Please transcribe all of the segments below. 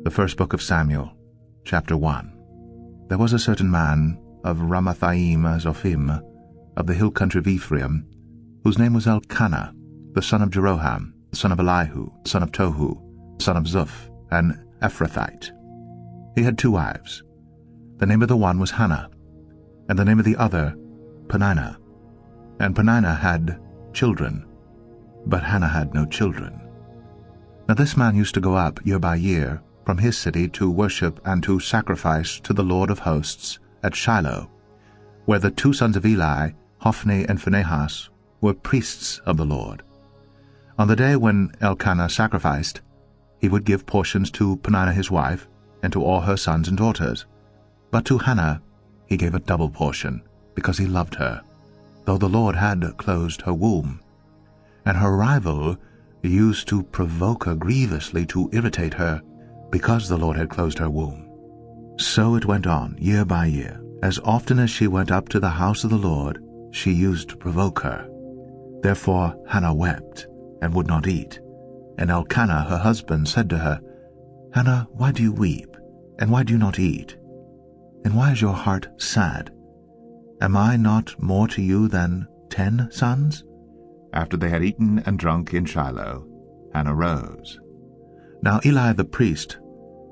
The first book of Samuel, chapter 1. There was a certain man of Ramathaim Zophim, of the hill country of Ephraim, whose name was Elkanah, the son of Jeroham, the son of Elihu, son of Tohu, son of Zuph, an Ephrathite. He had 2 wives. The name of the one was Hannah, and the name of the other Peninnah. And Peninnah had children, but Hannah had no children. Now this man used to go up year by year from his city to worship and to sacrifice to the Lord of hosts at Shiloh, where the 2 sons of Eli, Hophni and Phinehas, were priests of the Lord. On the day when Elkanah sacrificed, he would give portions to Peninnah his wife, and to all her sons and daughters. But to Hannah he gave a double portion, because he loved her, though the Lord had closed her womb. And her rival used to provoke her grievously to irritate her, because the Lord had closed her womb. So it went on year by year. As often as she went up to the house of the Lord, she used to provoke her. Therefore Hannah wept, and would not eat. And Elkanah her husband said to her, Hannah, why do you weep, and why do you not eat? And why is your heart sad? Am I not more to you than 10 sons? After they had eaten and drunk in Shiloh, Hannah rose. Now Eli the priest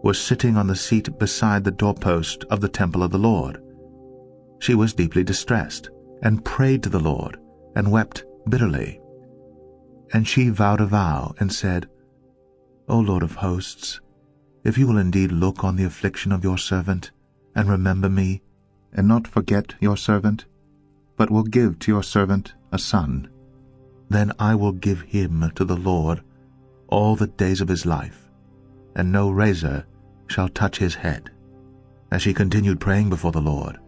was sitting on the seat beside the doorpost of the temple of the Lord. She was deeply distressed, and prayed to the Lord, and wept bitterly. And she vowed a vow, and said, O Lord of hosts, if you will indeed look on the affliction of your servant, and remember me, and not forget your servant, but will give to your servant a son, then I will give him to the Lord all the days of his life, and no razor shall touch his head. As she continued praying before the Lord,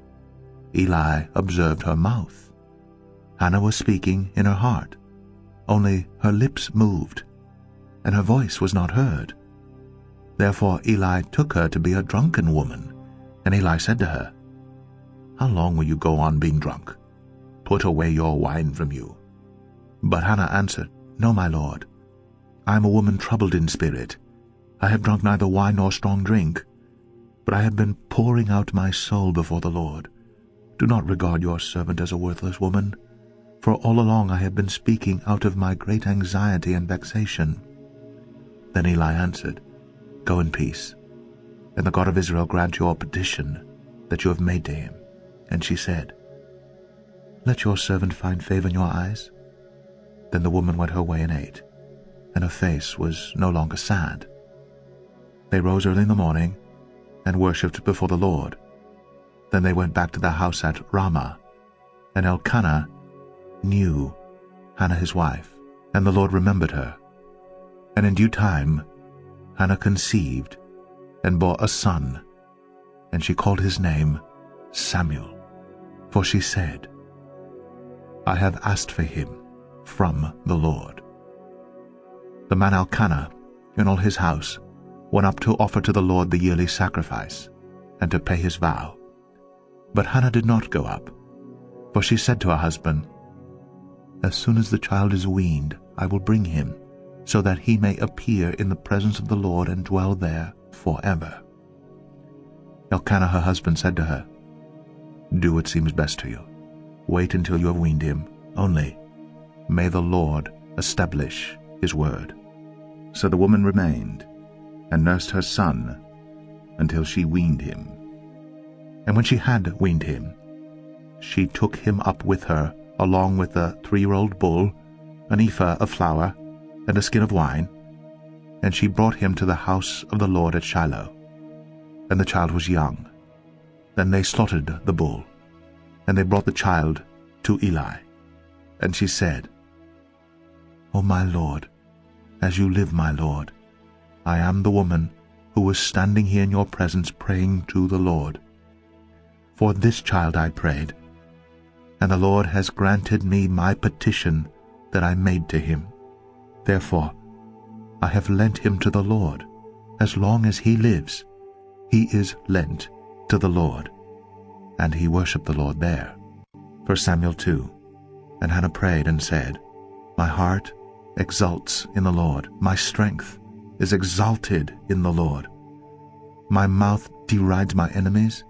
Eli observed her mouth. Hannah was speaking in her heart, only her lips moved, and her voice was not heard. Therefore Eli took her to be a drunken woman, and Eli said to her, How long will you go on being drunk? Put away your wine from you. But Hannah answered, No, my lord. I am a woman troubled in spirit. I have drunk neither wine nor strong drink, but I have been pouring out my soul before the Lord. Do not regard your servant as a worthless woman, for all along I have been speaking out of my great anxiety and vexation. Then Eli answered, Go in peace, and the God of Israel grant your petition that you have made to him. And she said, Let your servant find favor in your eyes. Then the woman went her way and ate, and her face was no longer sad. They rose early in the morning, and worshipped before the Lord. Then they went back to the house at Ramah, and Elkanah knew Hannah his wife, and the Lord remembered her. And in due time Hannah conceived, and bore a son, and she called his name Samuel, for she said, I have asked for him from the Lord. The man Elkanah and all his house went up to offer to the Lord the yearly sacrifice, and to pay his vow. But Hannah did not go up, for she said to her husband, As soon as the child is weaned, I will bring him, so that he may appear in the presence of the Lord and dwell there forever. Elkanah her husband said to her, Do what seems best to you. Wait until you have weaned him. Only may the Lord establish his word. So the woman remained, and nursed her son until she weaned him. And when she had weaned him, she took him up with her, along with a 3-year-old bull, an ephah of flour, and a skin of wine, and she brought him to the house of the Lord at Shiloh. And the child was young. Then they slaughtered the bull, and they brought the child to Eli. And she said, O my Lord, as you live, my Lord, I am the woman who was standing here in your presence praying to the Lord. For this child I prayed, and the Lord has granted me my petition that I made to him. Therefore I have lent him to the Lord. As long as he lives, he is lent to the Lord. And he worshipped the Lord there. 1 Samuel 2. And Hannah prayed and said, My heart exults in the Lord, my strength is exalted in the Lord. My mouth derides my enemies,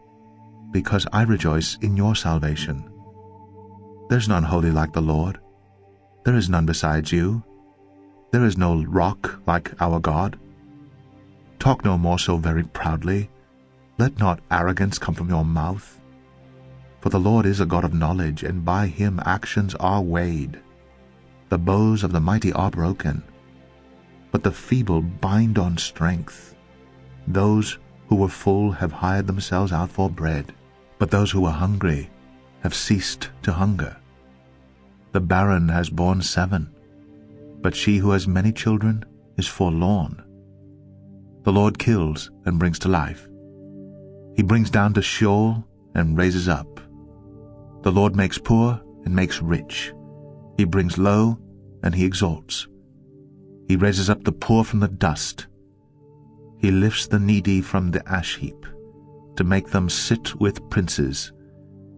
because I rejoice in your salvation. There is none holy like the Lord. There is none besides you. There is no rock like our God. Talk no more so very proudly. Let not arrogance come from your mouth. For the Lord is a God of knowledge, and by him actions are weighed. The bows of the mighty are broken, but the feeble bind on strength. Those who were full have hired themselves out for bread, but those who were hungry have ceased to hunger. The barren has borne 7, but she who has many children is forlorn. The Lord kills and brings to life. He brings down to Sheol and raises up. The Lord makes poor and makes rich. He brings low and he exalts. He raises up the poor from the dust. He lifts the needy from the ash heap, to make them sit with princes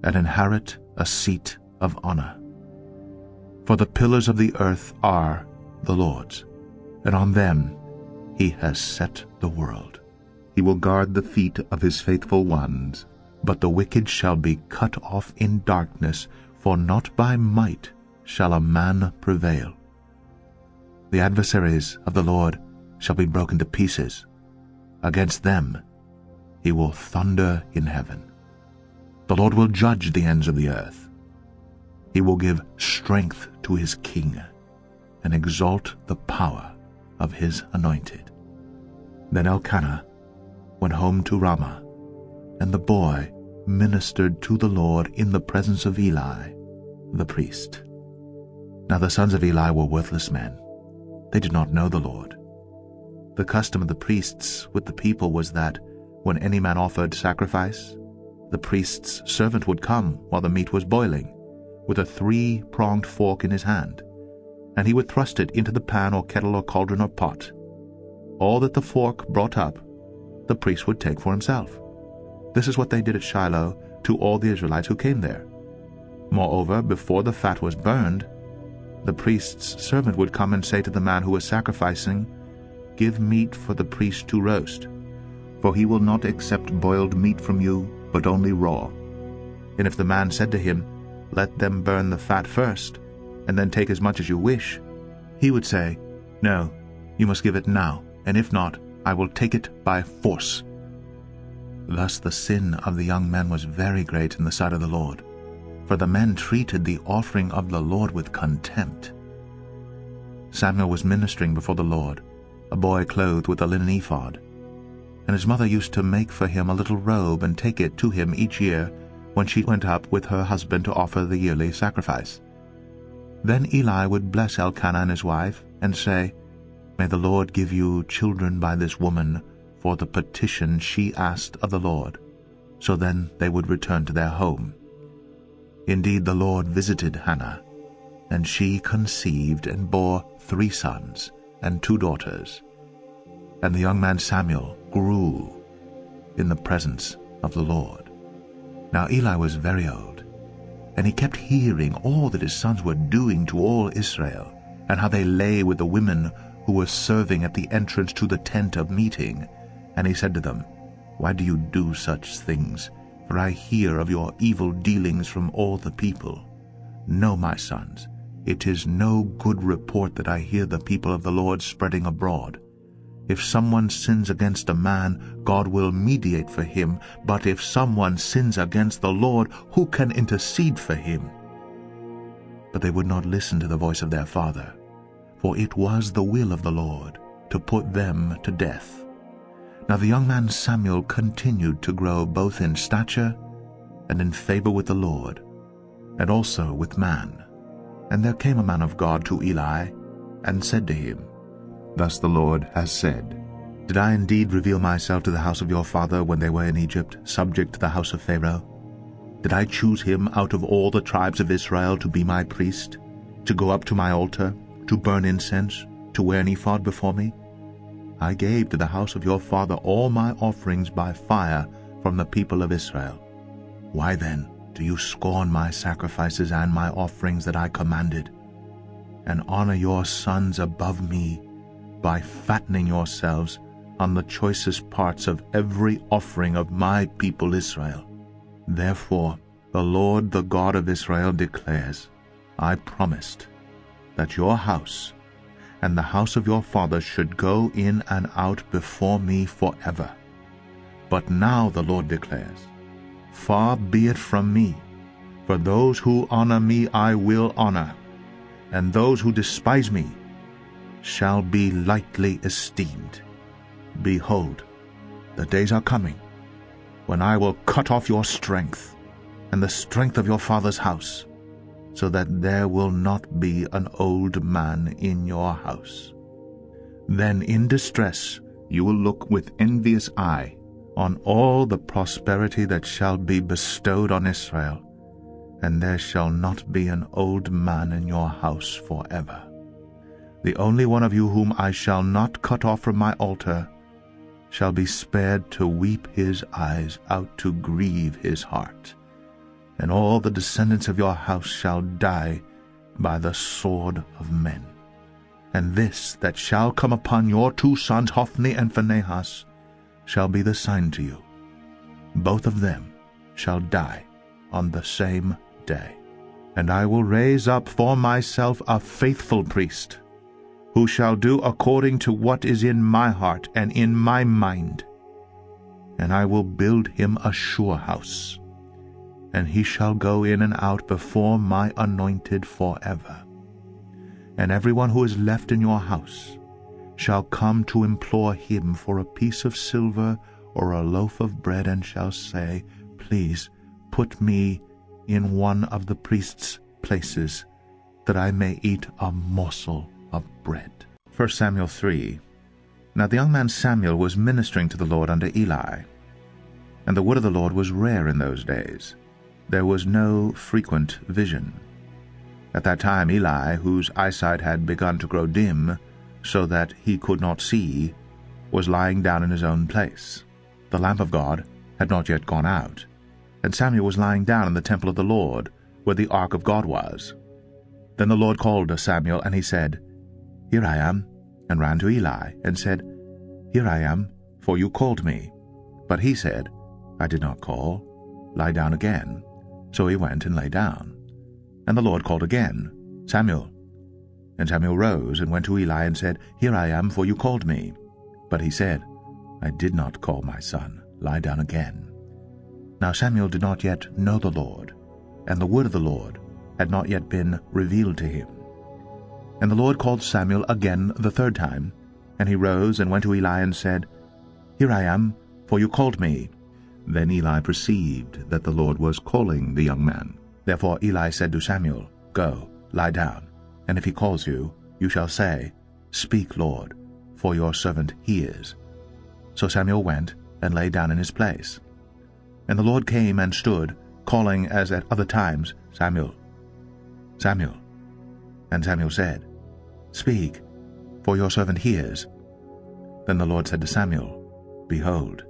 and inherit a seat of honor. For the pillars of the earth are the Lord's, and on them he has set the world. He will guard the feet of his faithful ones, but the wicked shall be cut off in darkness, for not by might shall a man prevail. The adversaries of the Lord shall be broken to pieces. Against them he will thunder in heaven. The Lord will judge the ends of the earth. He will give strength to his king, and exalt the power of his anointed. Then Elkanah went home to Ramah, and the boy ministered to the Lord in the presence of Eli, the priest. Now the sons of Eli were worthless men. They did not know the Lord. The custom of the priests with the people was that when any man offered sacrifice, the priest's servant would come while the meat was boiling, with a 3-pronged fork in his hand, and he would thrust it into the pan or kettle or cauldron or pot. All that the fork brought up, the priest would take for himself. This is what they did at Shiloh to all the Israelites who came there. Moreover, before the fat was burned, the priest's servant would come and say to the man who was sacrificing, "Give meat for the priest to roast, for he will not accept boiled meat from you, but only raw." And if the man said to him, "Let them burn the fat first, and then take as much as you wish," he would say, "No, you must give it now, and if not, I will take it by force." Thus the sin of the young men was very great in the sight of the Lord, for the men treated the offering of the Lord with contempt. Samuel was ministering before the Lord, a boy clothed with a linen ephod, and his mother used to make for him a little robe and take it to him each year when she went up with her husband to offer the yearly sacrifice. Then Eli would bless Elkanah and his wife, and say, "May the Lord give you children by this woman, for the petition she asked of the Lord." So then they would return to their home. Indeed, the Lord visited Hannah, and she conceived and bore 3 sons and 2 daughters. And the young man Samuel grew in the presence of the Lord. Now Eli was very old, and he kept hearing all that his sons were doing to all Israel, and how they lay with the women who were serving at the entrance to the tent of meeting. And he said to them, "Why do you do such things? For I hear of your evil dealings from all the people. No, my sons, it is no good report that I hear the people of the Lord spreading abroad. If someone sins against a man, God will mediate for him. But if someone sins against the Lord, who can intercede for him?" But they would not listen to the voice of their father, for it was the will of the Lord to put them to death. Now the young man Samuel continued to grow both in stature and in favor with the Lord, and also with man. And there came a man of God to Eli, and said to him, "Thus the Lord has said, Did I indeed reveal myself to the house of your father when they were in Egypt, subject to the house of Pharaoh? Did I choose him out of all the tribes of Israel to be my priest, to go up to my altar, to burn incense, to wear an ephod before me? I gave to the house of your father all my offerings by fire from the people of Israel. Why then do you scorn my sacrifices and my offerings that I commanded, and honor your sons above me by fattening yourselves on the choicest parts of every offering of my people Israel. Therefore the Lord, the God of Israel, declares, I promised that your house and the house of your fathers should go in and out before me forever. But now the Lord declares, far be it from me, for those who honor me I will honor, and those who despise me shall be lightly esteemed. Behold, the days are coming, when I will cut off your strength, and the strength of your father's house, so that there will not be an old man in your house. Then in distress you will look with envious eye on all the prosperity that shall be bestowed on Israel, and there shall not be an old man in your house forever. The only one of you whom I shall not cut off from my altar shall be spared to weep his eyes out, to grieve his heart. And all the descendants of your house shall die by the sword of men. And this that shall come upon your 2 sons, Hophni and Phinehas, shall be the sign to you. Both of them shall die on the same day. And I will raise up for myself a faithful priest, who shall do according to what is in my heart and in my mind. And I will build him a sure house, and he shall go in and out before my anointed forever. And everyone who is left in your house shall come to implore him for a piece of silver or a loaf of bread, and shall say, Please put me in one of the priest's places, that I may eat a morsel of bread. 1 Samuel 3. Now the young man Samuel was ministering to the Lord under Eli. And the word of the Lord was rare in those days. There was no frequent vision. At that time Eli, whose eyesight had begun to grow dim, so that he could not see, was lying down in his own place. The lamp of God had not yet gone out, and Samuel was lying down in the temple of the Lord, where the ark of God was. Then the Lord called to Samuel, and he said, Here I am, and ran to Eli, and said, Here I am, for you called me. But he said, I did not call. Lie down again. So he went and lay down. And the Lord called again, Samuel. And Samuel rose and went to Eli and said, Here I am, for you called me. But he said, I did not call, my son. Lie down again. Now Samuel did not yet know the Lord, and the word of the Lord had not yet been revealed to him. And the Lord called Samuel again the 3rd time, and he rose and went to Eli and said, Here I am, for you called me. Then Eli perceived that the Lord was calling the young man. Therefore Eli said to Samuel, Go, lie down, and if he calls you, you shall say, Speak, Lord, for your servant hears. So Samuel went and lay down in his place. And the Lord came and stood, calling as at other times, Samuel, Samuel. And Samuel said, Speak, for your servant hears. Then the Lord said to Samuel, Behold,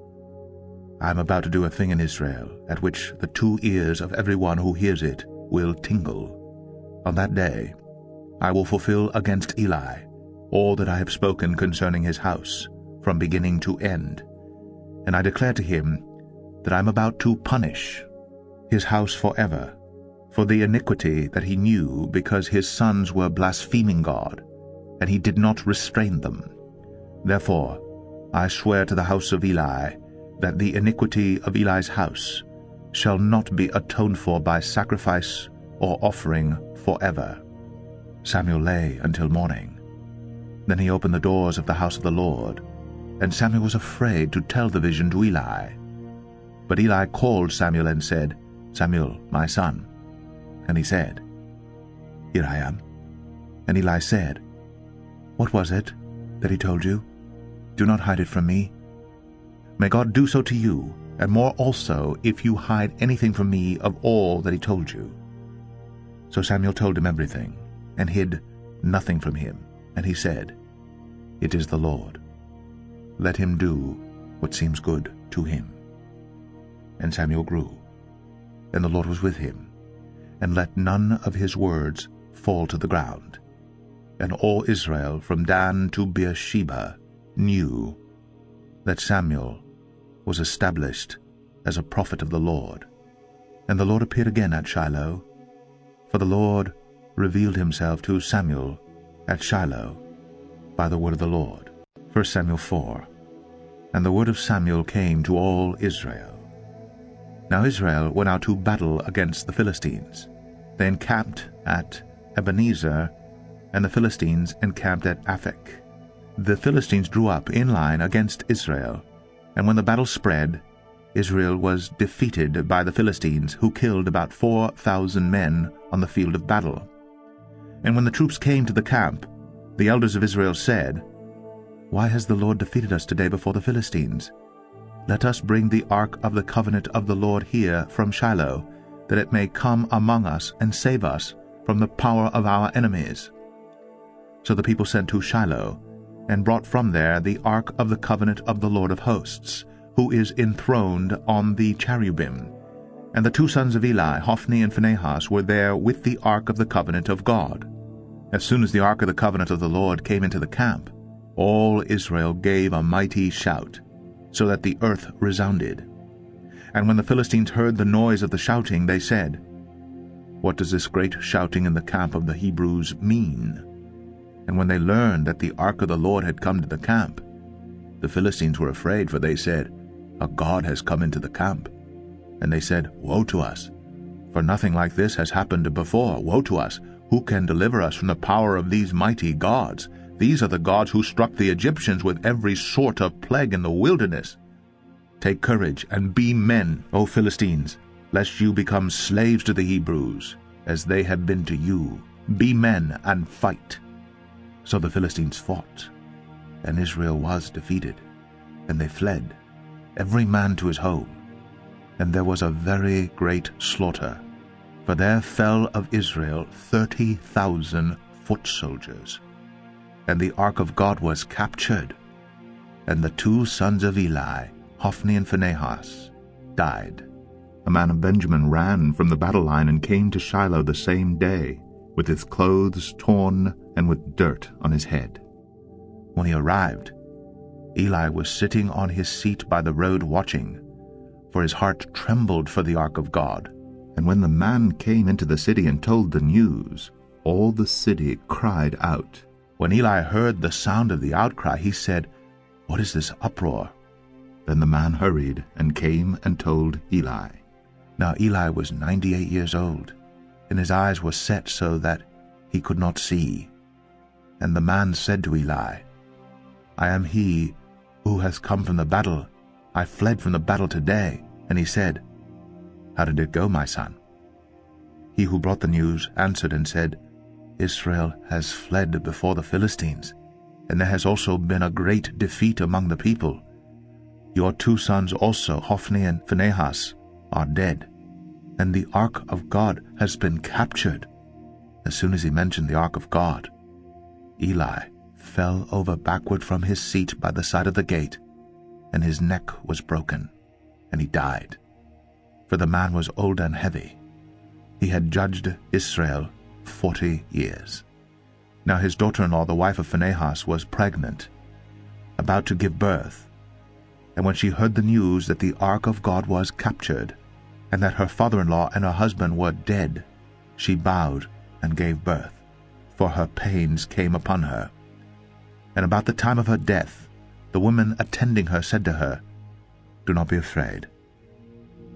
I am about to do a thing in Israel, at which the 2 ears of every one who hears it will tingle. On that day I will fulfill against Eli all that I have spoken concerning his house, from beginning to end. And I declare to him that I am about to punish his house forever, for the iniquity that he knew, because his sons were blaspheming God, and he did not restrain them. Therefore I swear to the house of Eli, that the iniquity of Eli's house shall not be atoned for by sacrifice or offering forever. Samuel lay until morning. Then he opened the doors of the house of the Lord, and Samuel was afraid to tell the vision to Eli. But Eli called Samuel and said, Samuel, my son. And he said, Here I am. And Eli said, What was it that he told you? Do not hide it from me. May God do so to you, and more also, if you hide anything from me of all that he told you. So Samuel told him everything, and hid nothing from him. And he said, It is the Lord. Let him do what seems good to him. And Samuel grew, and the Lord was with him, and let none of his words fall to the ground. And all Israel from Dan to Beersheba knew that Samuel was established as a prophet of the Lord. And the Lord appeared again at Shiloh, for the Lord revealed himself to Samuel at Shiloh by the word of the Lord. 1 Samuel 4. And the word of Samuel came to all Israel. Now Israel went out to battle against the Philistines. They encamped at Ebenezer, and the Philistines encamped at Aphek. The Philistines drew up in line against Israel, and when the battle spread, Israel was defeated by the Philistines, who killed about 4,000 men on the field of battle. And when the troops came to the camp, the elders of Israel said, "Why has the Lord defeated us today before the Philistines? Let us bring the ark of the covenant of the Lord here from Shiloh, that it may come among us and save us from the power of our enemies." So the people sent to Shiloh, and brought from there the ark of the covenant of the Lord of hosts, who is enthroned on the cherubim. And the two sons of Eli, Hophni and Phinehas, were there with the ark of the covenant of God. As soon as the ark of the covenant of the Lord came into the camp, all Israel gave a mighty shout, so that the earth resounded. And when the Philistines heard the noise of the shouting, they said, "What does this great shouting in the camp of the Hebrews mean?" And when they learned that the ark of the Lord had come to the camp, the Philistines were afraid, for they said, "A god has come into the camp." And they said, "Woe to us! For nothing like this has happened before. Woe to us! Who can deliver us from the power of these mighty gods? These are the gods who struck the Egyptians with every sort of plague in the wilderness. Take courage and be men, O Philistines, lest you become slaves to the Hebrews, as they have been to you. Be men and fight." So the Philistines fought, and Israel was defeated, and they fled, every man to his home. And there was a very great slaughter, for there fell of Israel 30,000 foot soldiers. And the ark of God was captured, and the two sons of Eli, Hophni and Phinehas, died. A man of Benjamin ran from the battle line and came to Shiloh the same day, with his clothes torn and with dirt on his head. When he arrived, Eli was sitting on his seat by the road watching, for his heart trembled for the ark of God. And when the man came into the city and told the news, all the city cried out. When Eli heard the sound of the outcry, he said, "What is this uproar?" Then the man hurried and came and told Eli. Now Eli was 98 years old, and his eyes were set so that he could not see. And the man said to Eli, "I am he who has come from the battle. I fled from the battle today." And he said, "How did it go, my son?" He who brought the news answered and said, "Israel has fled before the Philistines, and there has also been a great defeat among the people. Your two sons also, Hophni and Phinehas, are dead, and the ark of God has been captured." As soon as he mentioned the ark of God, Eli fell over backward from his seat by the side of the gate, and his neck was broken, and he died. For the man was old and heavy. He had judged Israel 40 years. Now his daughter-in-law, the wife of Phinehas, was pregnant, about to give birth. And when she heard the news that the ark of God was captured, and that her father-in-law and her husband were dead, she bowed and gave birth, for her pains came upon her. And about the time of her death, the women attending her said to her, "Do not be afraid,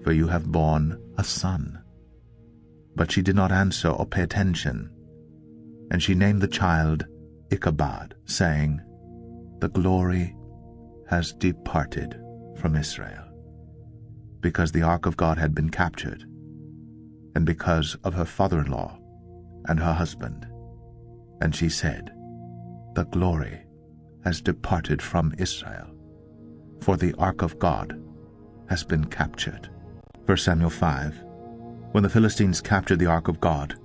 for you have borne a son." But she did not answer or pay attention, and she named the child Ichabod, saying, "The glory has departed from Israel," because the ark of God had been captured, and because of her father-in-law and her husband. And she said, "The glory has departed from Israel, for the ark of God has been captured." 1 Samuel 5. When the Philistines captured the ark of God,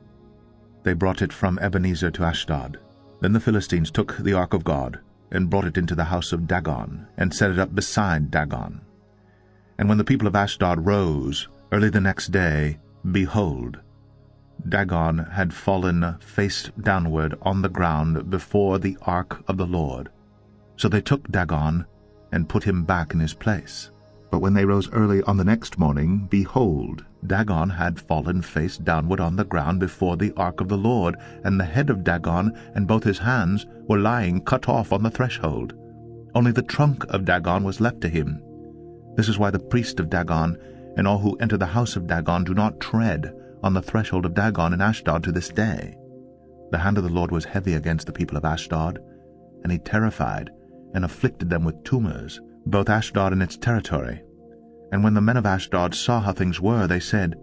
they brought it from Ebenezer to Ashdod. Then the Philistines took the ark of God and brought it into the house of Dagon, and set it up beside Dagon. And when the people of Ashdod rose early the next day, behold, Dagon had fallen face downward on the ground before the ark of the Lord. So they took Dagon and put him back in his place. But when they rose early on the next morning, behold, Dagon had fallen face downward on the ground before the ark of the Lord, and the head of Dagon and both his hands were lying cut off on the threshold. Only the trunk of Dagon was left to him. This is why the priest of Dagon and all who enter the house of Dagon do not tread on the threshold of Dagon in Ashdod to this day. The hand of the Lord was heavy against the people of Ashdod, and he terrified and afflicted them with tumors, both Ashdod and its territory. And when the men of Ashdod saw how things were, they said,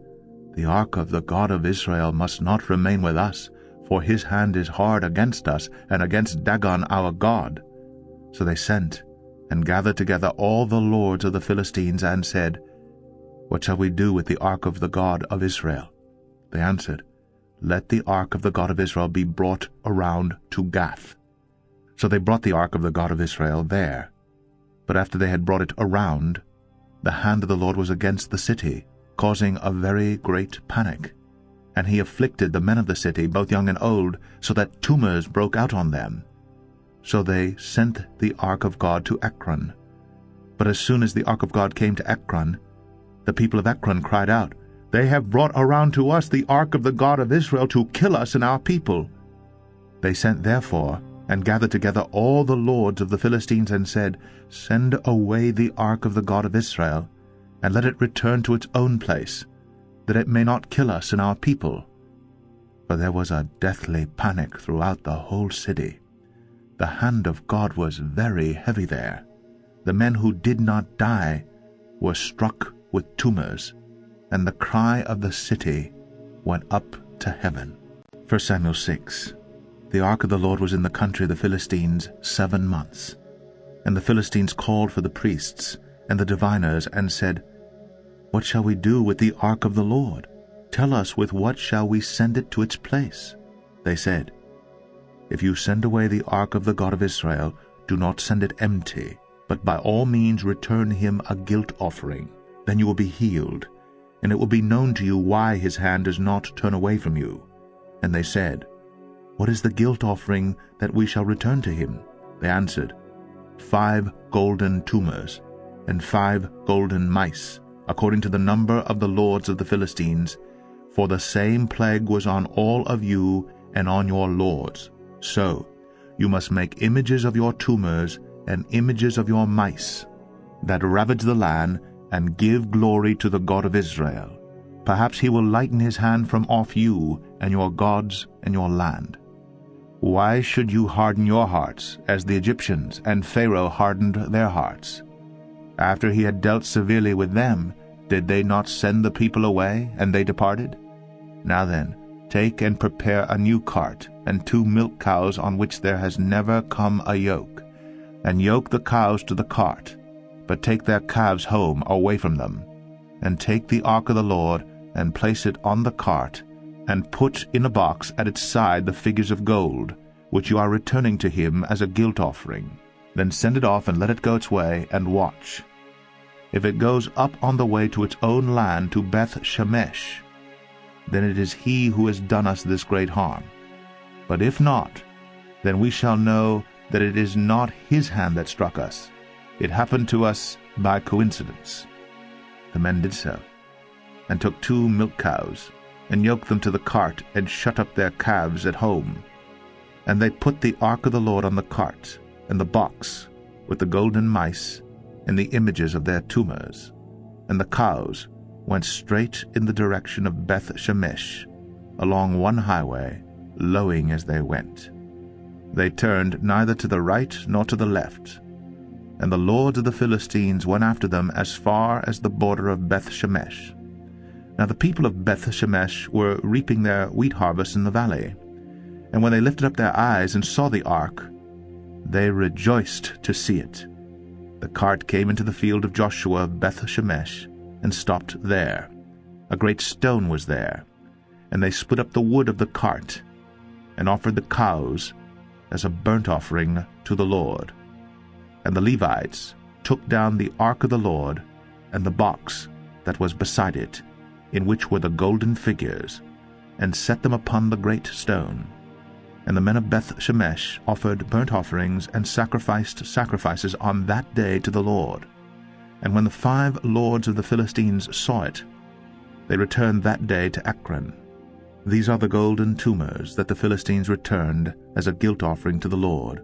The ark of the God of Israel must not remain with us, for his hand is hard against us and against Dagon our God. So they sent and gathered together all the lords of the Philistines and said, What shall we do with the ark of the God of Israel? They answered, Let the ark of the God of Israel be brought around to Gath. So they brought the ark of the God of Israel there. But after they had brought it around, the hand of the Lord was against the city, causing a very great panic. And he afflicted the men of the city, both young and old, so that tumors broke out on them. So they sent the ark of God to Ekron. But as soon as the ark of God came to Ekron, the people of Ekron cried out, They have brought around to us the ark of the God of Israel to kill us and our people. They sent therefore and gathered together all the lords of the Philistines and said, Send away the ark of the God of Israel, and let it return to its own place, that it may not kill us and our people. For there was a deathly panic throughout the whole city. The hand of God was very heavy there. The men who did not die were struck with tumors, and the cry of the city went up to heaven. 1 Samuel 6. The ark of the Lord was in the country of the Philistines 7 months. And the Philistines called for the priests and the diviners and said, What shall we do with the ark of the Lord? Tell us, with what shall we send it to its place? They said, If you send away the ark of the God of Israel, do not send it empty, but by all means return him a guilt offering. Then you will be healed, and it will be known to you why his hand does not turn away from you. And they said, What is the guilt offering that we shall return to him? They answered, 5 golden tumors, and 5 golden mice, according to the number of the lords of the Philistines, for the same plague was on all of you and on your lords. So you must make images of your tumors and images of your mice, that ravage the land, and give glory to the God of Israel. Perhaps he will lighten his hand from off you and your gods and your land. Why should you harden your hearts, as the Egyptians and Pharaoh hardened their hearts? After he had dealt severely with them, did they not send the people away, and they departed? Now then, take and prepare a new cart, and 2 milk cows on which there has never come a yoke, and yoke the cows to the cart, but take their calves home away from them, and take the ark of the Lord, and place it on the cart, and put in a box at its side the figures of gold, which you are returning to him as a guilt offering. Then send it off and let it go its way, and watch. If it goes up on the way to its own land to Beth Shemesh, then it is he who has done us this great harm. But if not, then we shall know that it is not his hand that struck us. It happened to us by coincidence. The men did so, and took 2 milk cows, and yoked them to the cart, and shut up their calves at home. And they put the ark of the Lord on the cart, and the box, with the golden mice, and the images of their tumors. And the cows went straight in the direction of Beth Shemesh, along one highway, lowing as they went. They turned neither to the right nor to the left. And the lords of the Philistines went after them as far as the border of Beth Shemesh. Now the people of Beth Shemesh were reaping their wheat harvest in the valley. And when they lifted up their eyes and saw the ark, they rejoiced to see it. The cart came into the field of Joshua of Beth Shemesh, and stopped there. A great stone was there, and they split up the wood of the cart, and offered the cows as a burnt offering to the Lord. And the Levites took down the ark of the Lord, and the box that was beside it, in which were the golden figures, and set them upon the great stone. And the men of Beth-Shemesh offered burnt offerings and sacrificed sacrifices on that day to the Lord. And when the 5 lords of the Philistines saw it, they returned that day to Ekron. These are the golden tumors that the Philistines returned as a guilt offering to the Lord: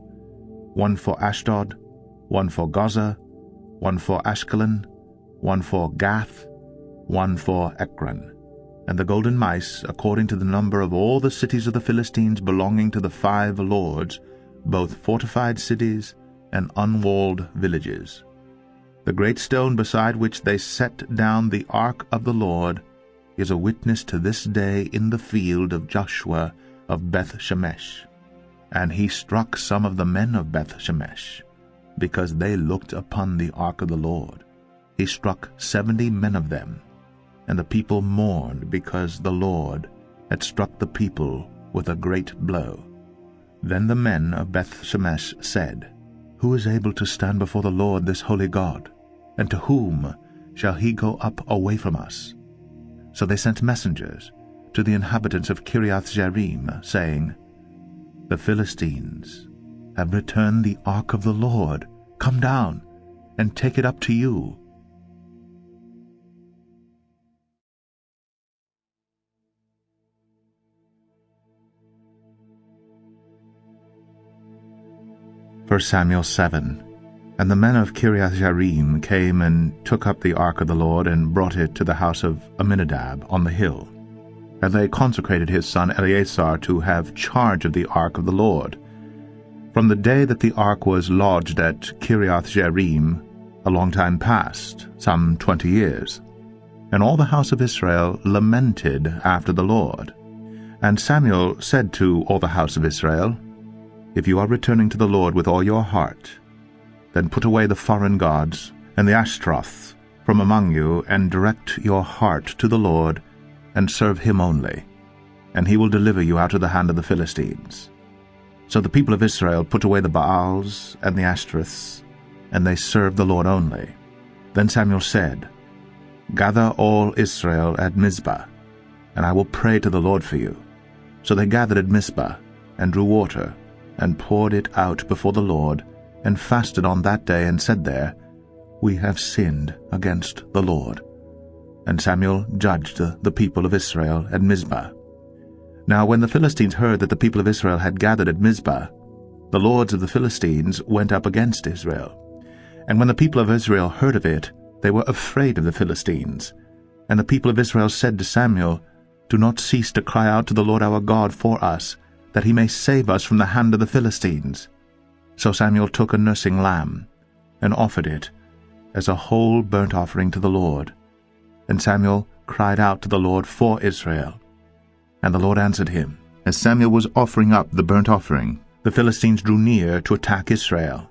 1 for Ashdod, 1 for Gaza, 1 for Ashkelon, 1 for Gath, 1 for Ekron. And the golden mice, according to the number of all the cities of the Philistines belonging to the 5 lords, both fortified cities and unwalled villages. The great stone beside which they set down the ark of the Lord is a witness to this day in the field of Joshua of Beth-Shemesh. And he struck some of the men of Beth-Shemesh, because they looked upon the ark of the Lord. He struck 70 men of them, and the people mourned because the Lord had struck the people with a great blow. Then the men of Beth-Shemesh said, Who is able to stand before the Lord this holy God? And to whom shall he go up away from us? So they sent messengers to the inhabitants of Kiriath-Jearim, saying, The Philistines have returned the ark of the Lord. Come down and take it up to you. First Samuel 7. And the men of Kiriath-Jearim came and took up the ark of the Lord and brought it to the house of Amminadab on the hill. And they consecrated his son Eleazar to have charge of the ark of the Lord. From the day that the ark was lodged at Kiriath-Jearim, a long time past, some 20 years. And all the house of Israel lamented after the Lord. And Samuel said to all the house of Israel, If you are returning to the Lord with all your heart, then put away the foreign gods and the Ashtaroth from among you, and direct your heart to the Lord, and serve him only, and he will deliver you out of the hand of the Philistines. So the people of Israel put away the Baals and the Ashtaroths, and they served the Lord only. Then Samuel said, Gather all Israel at Mizpah, and I will pray to the Lord for you. So they gathered at Mizpah, and drew water, and poured it out before the Lord, and fasted on that day, and said there, We have sinned against the Lord. And Samuel judged the people of Israel at Mizpah. Now when the Philistines heard that the people of Israel had gathered at Mizpah, the lords of the Philistines went up against Israel. And when the people of Israel heard of it, they were afraid of the Philistines. And the people of Israel said to Samuel, Do not cease to cry out to the Lord our God for us, that he may save us from the hand of the Philistines. So Samuel took a nursing lamb, and offered it as a whole burnt offering to the Lord. And Samuel cried out to the Lord for Israel. And the Lord answered him. As Samuel was offering up the burnt offering, the Philistines drew near to attack Israel.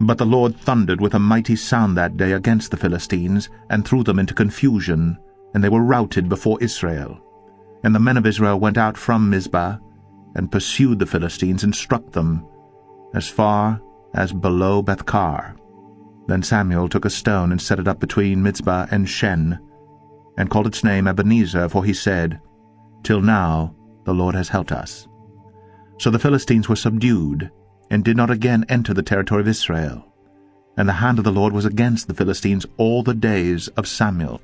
But the Lord thundered with a mighty sound that day against the Philistines, and threw them into confusion, and they were routed before Israel. And the men of Israel went out from Mizpah, and pursued the Philistines, and struck them, as far as below Bethkar. Then Samuel took a stone and set it up between Mizpah and Shen, and called its name Ebenezer, for he said, Till now the Lord has helped us. So the Philistines were subdued, and did not again enter the territory of Israel. And the hand of the Lord was against the Philistines all the days of Samuel.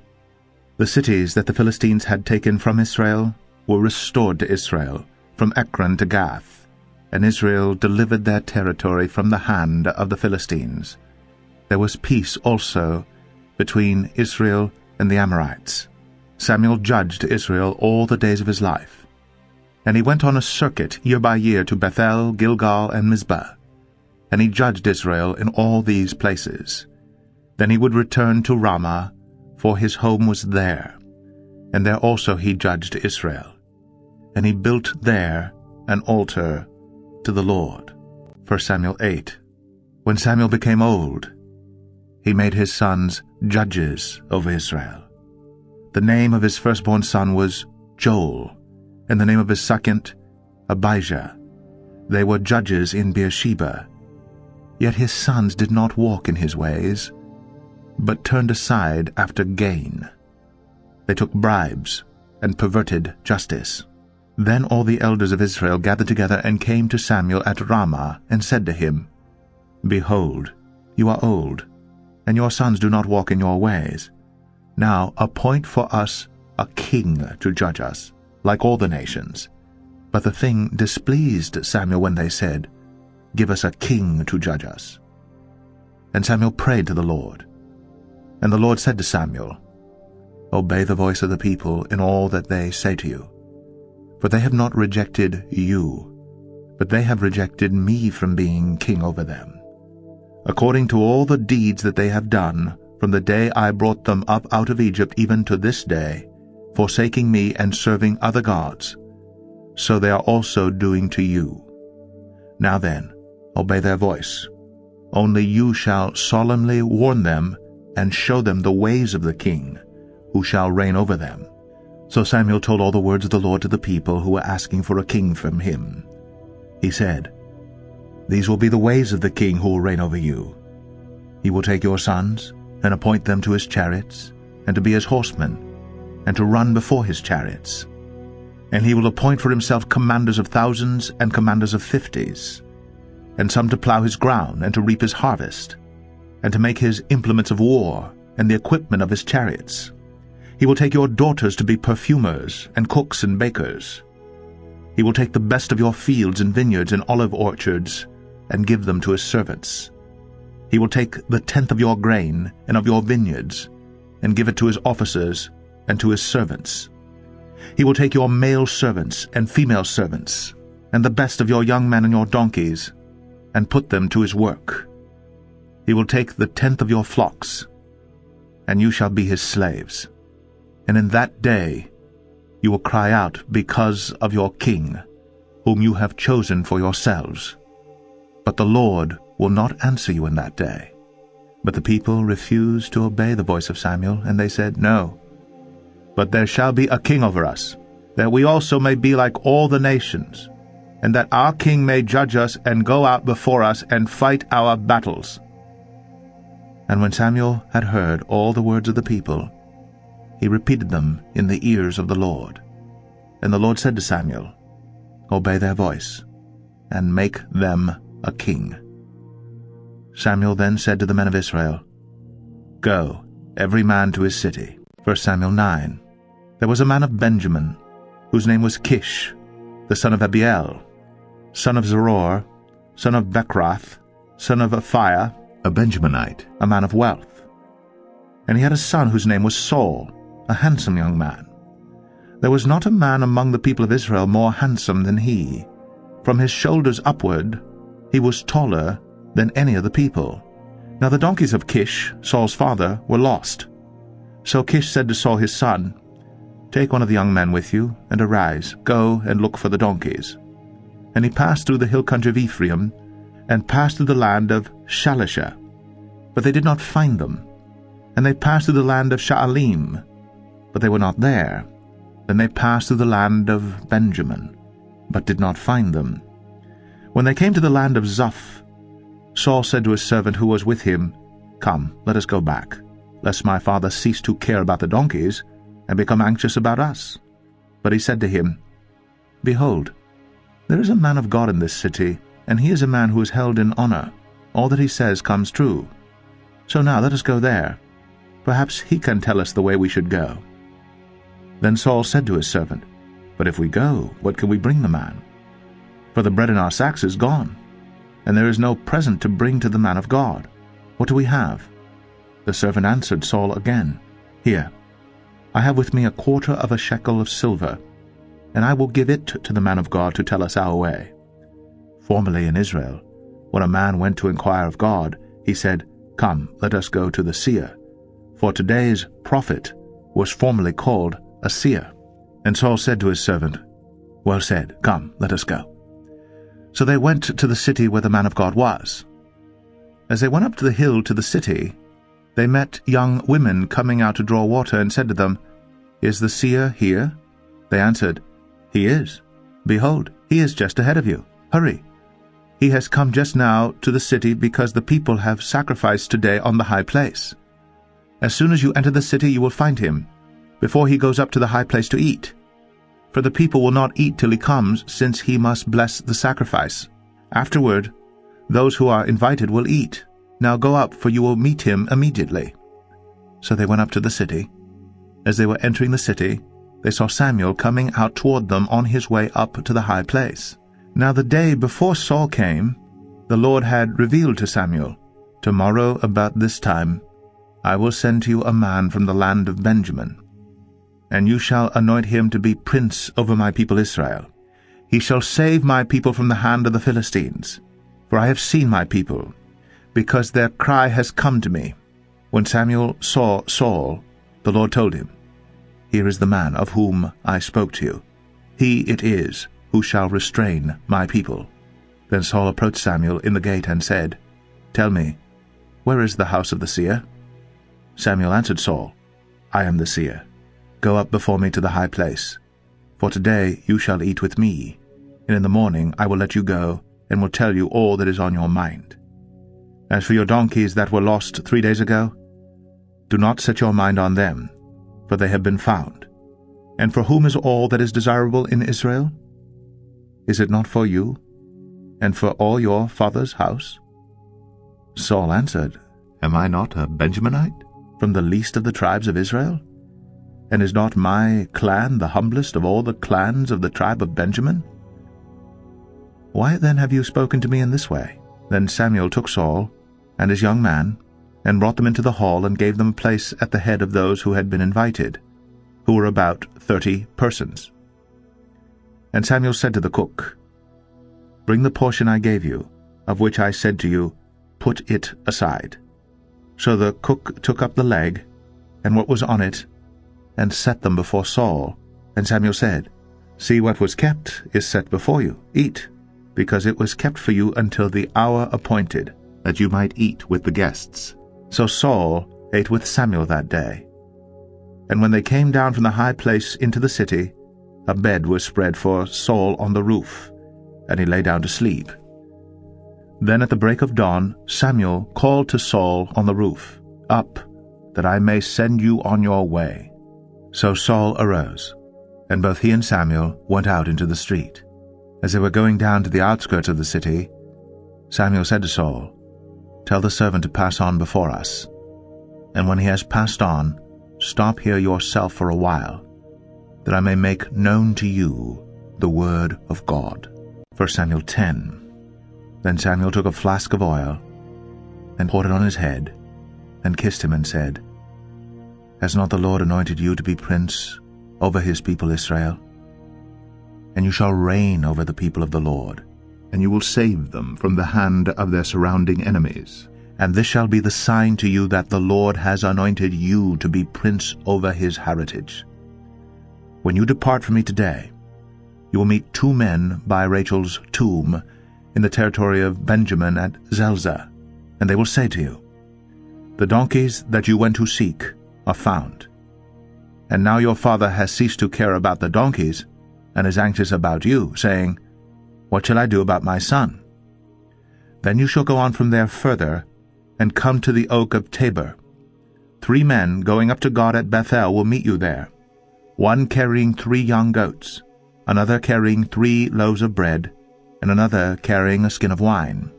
The cities that the Philistines had taken from Israel were restored to Israel, from Ekron to Gath. And Israel delivered their territory from the hand of the Philistines. There was peace also between Israel and the Amorites. Samuel judged Israel all the days of his life. And he went on a circuit year by year to Bethel, Gilgal, and Mizpah. And he judged Israel in all these places. Then he would return to Ramah, for his home was there. And there also he judged Israel. And he built there an altar to the Lord. 1 Samuel 8. When Samuel became old, he made his sons judges over Israel. The name of his firstborn son was Joel, and the name of his second, Abijah. They were judges in Beersheba. Yet his sons did not walk in his ways, but turned aside after gain. They took bribes and perverted justice. Then all the elders of Israel gathered together and came to Samuel at Ramah, and said to him, Behold, you are old, and your sons do not walk in your ways. Now appoint for us a king to judge us, like all the nations. But the thing displeased Samuel when they said, Give us a king to judge us. And Samuel prayed to the Lord. And the Lord said to Samuel, Obey the voice of the people in all that they say to you. For they have not rejected you, but they have rejected me from being king over them, according to all the deeds that they have done from the day I brought them up out of Egypt even to this day, forsaking me and serving other gods. So they are also doing to you. Now then, obey their voice. Only you shall solemnly warn them and show them the ways of the king, who shall reign over them. So Samuel told all the words of the Lord to the people who were asking for a king from him. He said, These will be the ways of the king who will reign over you. He will take your sons and appoint them to his chariots, and to be his horsemen, and to run before his chariots. And he will appoint for himself commanders of thousands and commanders of fifties, and some to plow his ground and to reap his harvest, and to make his implements of war and the equipment of his chariots. He will take your daughters to be perfumers and cooks and bakers. He will take the best of your fields and vineyards and olive orchards and give them to his servants. He will take the tenth of your grain and of your vineyards and give it to his officers and to his servants. He will take your male servants and female servants and the best of your young men and your donkeys and put them to his work. He will take the tenth of your flocks, and you shall be his slaves. And in that day you will cry out because of your king, whom you have chosen for yourselves. But the Lord will not answer you in that day. But the people refused to obey the voice of Samuel, and they said, No, but there shall be a king over us, that we also may be like all the nations, and that our king may judge us and go out before us and fight our battles. And when Samuel had heard all the words of the people, he repeated them in the ears of the Lord. And the Lord said to Samuel, Obey their voice, and make them a king. Samuel then said to the men of Israel, Go, every man to his city. 1 Samuel 9. There was a man of Benjamin, whose name was Kish, the son of Abiel, son of Zeror, son of Bechorath, son of Aphiah, a Benjaminite, a man of wealth. And he had a son whose name was Saul, a handsome young man. There was not a man among the people of Israel more handsome than he. From his shoulders upward he was taller than any of the people. Now the donkeys of Kish, Saul's father, were lost. So Kish said to Saul his son, Take one of the young men with you, and arise, go and look for the donkeys. And he passed through the hill country of Ephraim, and passed through the land of Shalisha. But they did not find them. And they passed through the land of Shaalim, but they were not there. Then they passed through the land of Benjamin, but did not find them. When they came to the land of Zuph, Saul said to his servant who was with him, Come, let us go back, lest my father cease to care about the donkeys, and become anxious about us. But he said to him, Behold, there is a man of God in this city, and he is a man who is held in honor. All that he says comes true. So now let us go there. Perhaps he can tell us the way we should go. Then Saul said to his servant, But if we go, what can we bring the man? For the bread in our sacks is gone, and there is no present to bring to the man of God. What do we have? The servant answered Saul again, Here, I have with me 1/4 shekel of silver, and I will give it to the man of God to tell us our way. Formerly in Israel, when a man went to inquire of God, he said, Come, let us go to the seer. For today's prophet was formerly called a seer. And Saul said to his servant, Well said, come, let us go. So they went to the city where the man of God was. As they went up to the hill to the city, they met young women coming out to draw water, and said to them, Is the seer here? They answered, He is. Behold, he is just ahead of you. Hurry. He has come just now to the city because the people have sacrificed today on the high place. As soon as you enter the city you will find him, before he goes up to the high place to eat. for the people will not eat till he comes, since he must bless the sacrifice. Afterward, those who are invited will eat. Now go up, for you will meet him immediately." So they went up to the city. As they were entering the city, they saw Samuel coming out toward them on his way up to the high place. Now the day before Saul came, the Lord had revealed to Samuel, "Tomorrow about this time I will send to you a man from the land of Benjamin, and you shall anoint him to be prince over my people Israel. He shall save my people from the hand of the Philistines, for I have seen my people, because their cry has come to me." When Samuel saw Saul, the Lord told him, "Here is the man of whom I spoke to you. He it is who shall restrain my people." Then Saul approached Samuel in the gate and said, "Tell me, where is the house of the seer?" Samuel answered Saul, "I am the seer. Go up before me to the high place. For today you shall eat with me, and in the morning I will let you go, and will tell you all that is on your mind. As for your donkeys that were lost 3 days ago, do not set your mind on them, for they have been found. And for whom is all that is desirable in Israel? Is it not for you, and for all your father's house?" Saul answered, "Am I not a Benjaminite, from the least of the tribes of Israel? And is not my clan the humblest of all the clans of the tribe of Benjamin? Why then have you spoken to me in this way?" Then Samuel took Saul and his young man, and brought them into the hall, and gave them a place at the head of those who had been invited, who were about 30 persons. And Samuel said to the cook, "Bring the portion I gave you, of which I said to you, put it aside." So the cook took up the leg, and what was on it, and set them before Saul. And Samuel said, "See, what was kept is set before you. Eat, because it was kept for you until the hour appointed, that you might eat with the guests." So Saul ate with Samuel that day. And when they came down from the high place into the city, a bed was spread for Saul on the roof, and he lay down to sleep. Then at the break of dawn Samuel called to Saul on the roof, "Up, that I may send you on your way." So Saul arose, and both he and Samuel went out into the street. As they were going down to the outskirts of the city, Samuel said to Saul, "Tell the servant to pass on before us, and when he has passed on, stop here yourself for a while, that I may make known to you the word of God." 1 Samuel 10. Then Samuel took a flask of oil, and poured it on his head, and kissed him, and said, "Has not the Lord anointed you to be prince over his people Israel? And you shall reign over the people of the Lord, and you will save them from the hand of their surrounding enemies. And this shall be the sign to you that the Lord has anointed you to be prince over his heritage. When you depart from me today, you will meet 2 men by Rachel's tomb in the territory of Benjamin at Zelzah, and they will say to you, 'The donkeys that you went to seek are found. And now your father has ceased to care about the donkeys, and is anxious about you, saying, What shall I do about my son?' Then you shall go on from there further, and come to the oak of Tabor. 3 men going up to God at Bethel will meet you there, one carrying 3 young goats, another carrying 3 loaves of bread, and another carrying a skin of wine.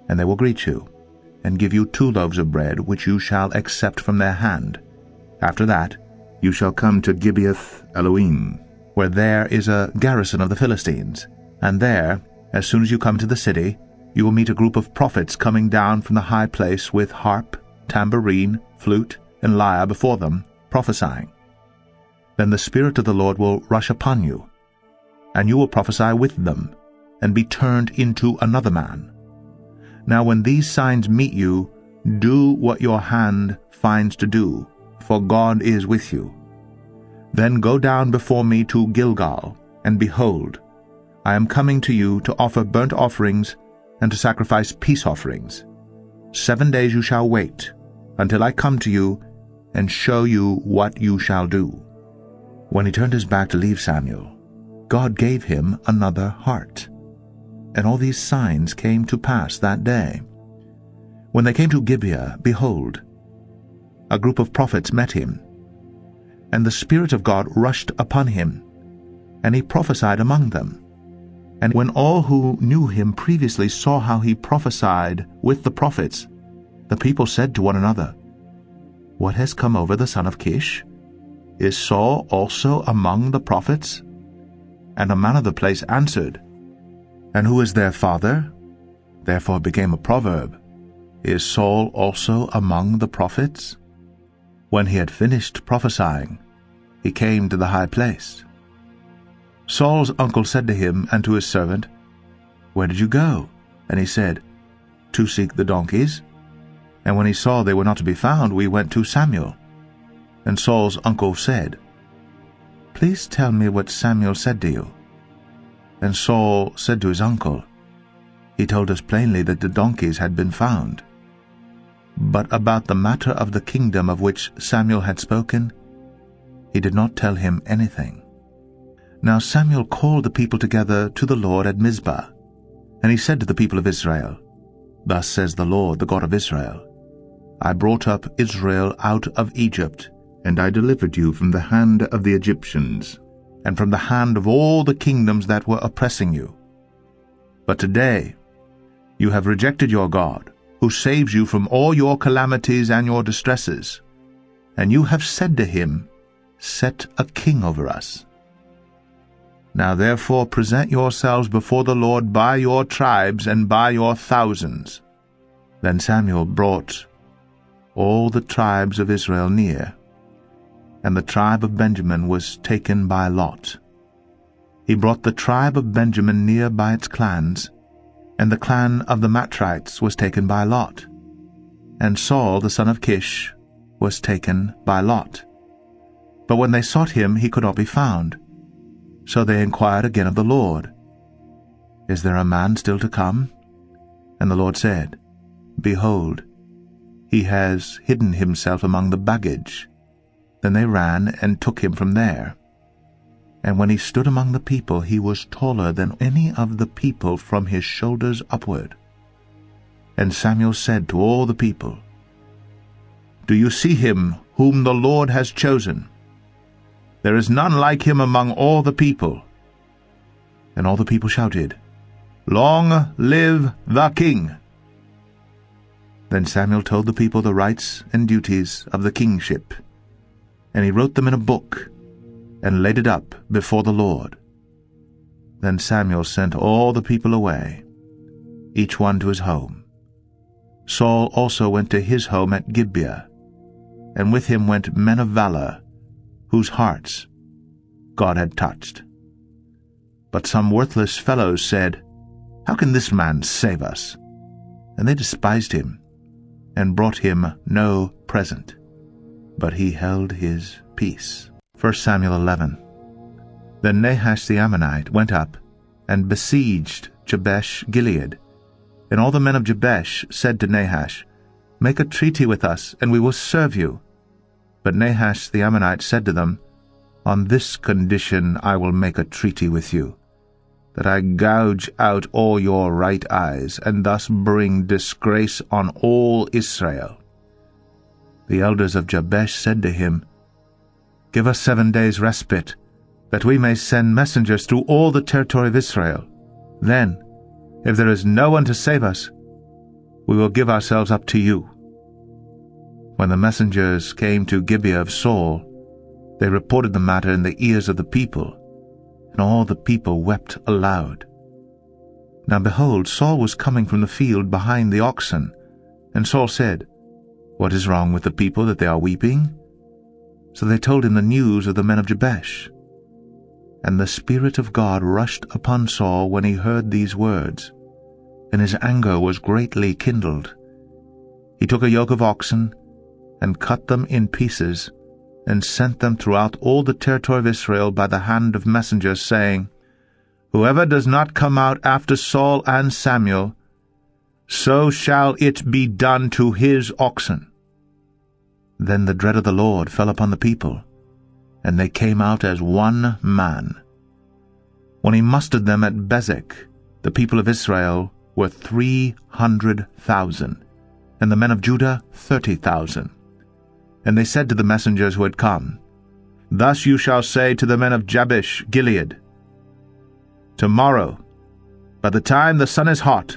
And they will greet you, and give you 2 loaves of bread, which you shall accept from their hand. After that you shall come to Gibeath Elohim, where there is a garrison of the Philistines, and there, as soon as you come to the city, you will meet a group of prophets coming down from the high place with harp, tambourine, flute, and lyre before them, prophesying. Then the Spirit of the Lord will rush upon you, and you will prophesy with them, and be turned into another man. Now when these signs meet you, do what your hand finds to do, for God is with you. Then go down before me to Gilgal, and behold, I am coming to you to offer burnt offerings and to sacrifice peace offerings. 7 days you shall wait, until I come to you and show you what you shall do." When he turned his back to leave Samuel, God gave him another heart. And all these signs came to pass that day. When they came to Gibeah, behold, a group of prophets met him, and the Spirit of God rushed upon him, and he prophesied among them. And when all who knew him previously saw how he prophesied with the prophets, the people said to one another, "What has come over the son of Kish? Is Saul also among the prophets?" And a man of the place answered, "And who is their father?" Therefore it became a proverb, "Is Saul also among the prophets?" When he had finished prophesying, he came to the high place. Saul's uncle said to him and to his servant, "Where did you go?" And he said, "To seek the donkeys. And when he saw they were not to be found, we went to Samuel." And Saul's uncle said, "Please tell me what Samuel said to you." And Saul said to his uncle, "He told us plainly that the donkeys had been found. But about the matter of the kingdom of which Samuel had spoken, he did not tell him anything." Now Samuel called the people together to the Lord at Mizpah, and he said to the people of Israel, "Thus says the Lord, the God of Israel, I brought up Israel out of Egypt, and I delivered you from the hand of the Egyptians, and from the hand of all the kingdoms that were oppressing you. But today you have rejected your God, who saves you from all your calamities and your distresses, and you have said to him, 'Set a king over us.' Now therefore present yourselves before the Lord by your tribes and by your thousands." Then Samuel brought all the tribes of Israel near, and the tribe of Benjamin was taken by lot. He brought the tribe of Benjamin near by its clans, and the clan of the Matrites was taken by lot. And Saul the son of Kish was taken by lot. But when they sought him, he could not be found. So they inquired again of the Lord, "Is there a man still to come?" And the Lord said, "Behold, he has hidden himself among the baggage." Then they ran and took him from there. And when he stood among the people, he was taller than any of the people from his shoulders upward. And Samuel said to all the people, "Do you see him whom the Lord has chosen? There is none like him among all the people." And all the people shouted, "Long live the king!" Then Samuel told the people the rights and duties of the kingship, and he wrote them in a book, and laid it up before the Lord. Then Samuel sent all the people away, each one to his home. Saul also went to his home at Gibeah, and with him went men of valor, whose hearts God had touched. But some worthless fellows said, "How can this man save us?" And they despised him, and brought him no present. But he held his peace. 1 Samuel 11. Then Nahash the Ammonite went up, and besieged Jabesh Gilead. And all the men of Jabesh said to Nahash, "Make a treaty with us, and we will serve you." But Nahash the Ammonite said to them, "On this condition I will make a treaty with you, that I gouge out all your right eyes, and thus bring disgrace on all Israel." The elders of Jabesh said to him, "Give us 7 days' respite, that we may send messengers through all the territory of Israel. Then, if there is no one to save us, we will give ourselves up to you." When the messengers came to Gibeah of Saul, they reported the matter in the ears of the people, and all the people wept aloud. Now behold, Saul was coming from the field behind the oxen, and Saul said, "What is wrong with the people that they are weeping?" So they told him the news of the men of Jabesh. And the Spirit of God rushed upon Saul when he heard these words, and his anger was greatly kindled. He took a yoke of oxen, and cut them in pieces, and sent them throughout all the territory of Israel by the hand of messengers, saying, "Whoever does not come out after Saul and Samuel, so shall it be done to his oxen." Then the dread of the Lord fell upon the people, and they came out as one man. When he mustered them at Bezek, the people of Israel were 300,000, and the men of Judah 30,000. And they said to the messengers who had come, "Thus you shall say to the men of Jabesh Gilead, Tomorrow, by the time the sun is hot,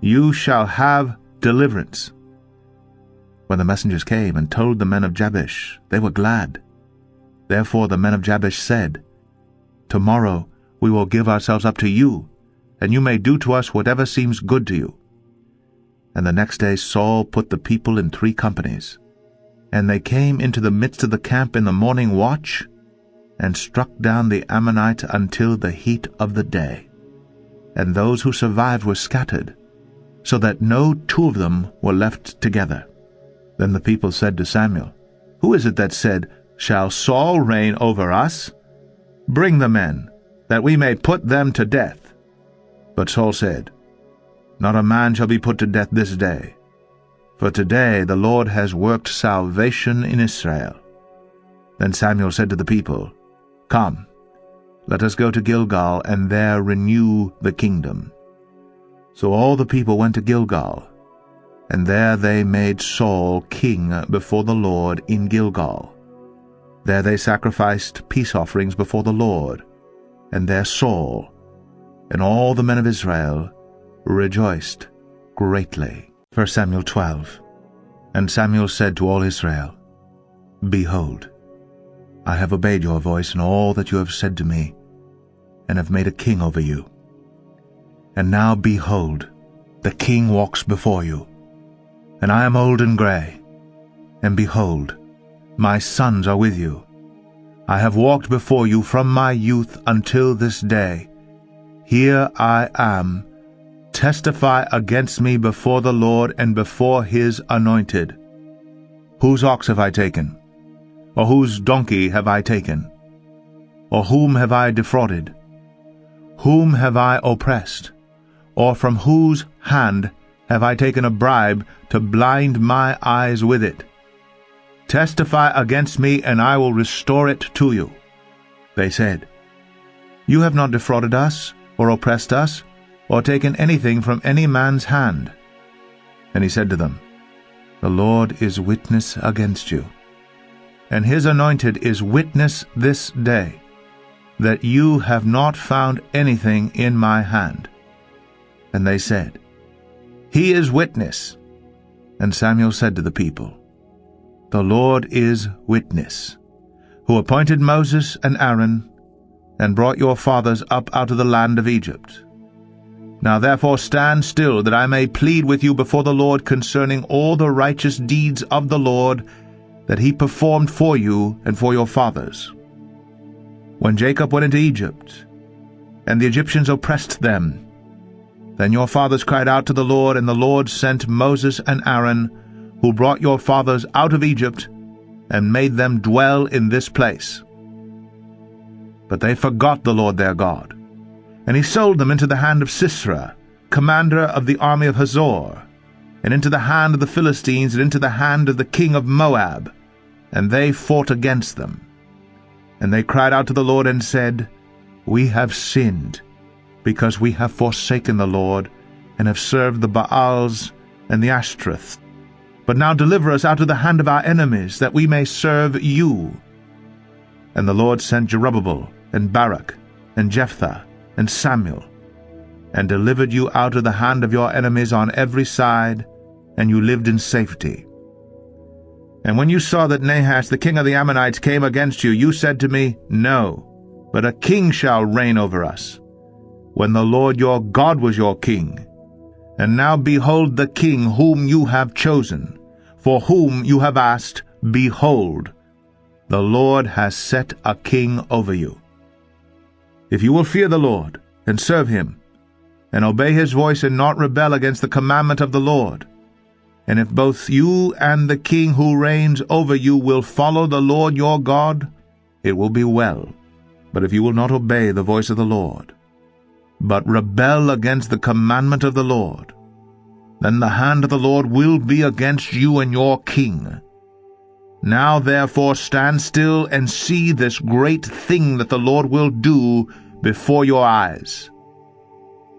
you shall have deliverance." When the messengers came and told the men of Jabesh, they were glad. Therefore the men of Jabesh said, "Tomorrow we will give ourselves up to you, and you may do to us whatever seems good to you." And the next day Saul put the people in 3 companies, and they came into the midst of the camp in the morning watch, and struck down the Ammonite until the heat of the day. And those who survived were scattered, so that no 2 of them were left together. Then the people said to Samuel, "Who is it that said, 'Shall Saul reign over us?' Bring the men, that we may put them to death." But Saul said, "Not a man shall be put to death this day, for today the Lord has worked salvation in Israel." Then Samuel said to the people, "Come, let us go to Gilgal, and there renew the kingdom." So all the people went to Gilgal, and there they made Saul king before the Lord in Gilgal. There they sacrificed peace offerings before the Lord, and there Saul and all the men of Israel rejoiced greatly. 1 Samuel 12. And Samuel said to all Israel, "Behold, I have obeyed your voice in all that you have said to me, and have made a king over you. And now, behold, the king walks before you, and I am old and gray, and behold, my sons are with you. I have walked before you from my youth until this day. Here I am. Testify against me before the Lord and before his anointed. Whose ox have I taken? Or whose donkey have I taken? Or whom have I defrauded? Whom have I oppressed? Or from whose hand have I taken a bribe to blind my eyes with it? Testify against me, and I will restore it to you." They said, "You have not defrauded us, or oppressed us, or taken anything from any man's hand." And he said to them, "The Lord is witness against you, and his anointed is witness this day, that you have not found anything in my hand." And they said, "He is witness." And Samuel said to the people, "The Lord is witness, who appointed Moses and Aaron, and brought your fathers up out of the land of Egypt. Now therefore stand still, that I may plead with you before the Lord concerning all the righteous deeds of the Lord that he performed for you and for your fathers. When Jacob went into Egypt, and the Egyptians oppressed them, then your fathers cried out to the Lord, and the Lord sent Moses and Aaron, who brought your fathers out of Egypt, and made them dwell in this place. But they forgot the Lord their God, and he sold them into the hand of Sisera, commander of the army of Hazor, and into the hand of the Philistines, and into the hand of the king of Moab, and they fought against them. And they cried out to the Lord and said, We have sinned, because we have forsaken the Lord, and have served the Baals and the Ashtoreths. But now deliver us out of the hand of our enemies, that we may serve you. And the Lord sent Jerubbaal, and Barak, and Jephthah, and Samuel, and delivered you out of the hand of your enemies on every side, and you lived in safety. And when you saw that Nahash the king of the Ammonites came against you, you said to me, No, but a king shall reign over us, when the Lord your God was your king. And now behold the king whom you have chosen, for whom you have asked, behold, the Lord has set a king over you. If you will fear the Lord, and serve him, and obey his voice, and not rebel against the commandment of the Lord, and if both you and the king who reigns over you will follow the Lord your God, it will be well. But if you will not obey the voice of the Lord, but rebel against the commandment of the Lord, then the hand of the Lord will be against you and your king. Now therefore stand still and see this great thing that the Lord will do before your eyes.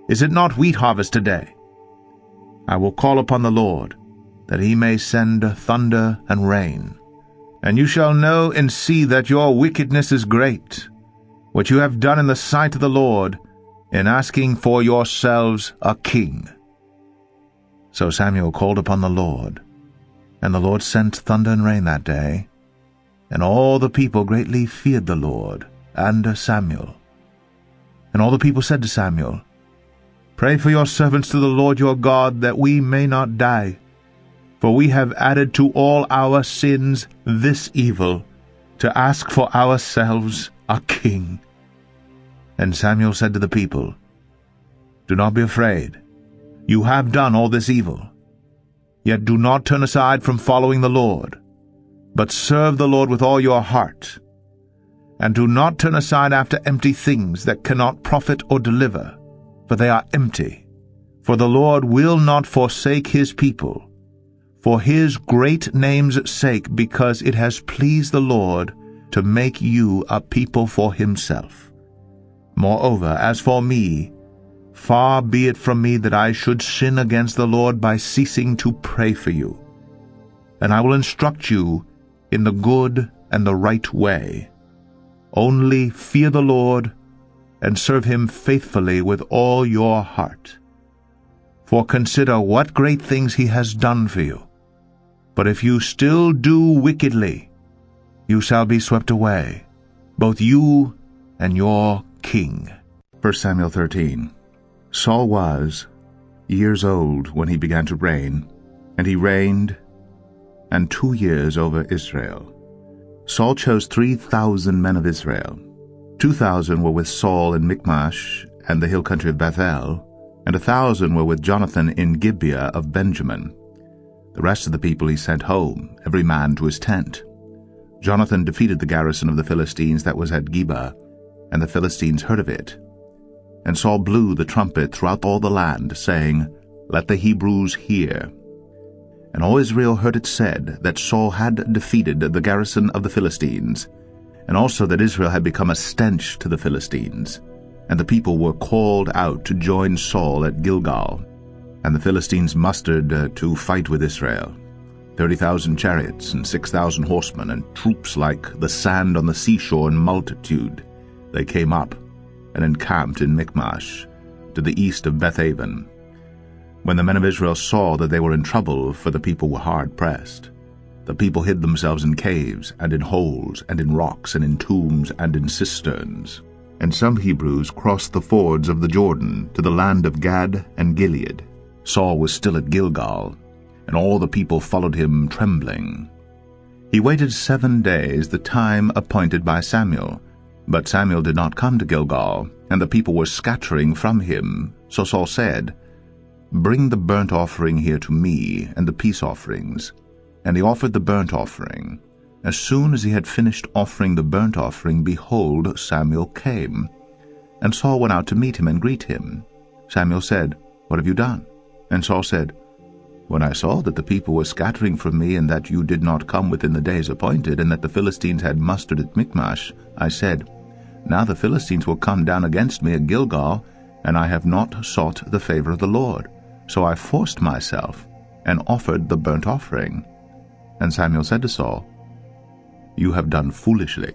Is it not wheat harvest today? I will call upon the Lord, that he may send thunder and rain. And you shall know and see that your wickedness is great, what you have done in the sight of the Lord, in asking for yourselves a king." So Samuel called upon the Lord, and the Lord sent thunder and rain that day, and all the people greatly feared the Lord and Samuel. And all the people said to Samuel, "Pray for your servants to the Lord your God, that we may not die. For we have added to all our sins this evil, to ask for ourselves a king." And Samuel said to the people, "Do not be afraid. You have done all this evil. Yet do not turn aside from following the Lord, but serve the Lord with all your heart. And do not turn aside after empty things that cannot profit or deliver, for they are empty. For the Lord will not forsake his people, for his great name's sake, because it has pleased the Lord to make you a people for himself. Moreover, as for me, far be it from me that I should sin against the Lord by ceasing to pray for you. And I will instruct you in the good and the right way. Only fear the Lord, and serve him faithfully with all your heart. For consider what great things he has done for you. But if you still do wickedly, you shall be swept away, both you and your king." 1 Samuel 13. Saul was years old when he began to reign, and he reigned 2 years over Israel. Saul chose 3,000 men of Israel. 2,000 were with Saul in Michmash and the hill country of Bethel, and 1,000 were with Jonathan in Gibeah of Benjamin. The rest of the people he sent home, every man to his tent. Jonathan defeated the garrison of the Philistines that was at Gibeah, and the Philistines heard of it. And Saul blew the trumpet throughout all the land, saying, "Let the Hebrews hear." And all Israel heard it said that Saul had defeated the garrison of the Philistines, and also that Israel had become a stench to the Philistines. And the people were called out to join Saul at Gilgal. And the Philistines mustered to fight with Israel, 30,000 chariots and 6,000 horsemen, and troops like the sand on the seashore in multitude. They came up and encamped in Michmash, to the east of Bethaven. When the men of Israel saw that they were in trouble, for the people were hard pressed, the people hid themselves in caves, and in holes, and in rocks, and in tombs, and in cisterns. And some Hebrews crossed the fords of the Jordan to the land of Gad and Gilead. Saul was still at Gilgal, and all the people followed him trembling. He waited 7 days, the time appointed by Samuel. But Samuel did not come to Gilgal, and the people were scattering from him. So Saul said, "Bring the burnt offering here to me, and the peace offerings." And he offered the burnt offering. As soon as he had finished offering the burnt offering, behold, Samuel came. And Saul went out to meet him and greet him. Samuel said, "What have you done?" And Saul said, "When I saw that the people were scattering from me, and that you did not come within the days appointed, and that the Philistines had mustered at Michmash, I said, Now the Philistines will come down against me at Gilgal, and I have not sought the favor of the Lord. So I forced myself, and offered the burnt offering." And Samuel said to Saul, "You have done foolishly.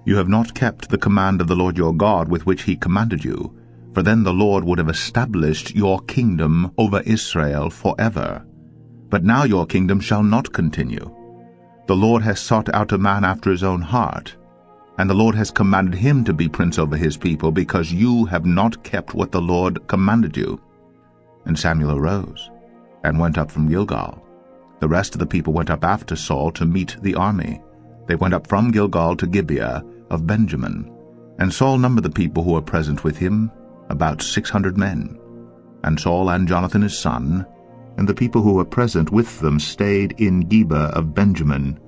You have not kept the command of the Lord your God with which he commanded you, for then the Lord would have established your kingdom over Israel forever. But now your kingdom shall not continue. The Lord has sought out a man after his own heart, and the Lord has commanded him to be prince over his people, because you have not kept what the Lord commanded you." And Samuel arose, and went up from Gilgal. The rest of the people went up after Saul to meet the army. They went up from Gilgal to Gibeah of Benjamin. And Saul numbered the people who were present with him, about 600 men. And Saul and Jonathan his son, and the people who were present with them, stayed in Gibeah of Benjamin,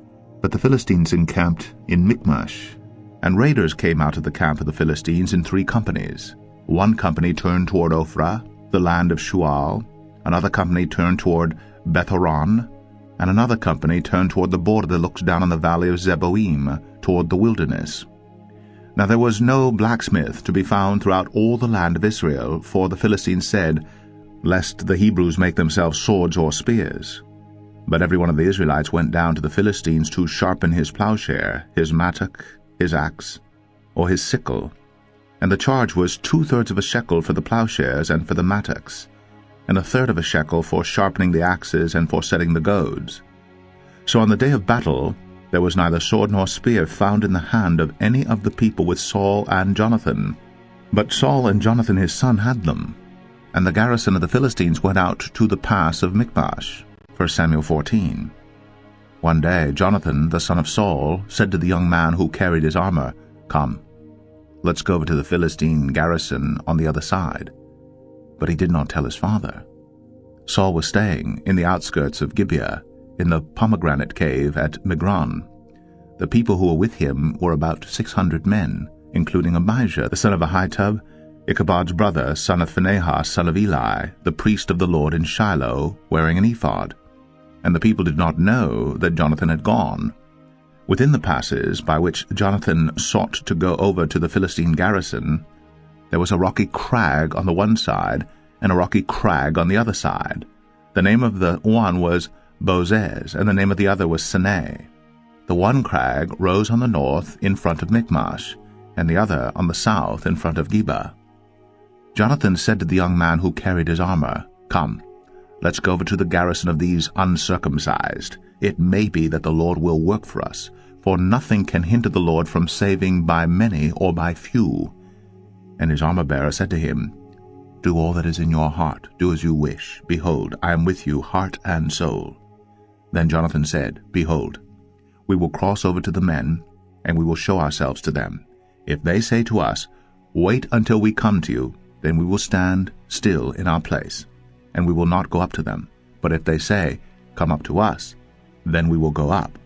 but the Philistines encamped in Michmash. And raiders came out of the camp of the Philistines in 3 companies. One company turned toward Ophrah, the land of Shual, another company turned toward Beth-horon, and another company turned toward the border that looks down on the valley of Zeboim, toward the wilderness. Now there was no blacksmith to be found throughout all the land of Israel, for the Philistines said, "Lest the Hebrews make themselves swords or spears." But every one of the Israelites went down to the Philistines to sharpen his plowshare, his mattock, his axe, or his sickle. And the charge was 2/3 of a shekel for the plowshares and for the mattocks, and 1/3 of a shekel for sharpening the axes and for setting the goads. So on the day of battle there was neither sword nor spear found in the hand of any of the people with Saul and Jonathan, but Saul and Jonathan his son had them. And the garrison of the Philistines went out to the pass of Michmash. 1 Samuel 14. One day Jonathan the son of Saul said to the young man who carried his armor, "Come, let's go over to the Philistine garrison on the other side." But he did not tell his father. Saul was staying in the outskirts of Gibeah, in the pomegranate cave at Migron. The people who were with him were about 600 men, including Abijah the son of Ahitub, Ichabod's brother, son of Phinehas, son of Eli, the priest of the Lord in Shiloh, wearing an ephod. And the people did not know that Jonathan had gone. Within the passes by which Jonathan sought to go over to the Philistine garrison, there was a rocky crag on the one side and a rocky crag on the other side. The name of the one was Bozez, and the name of the other was Sinai. The one crag rose on the north in front of Michmash, and the other on the south in front of Geba. Jonathan said to the young man who carried his armor, "Come, let's go over to the garrison of these uncircumcised. It may be that the Lord will work for us, for nothing can hinder the Lord from saving by many or by few." And his armor-bearer said to him, "Do all that is in your heart, do as you wish. Behold, I am with you, heart and soul." Then Jonathan said, "Behold, we will cross over to the men, and we will show ourselves to them. If they say to us, 'Wait until we come to you,' then we will stand still in our place, and we will not go up to them. But if they say, 'Come up to us,' then we will go up,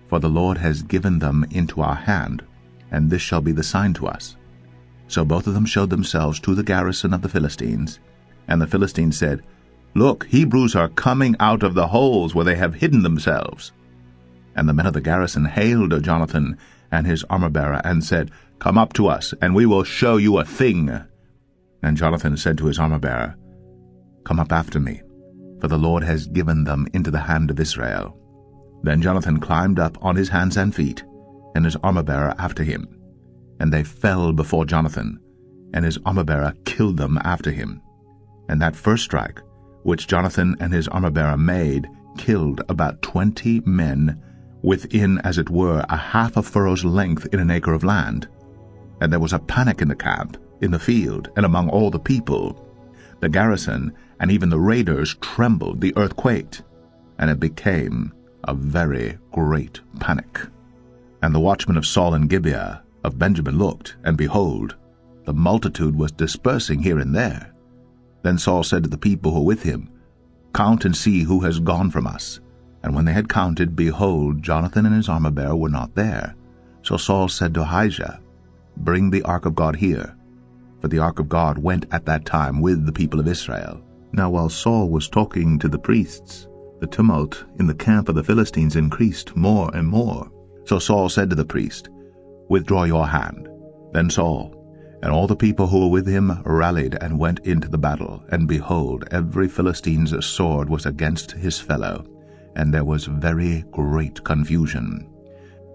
for the Lord has given them into our hand, and this shall be the sign to us." So both of them showed themselves to the garrison of the Philistines, and the Philistines said, "Look, Hebrews are coming out of the holes where they have hidden themselves." And the men of the garrison hailed Jonathan and his armor-bearer, and said, "Come up to us, and we will show you a thing." And Jonathan said to his armor-bearer, "Come up after me, for the Lord has given them into the hand of Israel." Then Jonathan climbed up on his hands and feet, and his armor-bearer after him. And they fell before Jonathan, and his armor-bearer killed them after him. And that first strike, which Jonathan and his armor-bearer made, killed about 20 men, within, as it were, a half a furrow's length in an acre of land. And there was a panic in the camp, in the field, and among all the people. The garrison and even the raiders trembled, the earth quaked, and it became a very great panic. And the watchmen of Saul and Gibeah of Benjamin looked, and behold, the multitude was dispersing here and there. Then Saul said to the people who were with him, "Count and see who has gone from us." And when they had counted, behold, Jonathan and his armor-bearer were not there. So Saul said to Ahijah, "Bring the ark of God here." For the ark of God went at that time with the people of Israel. Now while Saul was talking to the priests, the tumult in the camp of the Philistines increased more and more. So Saul said to the priest, "Withdraw your hand." Then Saul and all the people who were with him rallied and went into the battle. And behold, every Philistine's sword was against his fellow, and there was very great confusion.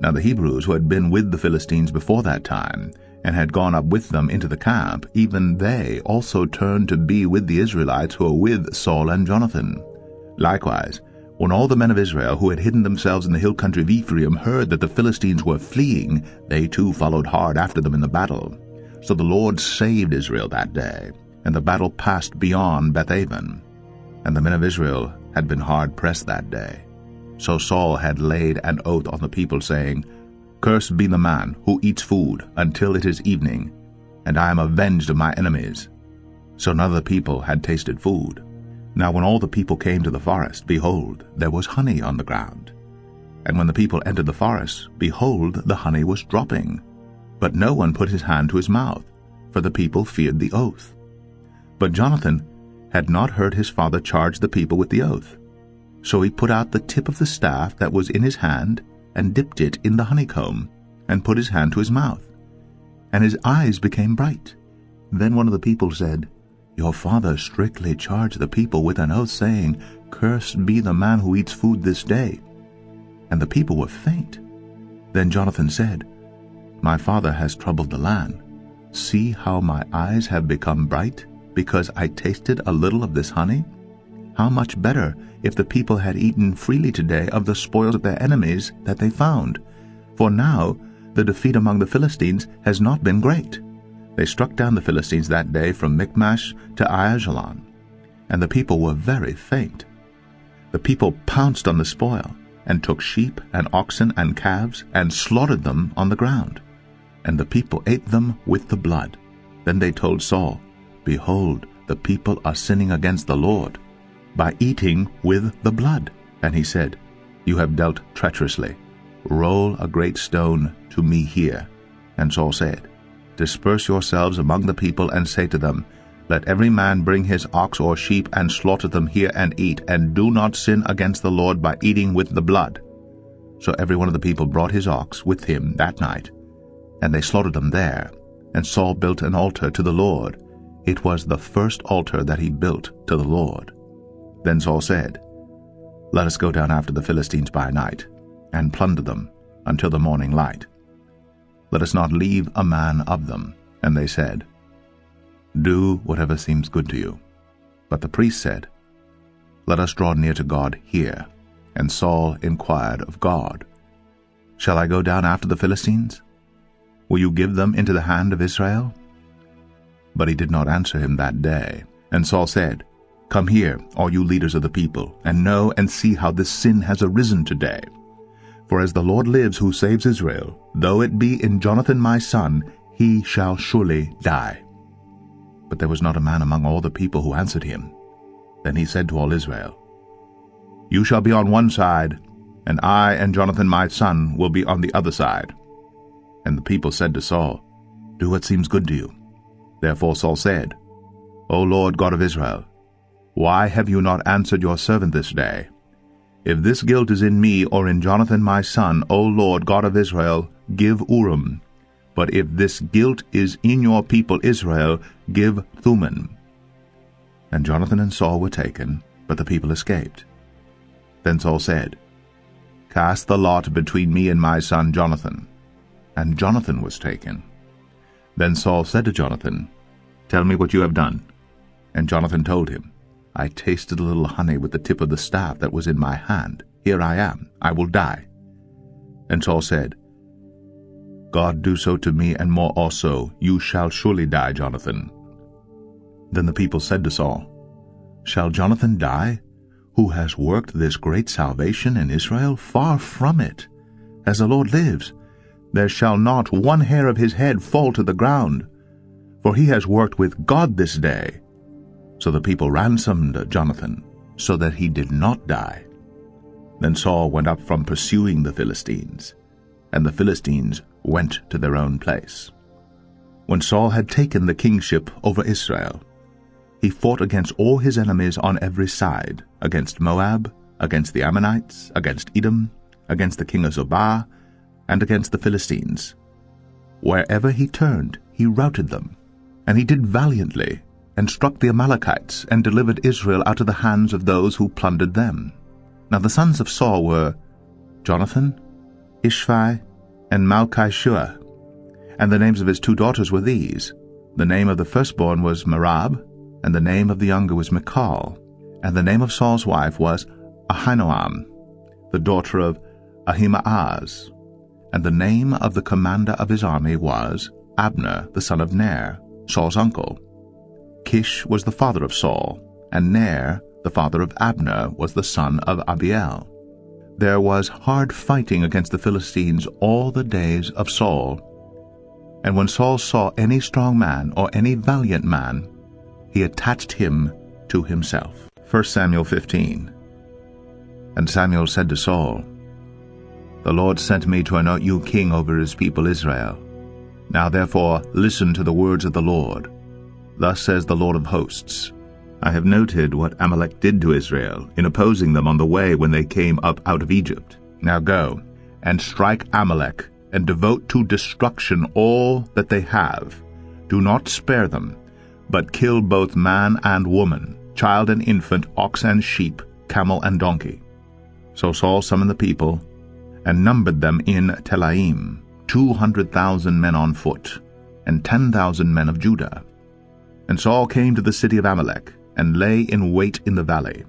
Now the Hebrews who had been with the Philistines before that time, and had gone up with them into the camp, even they also turned to be with the Israelites who were with Saul and Jonathan. Likewise, when all the men of Israel who had hidden themselves in the hill country of Ephraim heard that the Philistines were fleeing, they too followed hard after them in the battle. So the Lord saved Israel that day, and the battle passed beyond Bethaven. And the men of Israel had been hard pressed that day. So Saul had laid an oath on the people, saying, "Cursed be the man who eats food until it is evening, and I am avenged of my enemies." So none of the people had tasted food. Now when all the people came to the forest, behold, there was honey on the ground. And when the people entered the forest, behold, the honey was dropping. But no one put his hand to his mouth, for the people feared the oath. But Jonathan had not heard his father charge the people with the oath. So he put out the tip of the staff that was in his hand, and dipped it in the honeycomb, and put his hand to his mouth. And his eyes became bright. Then one of the people said, "Your father strictly charged the people with an oath, saying, 'Cursed be the man who eats food this day.'" And the people were faint. Then Jonathan said, "My father has troubled the land. See how my eyes have become bright, because I tasted a little of this honey? How much better if the people had eaten freely today of the spoils of their enemies that they found. For now the defeat among the Philistines has not been great. They struck down the Philistines that day from Michmash to Aijalon, and the people were very faint. The people pounced on the spoil, and took sheep and oxen and calves, and slaughtered them on the ground. And the people ate them with the blood. Then they told Saul, Behold, the people are sinning against the Lord by eating with the blood. And he said, You have dealt treacherously. Roll a great stone to me here. And Saul said, Disperse yourselves among the people, and say to them, Let every man bring his ox or sheep, and slaughter them here and eat, and do not sin against the Lord by eating with the blood. So every one of the people brought his ox with him that night, and they slaughtered them there. And Saul built an altar to the Lord. It was the first altar that he built to the Lord. Then Saul said, Let us go down after the Philistines by night, and plunder them until the morning light. Let us not leave a man of them. And they said, Do whatever seems good to you. But the priest said, Let us draw near to God here. And Saul inquired of God, Shall I go down after the Philistines? Will you give them into the hand of Israel? But he did not answer him that day. And Saul said, Come here, all you leaders of the people, and know and see how this sin has arisen today. For as the Lord lives who saves Israel, though it be in Jonathan my son, he shall surely die. But there was not a man among all the people who answered him. Then he said to all Israel, You shall be on one side, and I and Jonathan my son will be on the other side. And the people said to Saul, Do what seems good to you. Therefore Saul said, O Lord God of Israel, why have you not answered your servant this day? If this guilt is in me or in Jonathan my son, O Lord God of Israel, give Urim. But if this guilt is in your people Israel, give Thummim. And Jonathan and Saul were taken, but the people escaped. Then Saul said, Cast the lot between me and my son Jonathan. And Jonathan was taken. Then Saul said to Jonathan, Tell me what you have done. And Jonathan told him, I tasted a little honey with the tip of the staff that was in my hand. Here I am. I will die. And Saul said, God do so to me, and more also. You shall surely die, Jonathan. Then the people said to Saul, Shall Jonathan die, who has worked this great salvation in Israel? Far from it. As the Lord lives, there shall not one hair of his head fall to the ground, for he has worked with God this day. So the people ransomed Jonathan, so that he did not die. Then Saul went up from pursuing the Philistines, and the Philistines went to their own place. When Saul had taken the kingship over Israel, he fought against all his enemies on every side, against Moab, against the Ammonites, against Edom, against the king of Zobah, and against the Philistines. Wherever he turned, he routed them. And he did valiantly, and struck the Amalekites, and delivered Israel out of the hands of those who plundered them. Now the sons of Saul were Jonathan, Ishvi, and Malchishua. And the names of his 2 daughters were these. The name of the firstborn was Merab, and the name of the younger was Michal. And the name of Saul's wife was Ahinoam, the daughter of Ahimaaz. And the name of the commander of his army was Abner, the son of Ner, Saul's uncle. Kish was the father of Saul, and Ner, the father of Abner, was the son of Abiel. There was hard fighting against the Philistines all the days of Saul. And when Saul saw any strong man or any valiant man, he attached him to himself. 1 Samuel 15. And Samuel said to Saul, The Lord sent me to anoint you king over his people Israel. Now therefore listen to the words of the Lord. Thus says the Lord of hosts, I have noted what Amalek did to Israel in opposing them on the way when they came up out of Egypt. Now go, and strike Amalek, and devote to destruction all that they have. Do not spare them, but kill both man and woman, child and infant, ox and sheep, camel and donkey. So Saul summoned the people, and numbered them in Telaim, 200,000 men on foot. and 10,000 men of Judah. And Saul came to the city of Amalek, and lay in wait in the valley.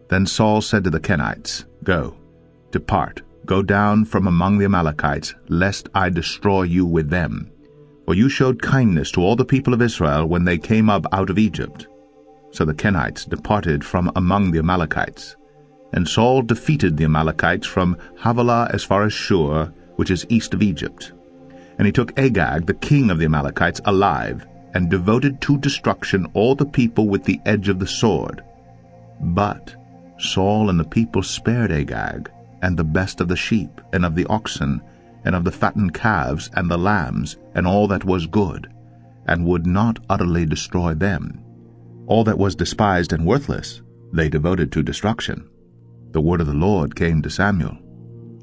Then Saul said to the Kenites, Go, depart, go down from among the Amalekites, lest I destroy you with them. For you showed kindness to all the people of Israel when they came up out of Egypt. So the Kenites departed from among the Amalekites. And Saul defeated the Amalekites from Havilah as far as Shur, which is east of Egypt. And he took Agag, the king of the Amalekites, alive, and devoted to destruction all the people with the edge of the sword. But Saul and the people spared Agag, and the best of the sheep, and of the oxen, and of the fattened calves, and the lambs, and all that was good, and would not utterly destroy them. All that was despised and worthless they devoted to destruction. The word of the Lord came to Samuel,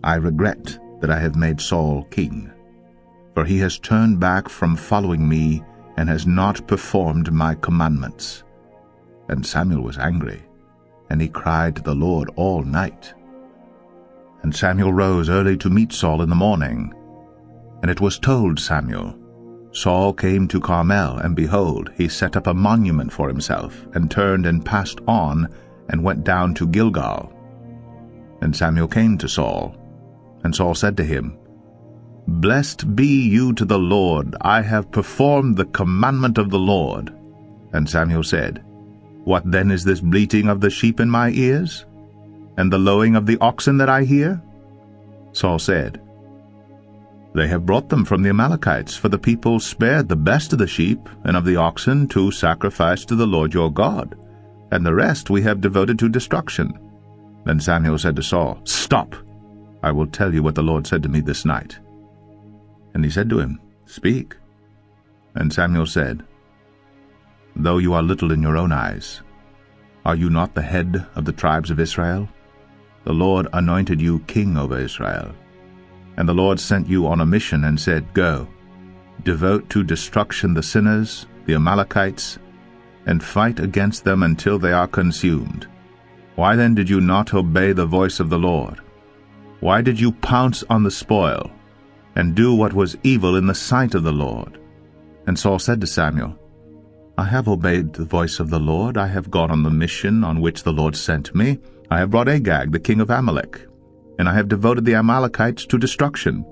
I regret that I have made Saul king, for he has turned back from following me, and has not performed my commandments. And Samuel was angry, and he cried to the Lord all night. And Samuel rose early to meet Saul in the morning. And it was told Samuel, Saul came to Carmel, and behold, he set up a monument for himself, and turned and passed on, and went down to Gilgal. And Samuel came to Saul, and Saul said to him, Blessed be you to the Lord, I have performed the commandment of the Lord. And Samuel said, What then is this bleating of the sheep in my ears, and the lowing of the oxen that I hear? Saul said, They have brought them from the Amalekites, for the people spared the best of the sheep and of the oxen to sacrifice to the Lord your God, and the rest we have devoted to destruction. Then Samuel said to Saul, Stop! I will tell you what the Lord said to me this night. And he said to him, Speak. And Samuel said, Though you are little in your own eyes, are you not the head of the tribes of Israel? The Lord anointed you king over Israel. And the Lord sent you on a mission and said, Go, devote to destruction the sinners, the Amalekites, and fight against them until they are consumed. Why then did you not obey the voice of the Lord? Why did you pounce on the spoil, and do what was evil in the sight of the Lord? And Saul said to Samuel, I have obeyed the voice of the Lord. I have gone on the mission on which the Lord sent me. I have brought Agag, the king of Amalek, and I have devoted the Amalekites to destruction.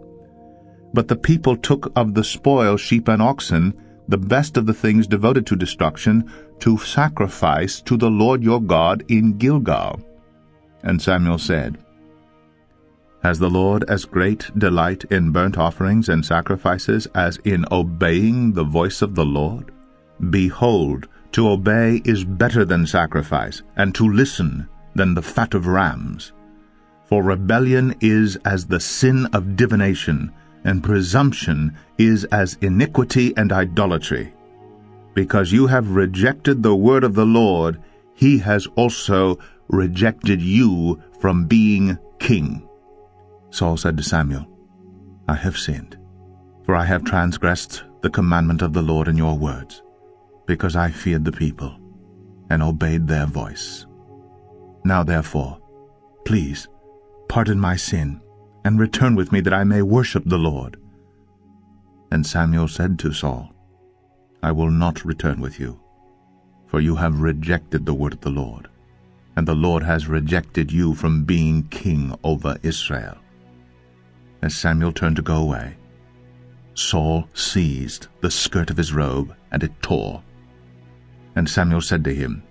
But the people took of the spoil sheep and oxen, the best of the things devoted to destruction, to sacrifice to the Lord your God in Gilgal. And Samuel said, Has the Lord as great delight in burnt offerings and sacrifices as in obeying the voice of the Lord? Behold, to obey is better than sacrifice, and to listen than the fat of rams. For rebellion is as the sin of divination, and presumption is as iniquity and idolatry. Because you have rejected the word of the Lord, he has also rejected you from being king. Saul said to Samuel, I have sinned, for I have transgressed the commandment of the Lord in your words, because I feared the people, and obeyed their voice. Now therefore, please, pardon my sin, and return with me that I may worship the Lord. And Samuel said to Saul, I will not return with you, for you have rejected the word of the Lord, and the Lord has rejected you from being king over Israel. As Samuel turned to go away, Saul seized the skirt of his robe, and it tore. And Samuel said to him,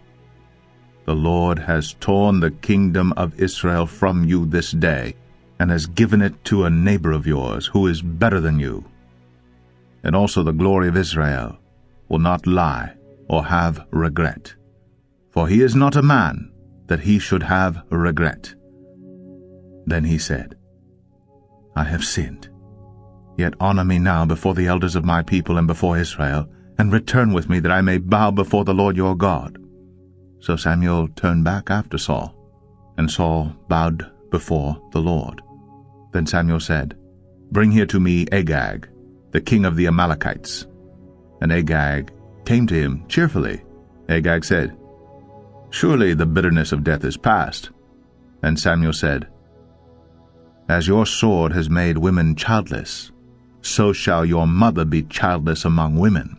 The Lord has torn the kingdom of Israel from you this day, and has given it to a neighbor of yours, who is better than you. And also the glory of Israel will not lie or have regret. For he is not a man, that he should have regret. Then he said, I have sinned. Yet honor me now before the elders of my people and before Israel, and return with me that I may bow before the Lord your God. So Samuel turned back after Saul, and Saul bowed before the Lord. Then Samuel said, Bring here to me Agag, the king of the Amalekites. And Agag came to him cheerfully. Agag said, Surely the bitterness of death is past. And Samuel said, As your sword has made women childless, so shall your mother be childless among women.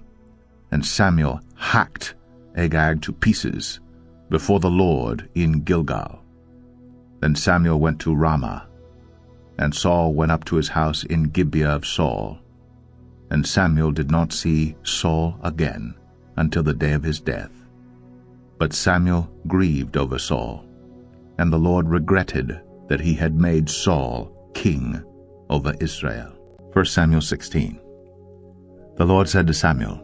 And Samuel hacked Agag to pieces before the Lord in Gilgal. Then Samuel went to Ramah, and Saul went up to his house in Gibeah of Saul. And Samuel did not see Saul again until the day of his death. But Samuel grieved over Saul, and the Lord regretted that he had made Saul king over Israel. 1 Samuel 16. The Lord said to Samuel,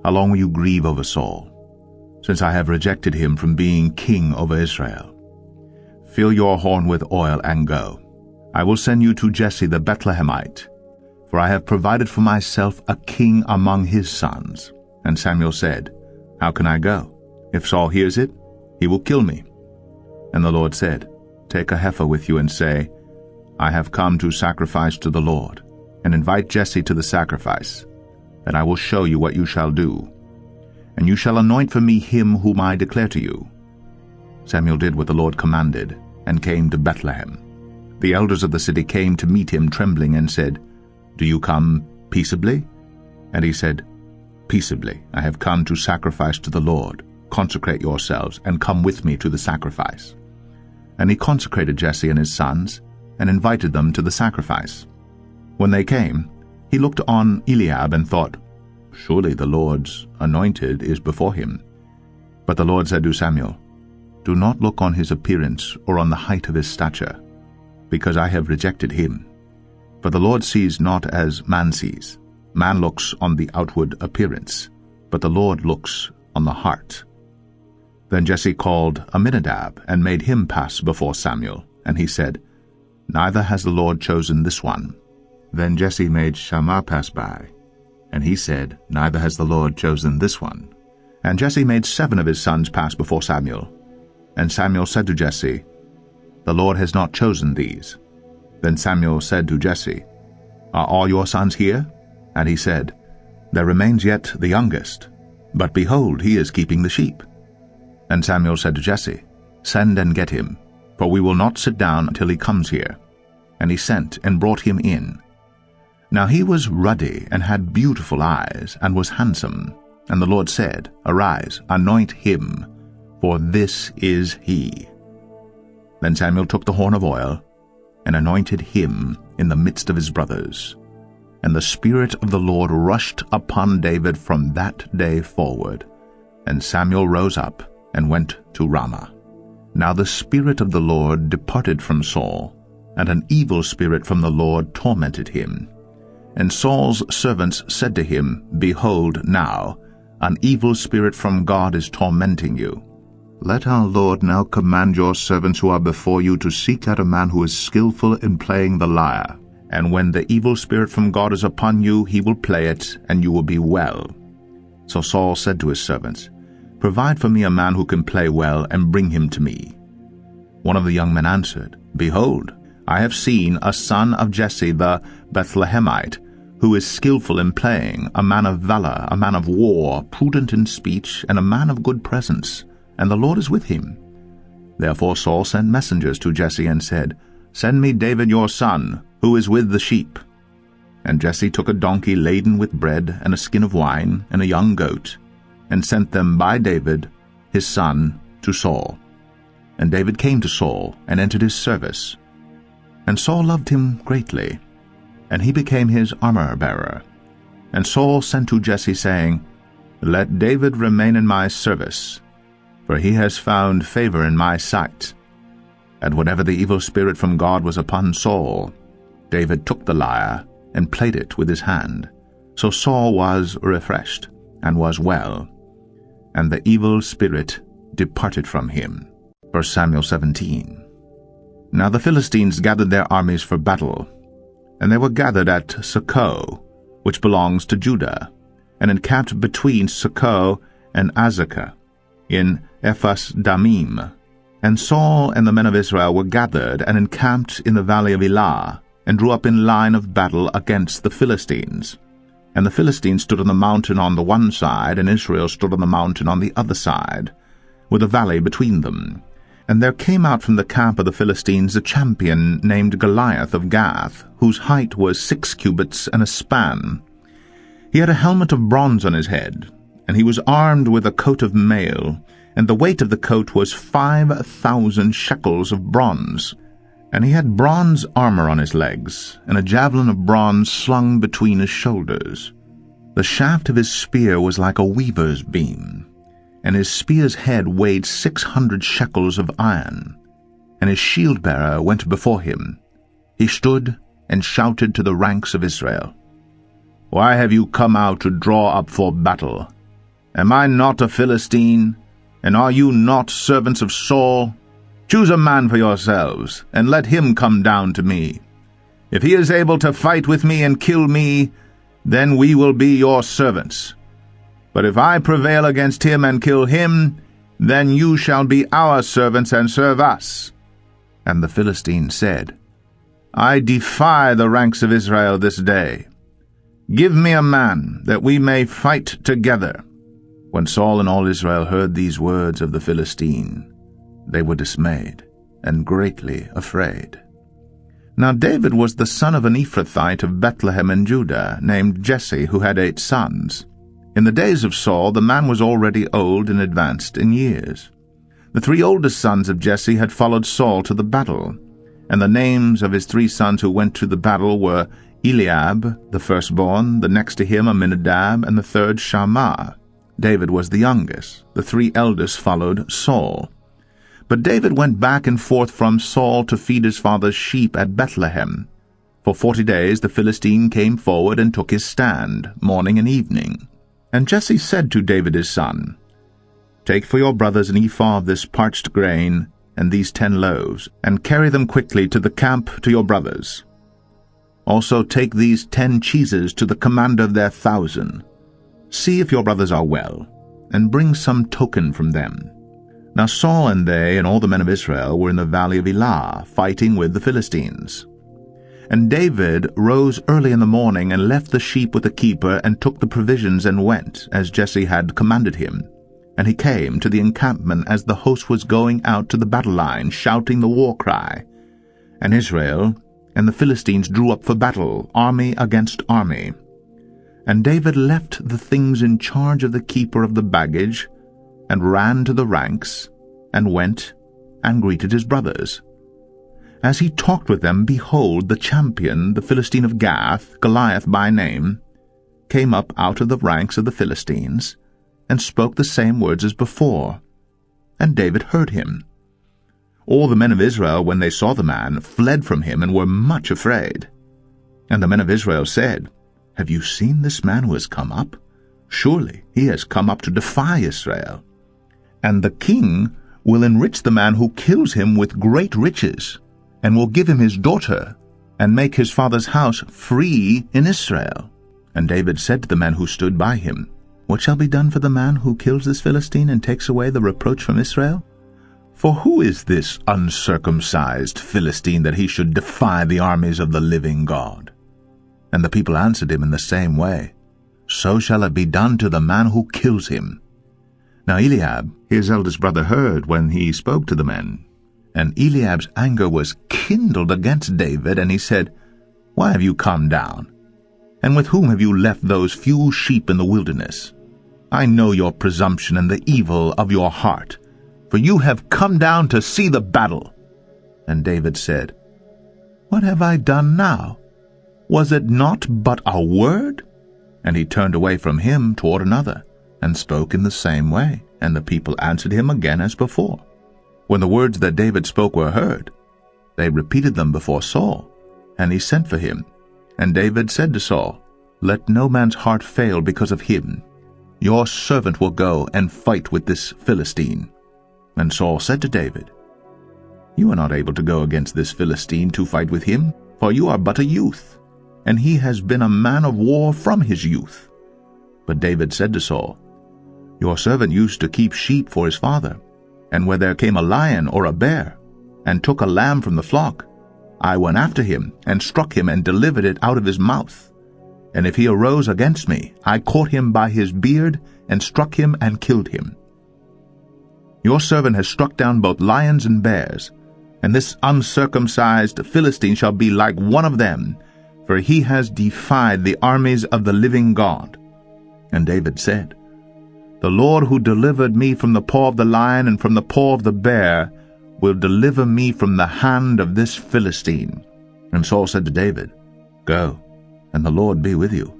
How long will you grieve over Saul, since I have rejected him from being king over Israel? Fill your horn with oil and go. I will send you to Jesse the Bethlehemite, for I have provided for myself a king among his sons. And Samuel said, How can I go? If Saul hears it, he will kill me. And the Lord said, Take a heifer with you and say, I have come to sacrifice to the Lord, and invite Jesse to the sacrifice, and I will show you what you shall do. And you shall anoint for me him whom I declare to you. Samuel did what the Lord commanded, and came to Bethlehem. The elders of the city came to meet him trembling, and said, Do you come peaceably? And he said, Peaceably, I have come to sacrifice to the Lord. Consecrate yourselves, and come with me to the sacrifice. And he consecrated Jesse and his sons, and invited them to the sacrifice. When they came, he looked on Eliab and thought, Surely the Lord's anointed is before him. But the Lord said to Samuel, Do not look on his appearance or on the height of his stature, because I have rejected him. For the Lord sees not as man sees. Man looks on the outward appearance, but the Lord looks on the heart. Then Jesse called Amminadab and made him pass before Samuel, and he said, Neither has the Lord chosen this one. Then Jesse made Shammah pass by, and he said, Neither has the Lord chosen this one. And Jesse made 7 of his sons pass before Samuel. And Samuel said to Jesse, The Lord has not chosen these. Then Samuel said to Jesse, Are all your sons here? And he said, There remains yet the youngest, but behold, he is keeping the sheep. And Samuel said to Jesse, Send and get him, for we will not sit down until he comes here. And he sent and brought him in. Now he was ruddy and had beautiful eyes, and was handsome. And the Lord said, Arise, anoint him, for this is he. Then Samuel took the horn of oil, and anointed him in the midst of his brothers. And the Spirit of the Lord rushed upon David from that day forward. And Samuel rose up and went to Ramah. Now the Spirit of the Lord departed from Saul, and an evil spirit from the Lord tormented him. And Saul's servants said to him, Behold, now, an evil spirit from God is tormenting you. Let our Lord now command your servants who are before you to seek out a man who is skillful in playing the lyre. And when the evil spirit from God is upon you, he will play it, and you will be well. So Saul said to his servants, Provide for me a man who can play well, and bring him to me. One of the young men answered, Behold, I have seen a son of Jesse the Bethlehemite, who is skillful in playing, a man of valor, a man of war, prudent in speech, and a man of good presence, and the Lord is with him. Therefore Saul sent messengers to Jesse and said, Send me David your son, who is with the sheep. And Jesse took a donkey laden with bread, and a skin of wine, and a young goat, and sent them by David, his son, to Saul. And David came to Saul, and entered his service. And Saul loved him greatly, and he became his armor-bearer. And Saul sent to Jesse, saying, Let David remain in my service, for he has found favor in my sight. And whenever the evil spirit from God was upon Saul, David took the lyre, and played it with his hand. So Saul was refreshed, and was well, and the evil spirit departed from him. 1 Samuel 17. Now the Philistines gathered their armies for battle, and they were gathered at Socoh, which belongs to Judah, and encamped between Socoh and Azekah, in Ephas Damim. And Saul and the men of Israel were gathered and encamped in the valley of Elah, and drew up in line of battle against the Philistines. And the Philistines stood on the mountain on the one side, and Israel stood on the mountain on the other side, with a valley between them. And there came out from the camp of the Philistines a champion named Goliath of Gath, whose height was 6 cubits and a span. He had a helmet of bronze on his head, and he was armed with a coat of mail, and the weight of the coat was 5,000 shekels of bronze. And he had bronze armor on his legs, and a javelin of bronze slung between his shoulders. The shaft of his spear was like a weaver's beam, and his spear's head weighed 600 shekels of iron. And his shield-bearer went before him. He stood and shouted to the ranks of Israel, "Why have you come out to draw up for battle? Am I not a Philistine, and are you not servants of Saul? Choose a man for yourselves, and let him come down to me. If he is able to fight with me and kill me, then we will be your servants. But if I prevail against him and kill him, then you shall be our servants and serve us." And the Philistine said, "I defy the ranks of Israel this day. Give me a man, that we may fight together." When Saul and all Israel heard these words of the Philistine, they were dismayed and greatly afraid. Now David was the son of an Ephrathite of Bethlehem in Judah, named Jesse, who had 8 sons. In the days of Saul the man was already old and advanced in years. The 3 oldest sons of Jesse had followed Saul to the battle, and the names of his 3 sons who went to the battle were Eliab, the firstborn, the next to him Aminadab, and the third Shammah. David was the youngest. The 3 eldest followed Saul. But David went back and forth from Saul to feed his father's sheep at Bethlehem. For 40 days the Philistine came forward and took his stand, morning and evening. And Jesse said to David his son, "Take for your brothers an ephah of this parched grain, and these 10 loaves, and carry them quickly to the camp to your brothers. Also take these 10 cheeses to the commander of their 1,000. See if your brothers are well, and bring some token from them." Now Saul and they and all the men of Israel were in the valley of Elah, fighting with the Philistines. And David rose early in the morning and left the sheep with the keeper and took the provisions and went, as Jesse had commanded him. And he came to the encampment as the host was going out to the battle line, shouting the war cry. And Israel and the Philistines drew up for battle, army against army. And David left the things in charge of the keeper of the baggage, and ran to the ranks, and went and greeted his brothers. As he talked with them, behold, the champion, the Philistine of Gath, Goliath by name, came up out of the ranks of the Philistines, and spoke the same words as before. And David heard him. All the men of Israel, when they saw the man, fled from him, and were much afraid. And the men of Israel said, "Have you seen this man who has come up? Surely he has come up to defy Israel. And the king will enrich the man who kills him with great riches, and will give him his daughter, and make his father's house free in Israel." And David said to the men who stood by him, "What shall be done for the man who kills this Philistine and takes away the reproach from Israel? For who is this uncircumcised Philistine that he should defy the armies of the living God?" And the people answered him in the same way, "So shall it be done to the man who kills him." Now Eliab, his eldest brother, heard when he spoke to the men. And Eliab's anger was kindled against David, and he said, "Why have you come down? And with whom have you left those few sheep in the wilderness? I know your presumption and the evil of your heart, for you have come down to see the battle." And David said, "What have I done now? Was it not but a word?" And he turned away from him toward another, and spoke in the same way, and the people answered him again as before. When the words that David spoke were heard, they repeated them before Saul, and he sent for him. And David said to Saul, "Let no man's heart fail because of him. Your servant will go and fight with this Philistine." And Saul said to David, "You are not able to go against this Philistine to fight with him, for you are but a youth, and he has been a man of war from his youth." But David said to Saul, "Your servant used to keep sheep for his father, and where there came a lion or a bear, and took a lamb from the flock, I went after him, and struck him, and delivered it out of his mouth. And if he arose against me, I caught him by his beard, and struck him, and killed him. Your servant has struck down both lions and bears, and this uncircumcised Philistine shall be like one of them, for he has defied the armies of the living God. And David said, The Lord who delivered me from the paw of the lion and from the paw of the bear will deliver me from the hand of this Philistine. And Saul said to David, Go, and the Lord be with you.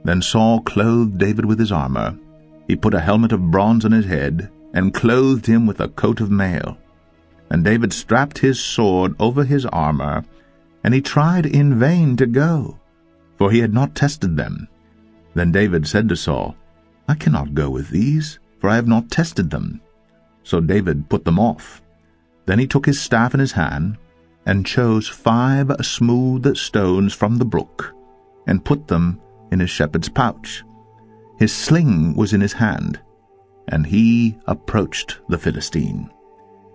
Then Saul clothed David with his armor. He put a helmet of bronze on his head, and clothed him with a coat of mail. And David strapped his sword over his armor, and he tried in vain to go, for he had not tested them. Then David said to Saul, I cannot go with these, for I have not tested them. So David put them off. Then he took his staff in his hand, and chose 5 smooth stones from the brook, and put them in his shepherd's pouch. His sling was in his hand, and he approached the Philistine.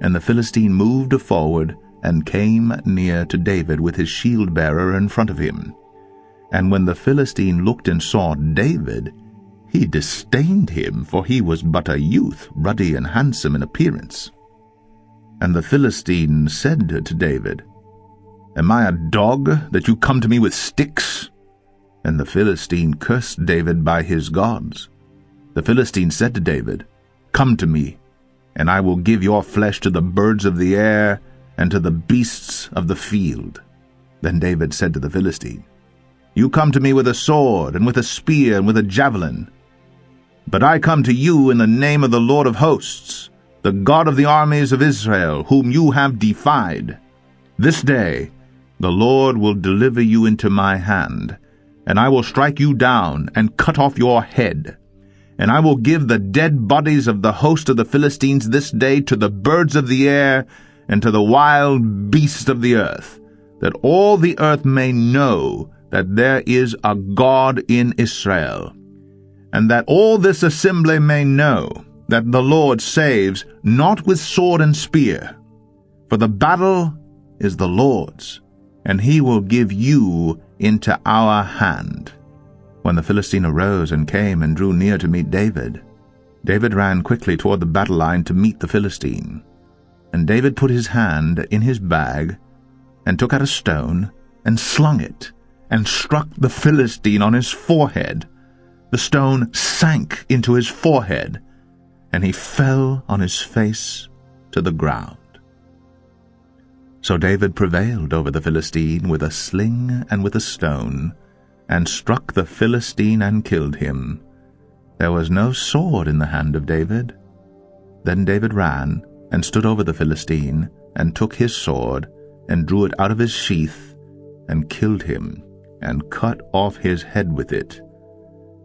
And the Philistine moved forward, and came near to David with his shield-bearer in front of him. And when the Philistine looked and saw David, he disdained him, for he was but a youth, ruddy and handsome in appearance. And the Philistine said to David, Am I a dog, that you come to me with sticks? And the Philistine cursed David by his gods. The Philistine said to David, Come to me, and I will give your flesh to the birds of the air, and to the beasts of the field. Then David said to the Philistine, You come to me with a sword, and with a spear, and with a javelin. But I come to you in the name of the Lord of hosts, the God of the armies of Israel, whom you have defied. This day the Lord will deliver you into my hand, and I will strike you down, and cut off your head. And I will give the dead bodies of the host of the Philistines this day to the birds of the air, and to the wild beasts of the earth, that all the earth may know that there is a God in Israel, and that all this assembly may know that the Lord saves not with sword and spear, for the battle is the Lord's, and he will give you into our hand. When the Philistine arose and came and drew near to meet David, David ran quickly toward the battle line to meet the Philistine. And David put his hand in his bag, and took out a stone, and slung it, and struck the Philistine on his forehead. The stone sank into his forehead, and he fell on his face to the ground. So David prevailed over the Philistine with a sling and with a stone, and struck the Philistine and killed him. There was no sword in the hand of David. Then David ran, and stood over the Philistine, and took his sword, and drew it out of his sheath, and killed him, and cut off his head with it.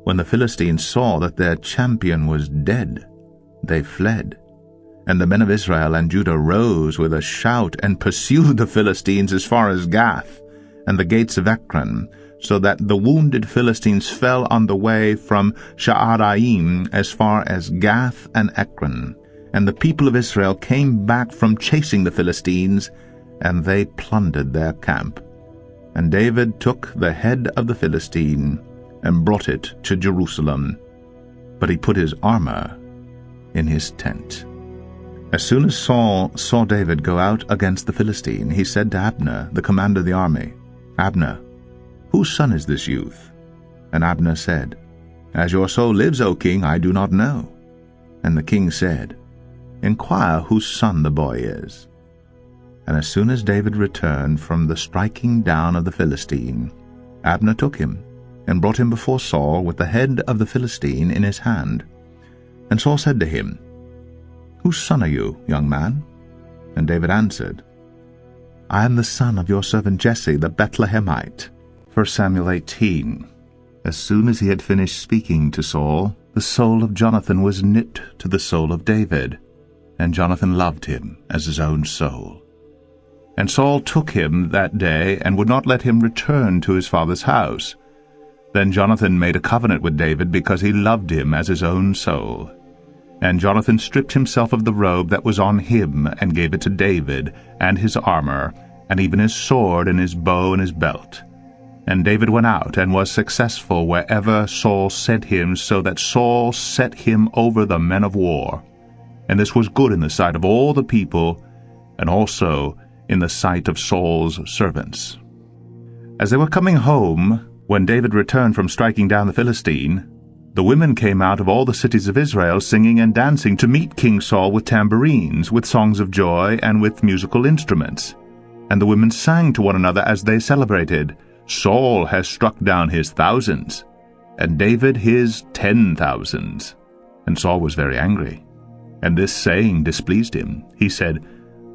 When the Philistines saw that their champion was dead, they fled. And the men of Israel and Judah rose with a shout, and pursued the Philistines as far as Gath, and the gates of Ekron, so that the wounded Philistines fell on the way from Sha'araim as far as Gath and Ekron. And the people of Israel came back from chasing the Philistines, and they plundered their camp. And David took the head of the Philistine, and brought it to Jerusalem. But he put his armor in his tent. As soon as Saul saw David go out against the Philistine, he said to Abner, the commander of the army, Abner, whose son is this youth? And Abner said, As your soul lives, O king, I do not know. And the king said, Inquire whose son the boy is. And as soon as David returned from the striking down of the Philistine, Abner took him, and brought him before Saul with the head of the Philistine in his hand. And Saul said to him, Whose son are you, young man? And David answered, I am the son of your servant Jesse the Bethlehemite. 1 Samuel 18. As soon as he had finished speaking to Saul, the soul of Jonathan was knit to the soul of David, and Jonathan loved him as his own soul. And Saul took him that day, and would not let him return to his father's house. Then Jonathan made a covenant with David, because he loved him as his own soul. And Jonathan stripped himself of the robe that was on him, and gave it to David, and his armor, and even his sword, and his bow, and his belt. And David went out, and was successful wherever Saul sent him, so that Saul set him over the men of war. and this was good in the sight of all the people, and also in the sight of Saul's servants. As they were coming home, when David returned from striking down the Philistine, the women came out of all the cities of Israel singing and dancing to meet King Saul with tambourines, with songs of joy, and with musical instruments. And the women sang to one another as they celebrated, "Saul has struck down his thousands, and David his 10,000s." And Saul was very angry, and this saying displeased him. He said,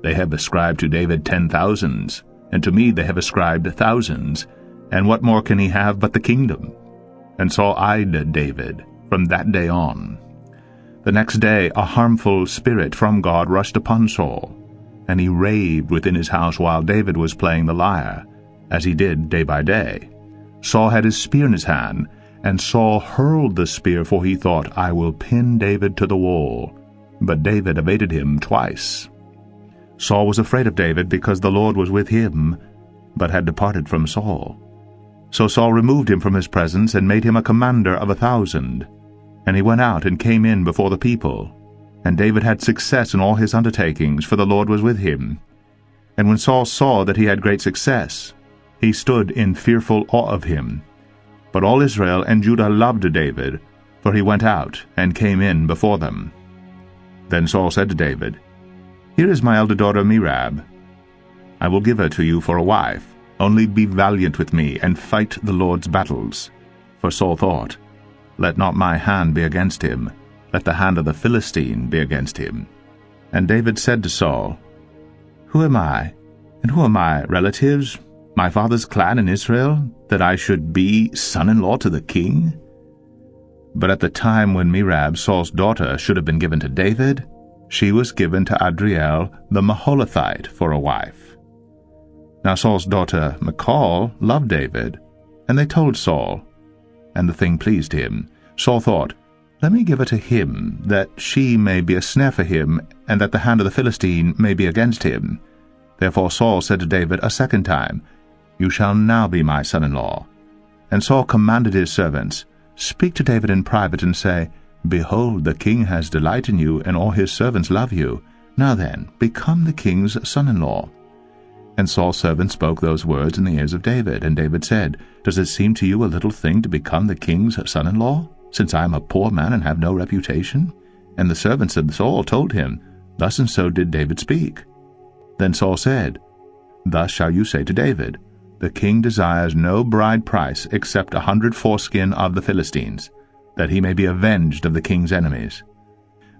"They have ascribed to David 10,000s, and to me they have ascribed thousands, and what more can he have but the kingdom?" And Saul eyed David from that day on. The next day a harmful spirit from God rushed upon Saul, and he raved within his house while David was playing the lyre, as he did day by day. Saul had his spear in his hand, and Saul hurled the spear, for he thought, "I will pin David to the wall." But David evaded him twice. Saul was afraid of David because the Lord was with him, but had departed from Saul. So Saul removed him from his presence and made him a commander of 1,000. And he went out and came in before the people. And David had success in all his undertakings, for the Lord was with him. And when Saul saw that he had great success, he stood in fearful awe of him. But all Israel and Judah loved David, for he went out and came in before them. Then Saul said to David, "Here is my elder daughter Merab. I will give her to you for a wife. Only be valiant with me, and fight the Lord's battles." For Saul thought, "Let not my hand be against him, let the hand of the Philistine be against him." And David said to Saul, "Who am I, and who are my relatives, my father's clan in Israel, that I should be son-in-law to the king?" But at the time when Merab, Saul's daughter, should have been given to David, she was given to Adriel the Maholathite for a wife. Now Saul's daughter Michal loved David, and they told Saul, and the thing pleased him. Saul thought, "Let me give her to him, that she may be a snare for him, and that the hand of the Philistine may be against him." Therefore Saul said to David a second time, "You shall now be my son-in-law." And Saul commanded his servants, "Speak to David in private, and say, Behold, the king has delight in you, and all his servants love you. Now then, become the king's son-in-law." And Saul's servant spoke those words in the ears of David. And David said, "Does it seem to you a little thing to become the king's son-in-law, since I am a poor man and have no reputation?" And the servants of Saul told him, "Thus and so did David speak." Then Saul said, "Thus shall you say to David, The king desires no bride price except 100 foreskin of the Philistines, that he may be avenged of the king's enemies."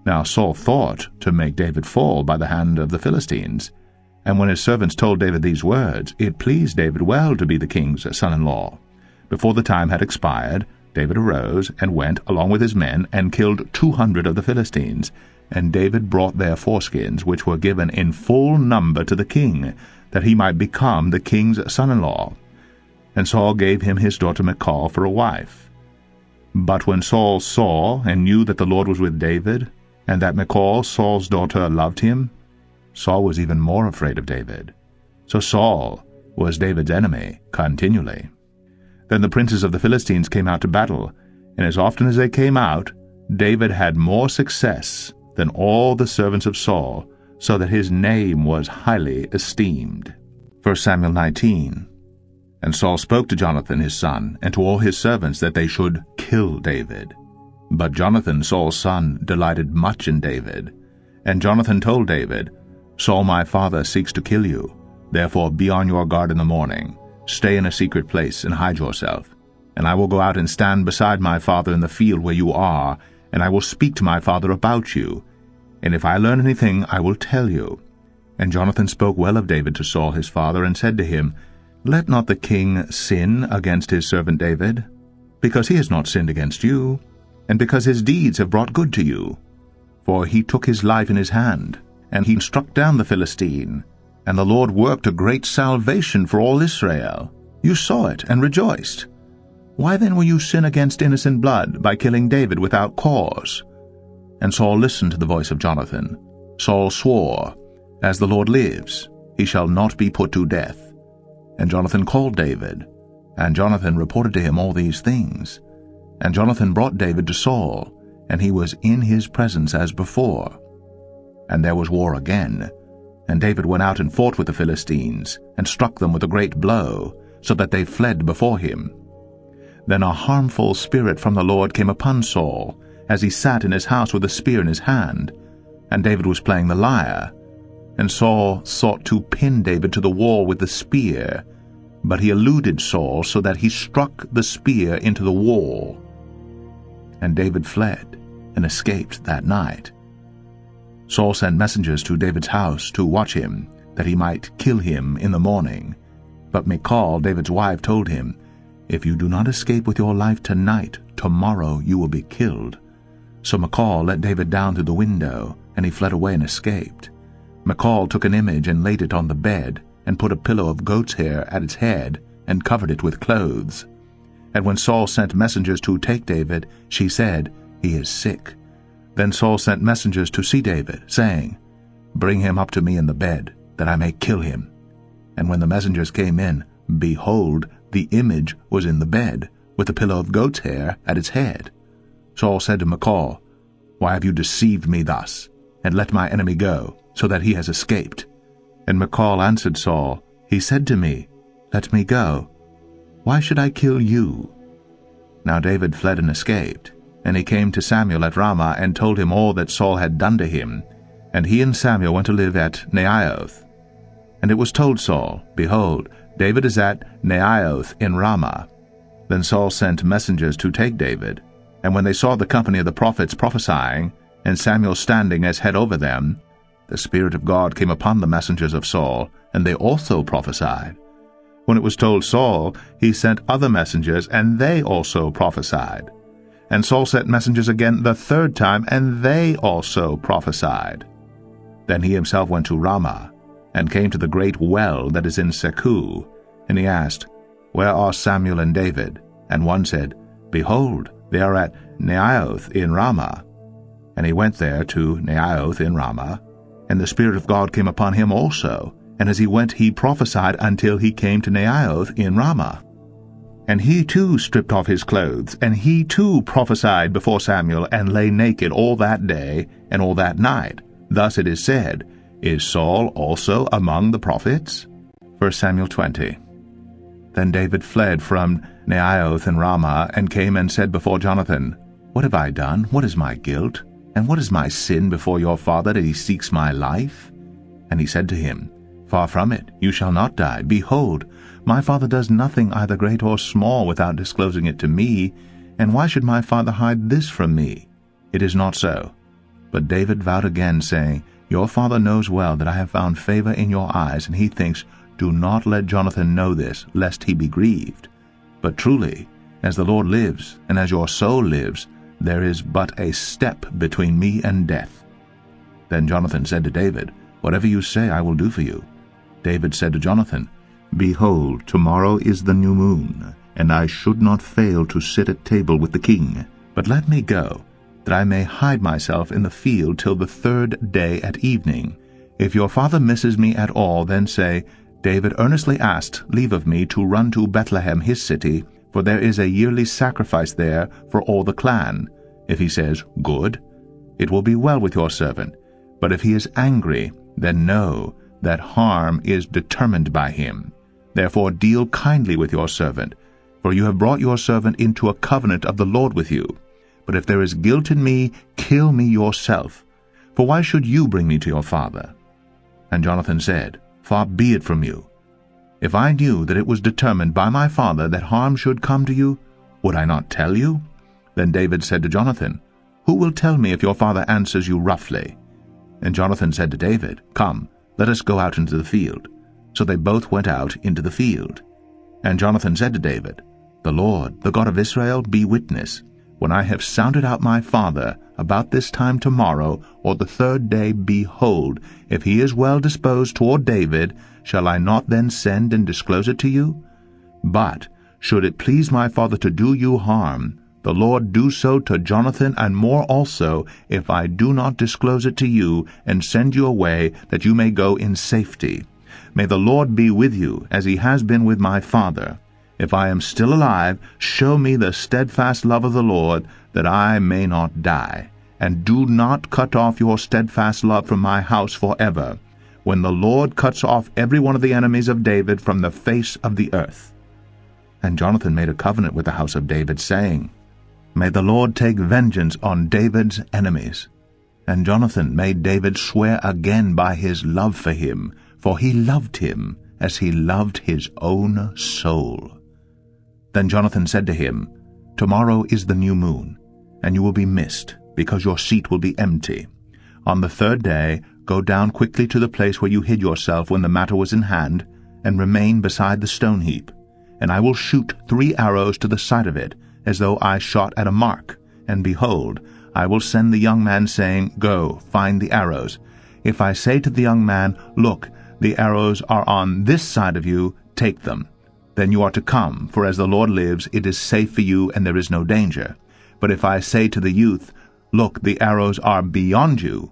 Now Saul thought to make David fall by the hand of the Philistines. And when his servants told David these words, it pleased David well to be the king's son-in-law. Before the time had expired, David arose and went along with his men and killed 200 of the Philistines. And David brought their foreskins, which were given in full number to the king, that he might become the king's son-in-law. And Saul gave him his daughter Michal for a wife. But when Saul saw and knew that the Lord was with David, and that Michal, Saul's daughter, loved him, Saul was even more afraid of David. So Saul was David's enemy continually. Then the princes of the Philistines came out to battle, and as often as they came out, David had more success than all the servants of Saul, so that his name was highly esteemed. 1 Samuel 19. And Saul spoke to Jonathan his son, and to all his servants, that they should kill David. But Jonathan, Saul's son, delighted much in David. And Jonathan told David, "Saul my father seeks to kill you. Therefore be on your guard in the morning. Stay in a secret place and hide yourself. And I will go out and stand beside my father in the field where you are, and I will speak to my father about you. And if I learn anything, I will tell you." And Jonathan spoke well of David to Saul his father, and said to him, "Let not the king sin against his servant David, because he has not sinned against you, and because his deeds have brought good to you. For he took his life in his hand, and he struck down the Philistine, and the Lord worked a great salvation for all Israel. You saw it and rejoiced. Why then will you sin against innocent blood by killing David without cause?" And Saul listened to the voice of Jonathan. Saul swore, "As the Lord lives, he shall not be put to death." And Jonathan called David, and Jonathan reported to him all these things. And Jonathan brought David to Saul, and he was in his presence as before. And there was war again. And David went out and fought with the Philistines, and struck them with a great blow, so that they fled before him. Then a harmful spirit from the Lord came upon Saul, as he sat in his house with a spear in his hand, and David was playing the lyre. And Saul sought to pin David to the wall with the spear, but he eluded Saul, so that he struck the spear into the wall. And David fled, and escaped that night. Saul sent messengers to David's house to watch him, that he might kill him in the morning. But Michal, David's wife, told him, "If you do not escape with your life tonight, tomorrow you will be killed." So Michal let David down through the window, and he fled away and escaped. Michal took an image and laid it on the bed, and put a pillow of goat's hair at its head, and covered it with clothes. And when Saul sent messengers to take David, she said, "He is sick." Then Saul sent messengers to see David, saying, "Bring him up to me in the bed, that I may kill him." And when the messengers came in, behold, the image was in the bed, with a pillow of goat's hair at its head. Saul said to Michal, "Why have you deceived me thus, and let my enemy go, so that he has escaped?" And Michal answered Saul, "He said to me, 'Let me go. Why should I kill you?'" Now David fled and escaped, and he came to Samuel at Ramah, and told him all that Saul had done to him. And he and Samuel went to live at Naioth. And it was told Saul, "Behold, David is at Naioth in Ramah." Then Saul sent messengers to take David. And when they saw the company of the prophets prophesying, and Samuel standing as head over them, the Spirit of God came upon the messengers of Saul, and they also prophesied. When it was told Saul, he sent other messengers, and they also prophesied. And Saul sent messengers again the third time, and they also prophesied. Then he himself went to Ramah, and came to the great well that is in Seku. And he asked, "Where are Samuel and David?" And one said, "Behold, they are at Naioth in Ramah." And he went there to Naioth in Ramah, and the Spirit of God came upon him also. And as he went, he prophesied until he came to Naioth in Ramah. And he too stripped off his clothes, and he too prophesied before Samuel, and lay naked all that day and all that night. Thus it is said, "Is Saul also among the prophets?" 1 Samuel 20. Then David fled from Naioth in Ramah, and came and said before Jonathan, "What have I done? What is my guilt? And what is my sin before your father, that he seeks my life?" And he said to him, "Far from it, you shall not die. Behold, my father does nothing either great or small without disclosing it to me, and why should my father hide this from me? It is not so." But David vowed again, saying, "Your father knows well that I have found favor in your eyes, and he thinks, 'Do not let Jonathan know this, lest he be grieved.' But truly, as the Lord lives, and as your soul lives, there is but a step between me and death." Then Jonathan said to David, "Whatever you say I will do for you." David said to Jonathan, "Behold, tomorrow is the new moon, and I should not fail to sit at table with the king. But let me go, that I may hide myself in the field till the third day at evening. If your father misses me at all, then say, 'David earnestly asked leave of me to run to Bethlehem his city, for there is a yearly sacrifice there for all the clan.' If he says, 'Good,' it will be well with your servant. But if he is angry, then know that harm is determined by him. Therefore deal kindly with your servant, for you have brought your servant into a covenant of the Lord with you. But if there is guilt in me, kill me yourself. For why should you bring me to your father?" And Jonathan said, "Far be it from you. If I knew that it was determined by my father that harm should come to you, would I not tell you?" Then David said to Jonathan, "Who will tell me if your father answers you roughly?" And Jonathan said to David, "Come, let us go out into the field." So they both went out into the field. And Jonathan said to David, "The Lord, the God of Israel, be witness. When I have sounded out my father about this time tomorrow, or the third day, behold, if he is well disposed toward David, shall I not then send and disclose it to you? But should it please my father to do you harm, the Lord do so to Jonathan, and more also, if I do not disclose it to you, and send you away, that you may go in safety. May the Lord be with you, as he has been with my father. If I am still alive, show me the steadfast love of the Lord, that I may not die. and do not cut off your steadfast love from my house forever, when the Lord cuts off every one of the enemies of David from the face of the earth." And Jonathan made a covenant with the house of David, saying, "May the Lord take vengeance on David's enemies." And Jonathan made David swear again by his love for him, for he loved him as he loved his own soul. Then Jonathan said to him, "Tomorrow is the new moon, and you will be missed, because your seat will be empty. On the third day go down quickly to the place where you hid yourself when the matter was in hand, and remain beside the stone heap. And I will shoot 3 arrows to the side of it, as though I shot at a mark. And behold, I will send the young man, saying, Go, find the arrows. If I say to the young man, Look, the arrows are on this side of you, take them. Then you are to come, for as the Lord lives, it is safe for you, and there is no danger. But if I say to the youth, Look, the arrows are beyond you,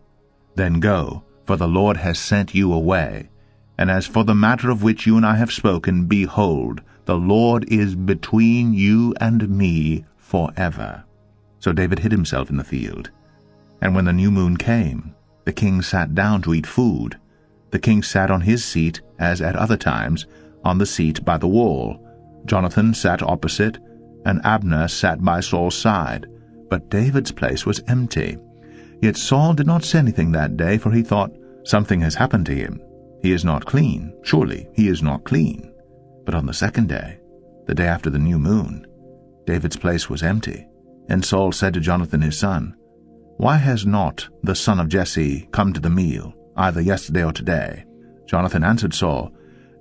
then go, for the Lord has sent you away. And as for the matter of which you and I have spoken, behold, the Lord is between you and me forever." So David hid himself in the field. And when the new moon came, the king sat down to eat food. The king sat on his seat, as at other times, on the seat by the wall. Jonathan sat opposite, and Abner sat by Saul's side. But David's place was empty. Yet Saul did not say anything that day, for he thought, Something has happened to him. He is not clean. Surely he is not clean. But on the second day, the day after the new moon, David's place was empty. And Saul said to Jonathan his son, Why has not the son of Jesse come to the meal, either yesterday or today? Jonathan answered Saul,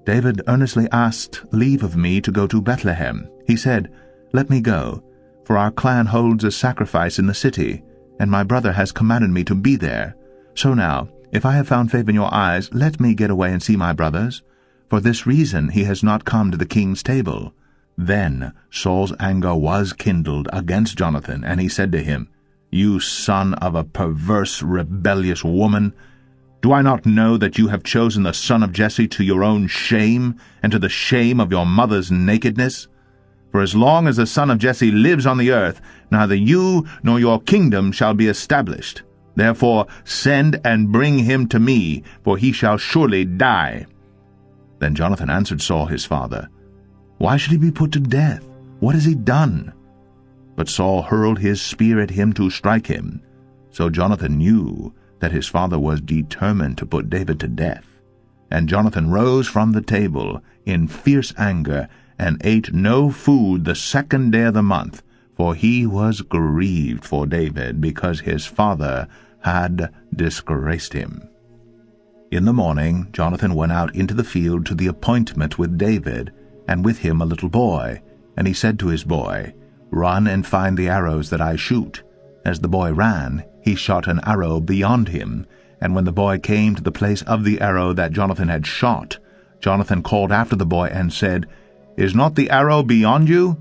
David earnestly asked leave of me to go to Bethlehem. He said, Let me go, for our clan holds a sacrifice in the city, and my brother has commanded me to be there. So now, if I have found favor in your eyes, let me get away and see my brothers. For this reason he has not come to the king's table. Then Saul's anger was kindled against Jonathan, and he said to him, You son of a perverse, rebellious woman, do I not know that you have chosen the son of Jesse to your own shame, and to the shame of your mother's nakedness? For as long as the son of Jesse lives on the earth, neither you nor your kingdom shall be established. Therefore send and bring him to me, for he shall surely die. Then Jonathan answered Saul his father, Why should he be put to death? What has he done? But Saul hurled his spear at him to strike him. So Jonathan knew that his father was determined to put David to death. And Jonathan rose from the table in fierce anger, and ate no food the 2nd day of the month, for he was grieved for David, because his father had disgraced him. In the morning Jonathan went out into the field to the appointment with David, and with him a little boy. And he said to his boy, Run and find the arrows that I shoot. As the boy ran, he shot an arrow beyond him. And when the boy came to the place of the arrow that Jonathan had shot, Jonathan called after the boy and said, Is not the arrow beyond you?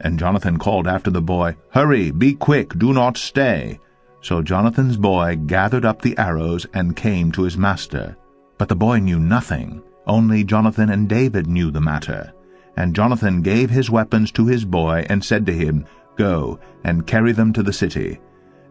And Jonathan called after the boy, Hurry, be quick, do not stay. So Jonathan's boy gathered up the arrows and came to his master. But the boy knew nothing, only Jonathan and David knew the matter. And Jonathan gave his weapons to his boy and said to him, Go, and carry them to the city.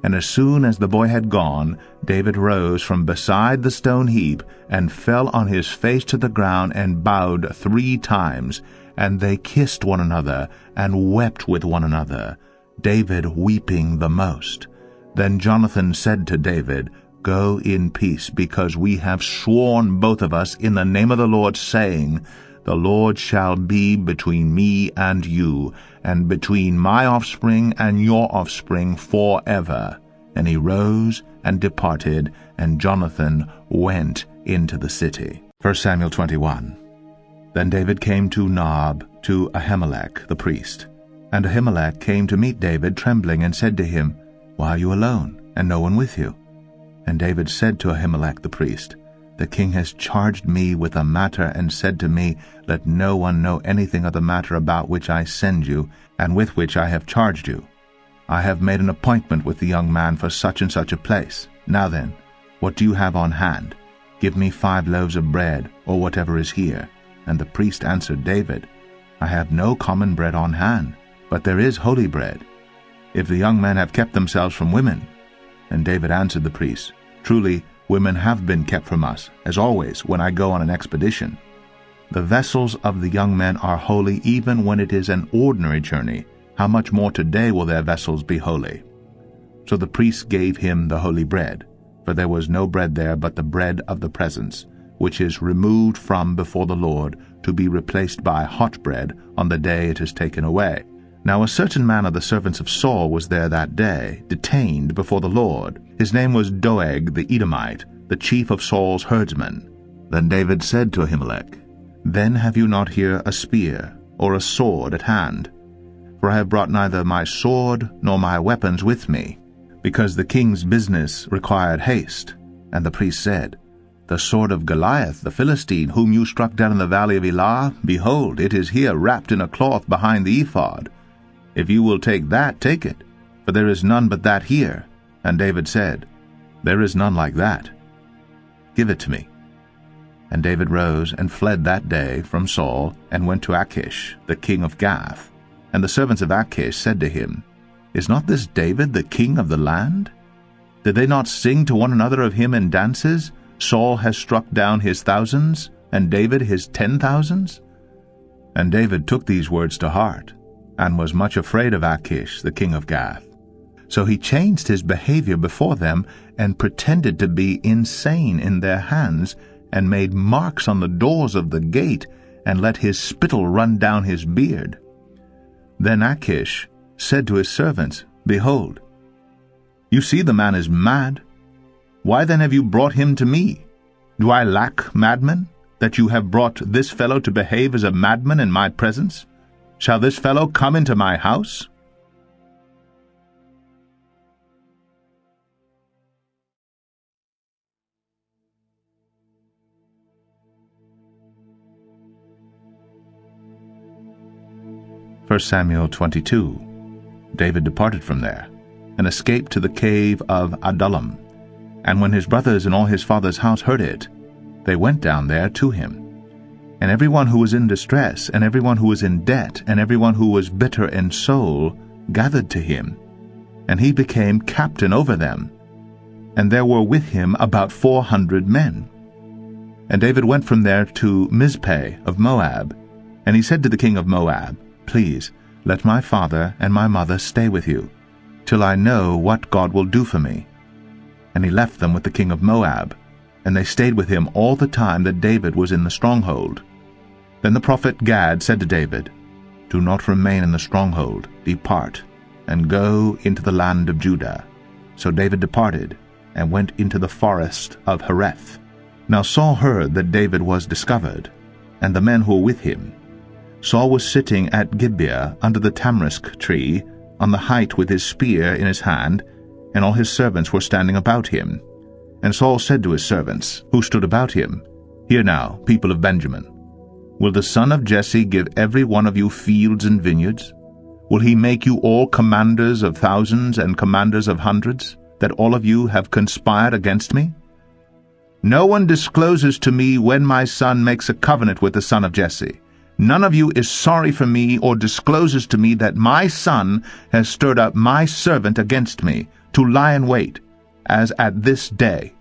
And as soon as the boy had gone, David rose from beside the stone heap, and fell on his face to the ground, and bowed 3 times. And they kissed one another, and wept with one another, David weeping the most. Then Jonathan said to David, Go in peace, because we have sworn both of us in the name of the Lord, saying, The Lord shall be between me and you, and between my offspring and your offspring forever. And he rose and departed, and Jonathan went into the city. 1 Samuel 21. Then David came to Nob, to Ahimelech the priest. And Ahimelech came to meet David trembling, and said to him, Why are you alone, and no one with you? And David said to Ahimelech the priest, The king has charged me with a matter, and said to me, Let no one know anything of the matter about which I send you, and with which I have charged you. I have made an appointment with the young man for such and such a place. Now then, what do you have on hand? Give me 5 loaves of bread, or whatever is here. And the priest answered David, I have no common bread on hand, but there is holy bread. If the young men have kept themselves from women, And David answered the priests, Truly, women have been kept from us, as always when I go on an expedition. The vessels of the young men are holy even when it is an ordinary journey. How much more today will their vessels be holy? So the priests gave him the holy bread, for there was no bread there but the bread of the presence, which is removed from before the Lord, to be replaced by hot bread on the day it is taken away. Now a certain man of the servants of Saul was there that day, detained before the Lord. His name was Doeg the Edomite, the chief of Saul's herdsmen. Then David said to Ahimelech, Then have you not here a spear or a sword at hand? For I have brought neither my sword nor my weapons with me, because the king's business required haste. And the priest said, The sword of Goliath the Philistine, whom you struck down in the valley of Elah, behold, it is here wrapped in a cloth behind the ephod. If you will take that, take it, for there is none but that here. And David said, There is none like that. Give it to me. And David rose and fled that day from Saul, and went to Achish, the king of Gath. And the servants of Achish said to him, Is not this David the king of the land? Did they not sing to one another of him in dances? Saul has struck down his thousands, and David his 10,000s? And David took these words to heart, and was much afraid of Achish, the king of Gath. So he changed his behavior before them, and pretended to be insane in their hands, and made marks on the doors of the gate, and let his spittle run down his beard. Then Achish said to his servants, Behold, you see the man is mad. Why then have you brought him to me? Do I lack madmen, that you have brought this fellow to behave as a madman in my presence? Shall this fellow come into my house? First Samuel 22. David departed from there, and escaped to the cave of Adullam. And when his brothers and all his father's house heard it, they went down there to him. And everyone who was in distress, and everyone who was in debt, and everyone who was bitter in soul, gathered to him, and he became captain over them. And there were with him about 400 men. And David went from there to Mizpeh of Moab. And he said to the king of Moab, Please, let my father and my mother stay with you, till I know what God will do for me. And he left them with the king of Moab, and they stayed with him all the time that David was in the stronghold. Then the prophet Gad said to David, Do not remain in the stronghold, depart, and go into the land of Judah. So David departed, and went into the forest of Hereth. Now Saul heard that David was discovered, and the men who were with him. Saul was sitting at Gibeah under the tamarisk tree, on the height with his spear in his hand, and all his servants were standing about him. And Saul said to his servants, who stood about him, Hear now, people of Benjamin, will the son of Jesse give every one of you fields and vineyards? Will he make you all commanders of thousands and commanders of hundreds, that all of you have conspired against me? No one discloses to me when my son makes a covenant with the son of Jesse. None of you is sorry for me, or discloses to me that my son has stirred up my servant against me, to lie in wait, as at this day.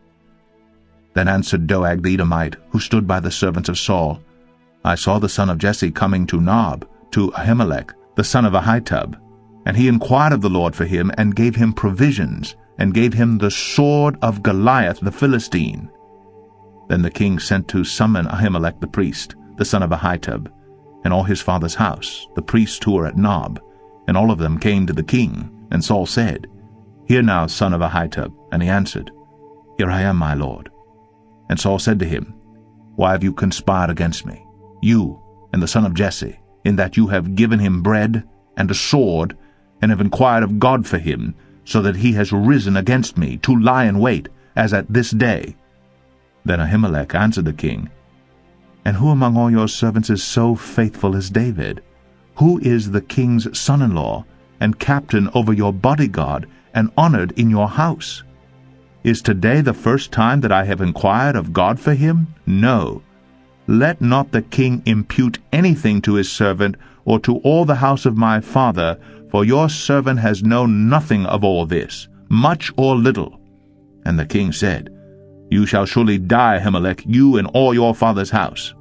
Then answered Doeg the Edomite, who stood by the servants of Saul, I saw the son of Jesse coming to Nob, to Ahimelech, the son of Ahitub. And he inquired of the Lord for him, and gave him provisions, and gave him the sword of Goliath the Philistine. Then the king sent to summon Ahimelech the priest, the son of Ahitub, and all his father's house, the priests who were at Nob, and all of them came to the king. And Saul said, Hear now, son of Ahitub. And he answered, Here I am, my lord. And Saul said to him, Why have you conspired against me, you and the son of Jesse, in that you have given him bread and a sword, and have inquired of God for him, so that he has risen against me, to lie in wait, as at this day? Then Ahimelech answered the king, And who among all your servants is so faithful as David? Who is the king's son-in-law, and captain over your bodyguard, and honored in your house? Is today the first time that I have inquired of God for him? No. Let not the king impute anything to his servant, or to all the house of my father, for your servant has known nothing of all this, much or little. And the king said, You shall surely die, Ahimelech, you and all your father's house.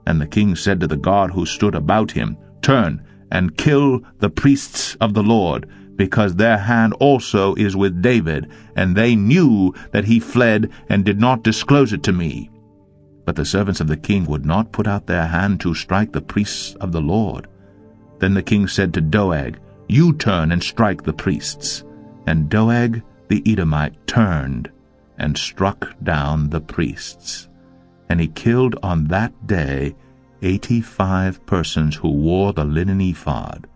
And the king said to the guard who stood about him, Turn and kill the priests of the Lord, because their hand also is with David, and they knew that he fled and did not disclose it to me. But the servants of the king would not put out their hand to strike the priests of the Lord. Then the king said to Doeg, You turn and strike the priests. And Doeg the Edomite turned and struck down the priests. And he killed on that day 85 persons who wore the linen ephod.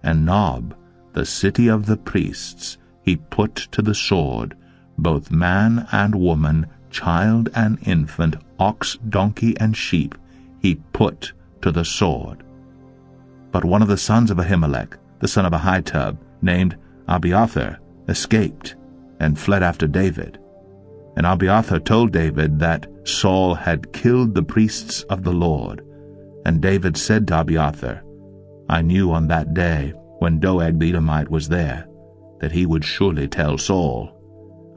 And Nob, the city of the priests, he put to the sword, both man and woman, child and infant, ox, donkey, and sheep, he put to the sword. But one of the sons of Ahimelech, the son of Ahitub, named Abiathar, escaped and fled after David. And Abiathar told David that Saul had killed the priests of the Lord. And David said to Abiathar, I knew on that day, when Doeg the Edomite was there, that he would surely tell Saul,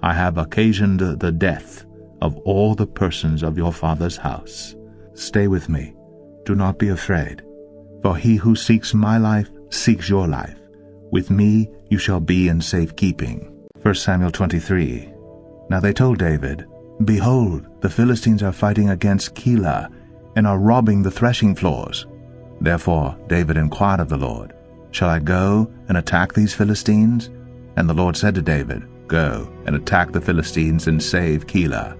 I have occasioned the death of all the persons of your father's house. Stay with me, do not be afraid, for he who seeks my life seeks your life. With me you shall be in safekeeping. 1 Samuel 23. Now they told David, Behold, the Philistines are fighting against Keilah, and are robbing the threshing floors. Therefore David inquired of the Lord, Shall I go and attack these Philistines? And the Lord said to David, Go and attack the Philistines and save Keilah.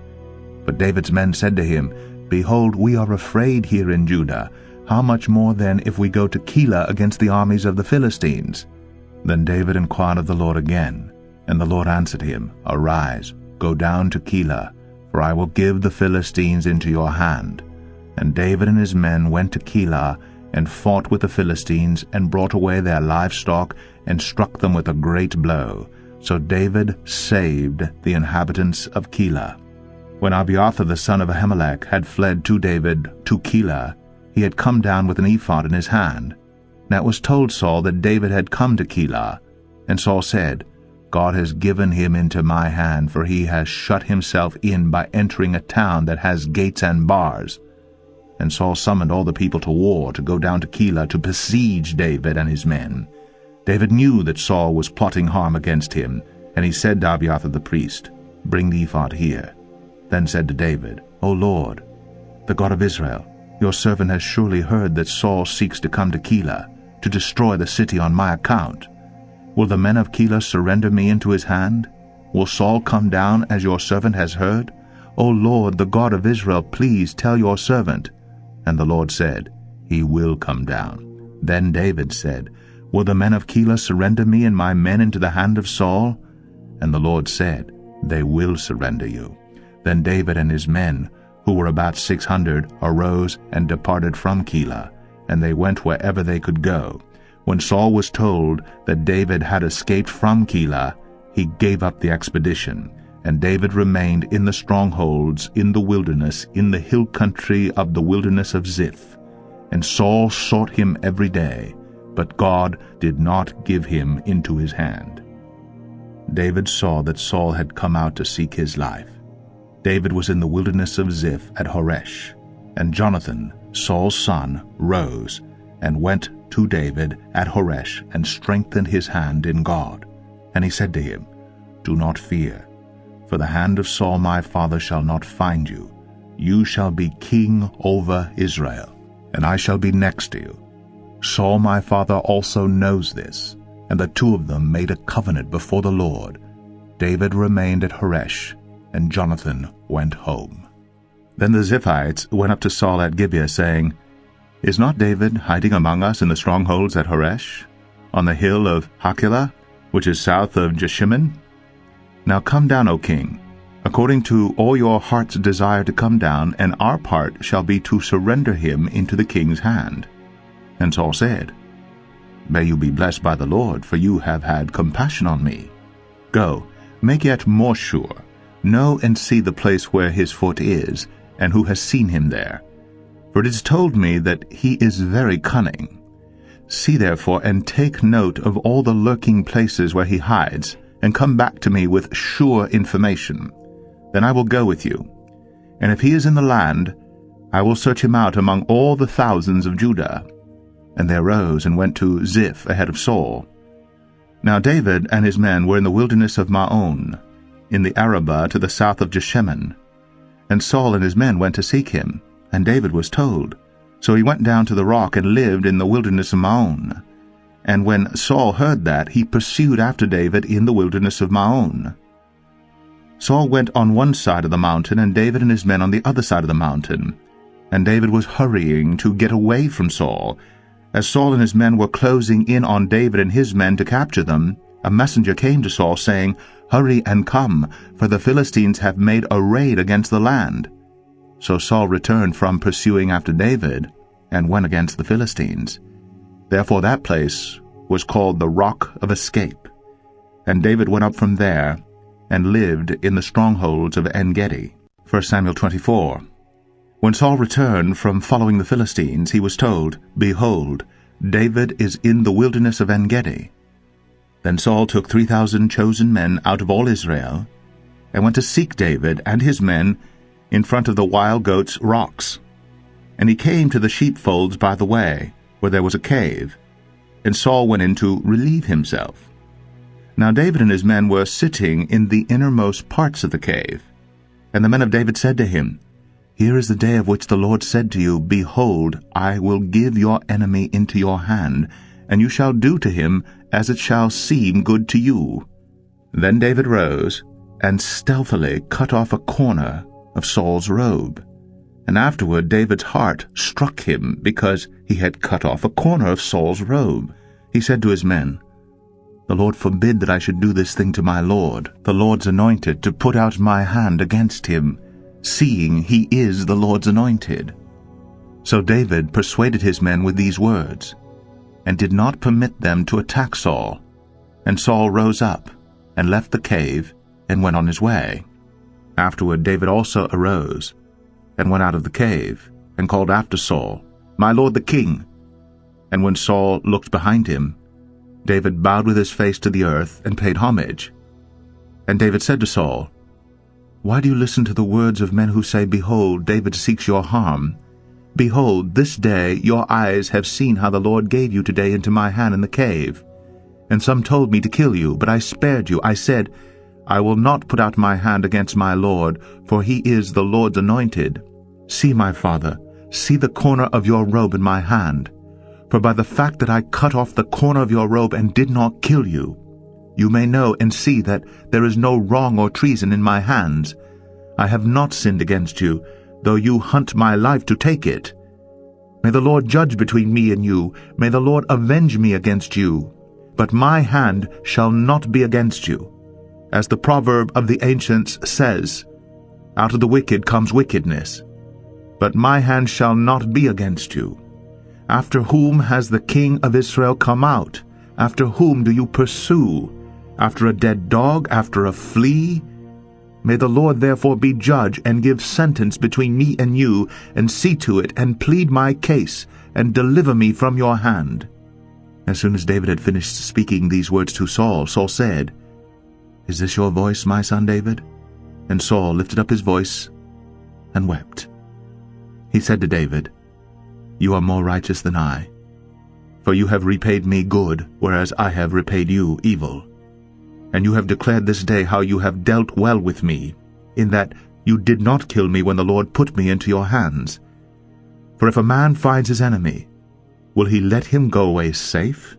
But David's men said to him, Behold, we are afraid here in Judah. How much more then if we go to Keilah against the armies of the Philistines? Then David inquired of the Lord again. And the Lord answered him, Arise, go down to Keilah, for I will give the Philistines into your hand. And David and his men went to Keilah, and fought with the Philistines, and brought away their livestock, and struck them with a great blow. So David saved the inhabitants of Keilah. When Abiathar the son of Ahimelech had fled to David to Keilah, he had come down with an ephod in his hand. Now it was told Saul that David had come to Keilah. And Saul said, God has given him into my hand, for he has shut himself in by entering a town that has gates and bars. And Saul summoned all the people to war to go down to Keilah to besiege David and his men. David knew that Saul was plotting harm against him, and he said to Abiathar the priest, Bring the ephod here. Then said to David, O Lord, the God of Israel, your servant has surely heard that Saul seeks to come to Keilah, to destroy the city on my account. Will the men of Keilah surrender me into his hand? Will Saul come down as your servant has heard? O Lord, the God of Israel, please tell your servant. And the Lord said, He will come down. Then David said, Will the men of Keilah surrender me and my men into the hand of Saul? And the Lord said, They will surrender you. Then David and his men, who were about 600, arose and departed from Keilah, and they went wherever they could go. When Saul was told that David had escaped from Keilah, he gave up the expedition. And David remained in the strongholds, in the wilderness, in the hill country of the wilderness of Ziph. And Saul sought him every day, but God did not give him into his hand. David saw that Saul had come out to seek his life. David was in the wilderness of Ziph at Horesh. And Jonathan, Saul's son, rose and went to David at Horesh and strengthened his hand in God. And he said to him, Do not fear, for the hand of Saul my father shall not find you. You shall be king over Israel, and I shall be next to you. Saul my father also knows this. And the two of them made a covenant before the Lord. David remained at Horesh, and Jonathan went home. Then the Ziphites went up to Saul at Gibeah, saying, Is not David hiding among us in the strongholds at Horesh, on the hill of Hachilah, which is south of Jeshimon? Now come down, O king, according to all your heart's desire to come down, and our part shall be to surrender him into the king's hand. And Saul said, May you be blessed by the Lord, for you have had compassion on me. Go, make yet more sure. Know and see the place where his foot is, and who has seen him there. For it is told me that he is very cunning. See therefore, and take note of all the lurking places where he hides, and come back to me with sure information. then I will go with you. And if he is in the land, I will search him out among all the thousands of Judah. And they arose and went to Ziph ahead of Saul. Now David and his men were in the wilderness of Maon, in the Arabah to the south of Jeshimon. And Saul and his men went to seek him, and David was told. So he went down to the rock and lived in the wilderness of Maon. And when Saul heard that, he pursued after David in the wilderness of Maon. Saul went on one side of the mountain, and David and his men on the other side of the mountain. And David was hurrying to get away from Saul. As Saul and his men were closing in on David and his men to capture them, a messenger came to Saul, saying, "Hurry and come, for the Philistines have made a raid against the land." So Saul returned from pursuing after David, and went against the Philistines. Therefore that place was called the Rock of Escape. And David went up from there, and lived in the strongholds of En-gedi. 1 Samuel 24. When Saul returned from following the Philistines, he was told, "Behold, David is in the wilderness of En-gedi." Then Saul took 3,000 chosen men out of all Israel, and went to seek David and his men in front of the wild goats' rocks. And he came to the sheepfolds by the way, where there was a cave, and Saul went in to relieve himself. Now David and his men were sitting in the innermost parts of the cave. And the men of David said to him, "Here is the day of which the Lord said to you, Behold, I will give your enemy into your hand, and you shall do to him as it shall seem good to you." Then David rose, and stealthily cut off a corner of Saul's robe. And afterward David's heart struck him, because he had cut off a corner of Saul's robe. He said to his men, "The Lord forbid that I should do this thing to my Lord, the Lord's anointed, to put out my hand against him, seeing he is the Lord's anointed." So David persuaded his men with these words, and did not permit them to attack Saul. And Saul rose up, and left the cave, and went on his way. Afterward David also arose, and went out of the cave, and called after Saul, "My lord the king." And when Saul looked behind him, David bowed with his face to the earth, and paid homage. And David said to Saul, "Why do you listen to the words of men who say, Behold, David seeks your harm? Behold, this day your eyes have seen how the Lord gave you today into my hand in the cave. And some told me to kill you, but I spared you. I said, I will not put out my hand against my Lord, for he is the Lord's anointed. See, my father, see the corner of your robe in my hand. For by the fact that I cut off the corner of your robe and did not kill you, you may know and see that there is no wrong or treason in my hands. I have not sinned against you, though you hunt my life to take it. May the Lord judge between me and you. May the Lord avenge me against you. But my hand shall not be against you. As the proverb of the ancients says, Out of the wicked comes wickedness. But my hand shall not be against you. After whom has the king of Israel come out? After whom do you pursue? After a dead dog? After a flea? May the Lord therefore be judge, and give sentence between me and you, and see to it, and plead my case, and deliver me from your hand." As soon as David had finished speaking these words to Saul, Saul said, "Is this your voice, my son David?" And Saul lifted up his voice and wept. He said to David, "You are more righteous than I, for you have repaid me good, whereas I have repaid you evil. And you have declared this day how you have dealt well with me, in that you did not kill me when the Lord put me into your hands. For if a man finds his enemy, will he let him go away safe?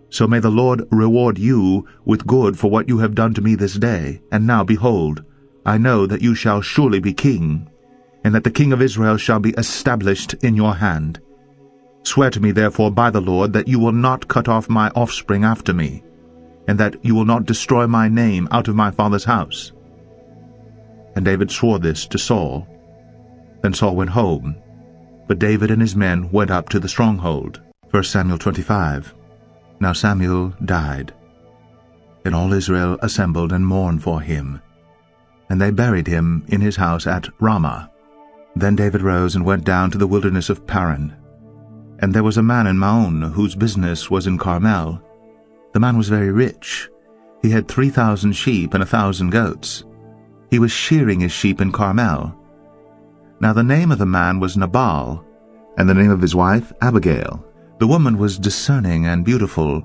So may the Lord reward you with good for what you have done to me this day. And now, behold, I know that you shall surely be king, and that the king of Israel shall be established in your hand. Swear to me therefore by the Lord that you will not cut off my offspring after me, and that you will not destroy my name out of my father's house." And David swore this to Saul. Then Saul went home, but David and his men went up to the stronghold. 1 Samuel 25. Now Samuel died, and all Israel assembled and mourned for him, and they buried him in his house at Ramah. Then David rose and went down to the wilderness of Paran. And there was a man in Maon whose business was in Carmel. The man was very rich. He had 3,000 sheep and 1,000 goats. He was shearing his sheep in Carmel. Now the name of the man was Nabal, and the name of his wife Abigail. The woman was discerning and beautiful,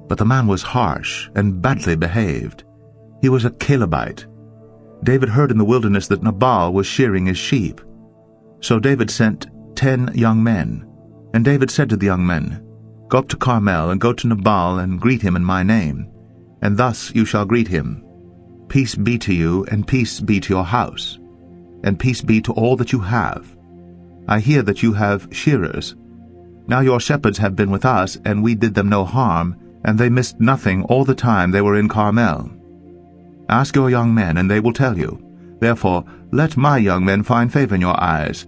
but the man was harsh and badly behaved. He was a Calebite. David heard in the wilderness that Nabal was shearing his sheep. So David sent 10 young men. And David said to the young men, Go up to Carmel, and go to Nabal, and greet him in my name. And thus you shall greet him. Peace be to you, and peace be to your house, and peace be to all that you have. I hear that you have shearers. Now your shepherds have been with us, and we did them no harm, and they missed nothing all the time they were in Carmel. Ask your young men, and they will tell you. Therefore let my young men find favor in your eyes,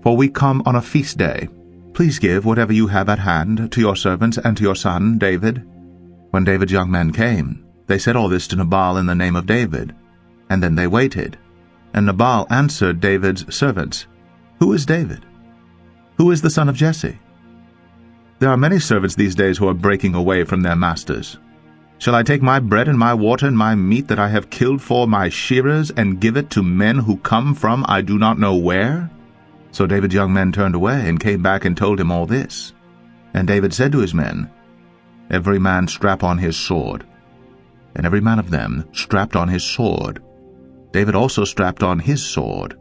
for we come on a feast day. Please give whatever you have at hand to your servants and to your son David. When David's young men came, they said all this to Nabal in the name of David, and then they waited. And Nabal answered David's servants, Who is David? Who is the son of Jesse? There are many servants these days who are breaking away from their masters. Shall I take my bread and my water and my meat that I have killed for my shearers, and give it to men who come from I do not know where? So David's young men turned away, and came back and told him all this. And David said to his men, Every man strap on his sword. And every man of them strapped on his sword. David also strapped on his sword.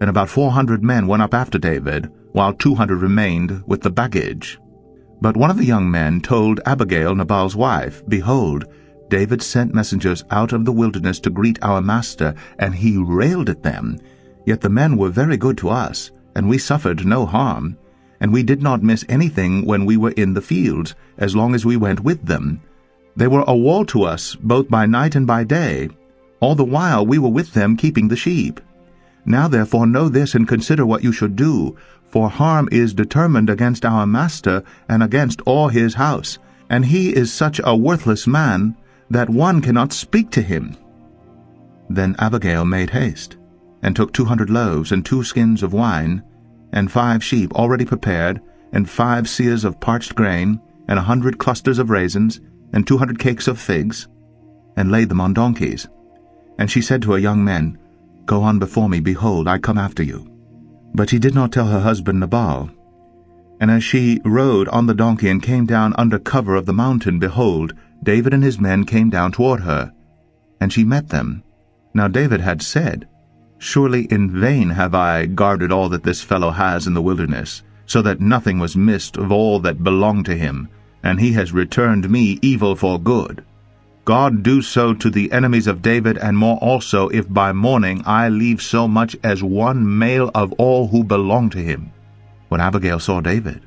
And about 400 men went up after David, while 200 remained with the baggage. But one of the young men told Abigail, Nabal's wife, Behold, David sent messengers out of the wilderness to greet our master, and he railed at them. Yet the men were very good to us, and we suffered no harm. And we did not miss anything when we were in the fields, as long as we went with them. They were a wall to us, both by night and by day. All the while we were with them keeping the sheep. Now therefore know this, and consider what you should do. For harm is determined against our master, and against all his house. And he is such a worthless man, that one cannot speak to him. Then Abigail made haste, and took 200 loaves, and 2 skins of wine, and 5 sheep already prepared, and 5 seahs of parched grain, and 100 clusters of raisins, and 200 cakes of figs, and laid them on donkeys. And she said to her young men, Go on before me, behold, I come after you. But she did not tell her husband Nabal. And as she rode on the donkey and came down under cover of the mountain, behold, David and his men came down toward her. And she met them. Now David had said, Surely in vain have I guarded all that this fellow has in the wilderness, so that nothing was missed of all that belonged to him, and he has returned me evil for good. God do so to the enemies of David, and more also, if by morning I leave so much as one male of all who belong to him. When Abigail saw David,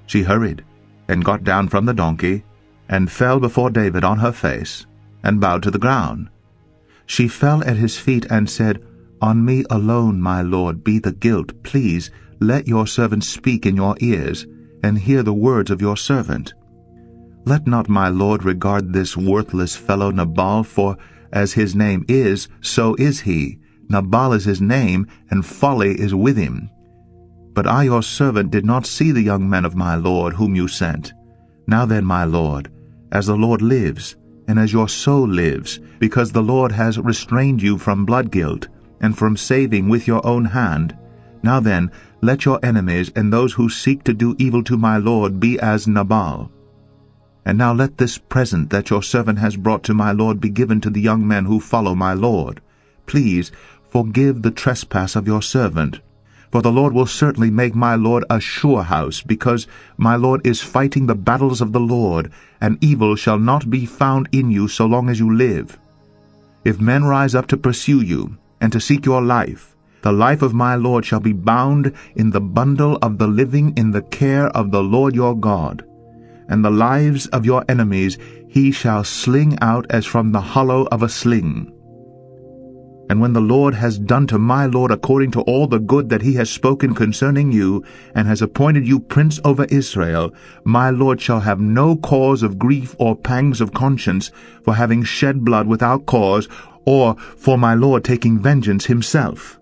she hurried, and got down from the donkey, and fell before David on her face, and bowed to the ground. She fell at his feet, and said, On me alone, my lord, be the guilt. Please let your servant speak in your ears, and hear the words of your servant. Let not my lord regard this worthless fellow Nabal, for as his name is, so is he. Nabal is his name, and folly is with him. But I your servant did not see the young men of my lord, whom you sent. Now then, my lord, as the Lord lives, and as your soul lives, because the Lord has restrained you from blood guilt, and from saving with your own hand, now then, let your enemies and those who seek to do evil to my lord be as Nabal. And now let this present that your servant has brought to my lord be given to the young men who follow my lord. Please forgive the trespass of your servant. For the Lord will certainly make my lord a sure house, because my lord is fighting the battles of the Lord, and evil shall not be found in you so long as you live. If men rise up to pursue you, and to seek your life, the life of my lord shall be bound in the bundle of the living in the care of the Lord your God. And the lives of your enemies he shall sling out as from the hollow of a sling. And when the Lord has done to my lord according to all the good that he has spoken concerning you, and has appointed you prince over Israel, my lord shall have no cause of grief or pangs of conscience for having shed blood without cause, or for my lord taking vengeance himself.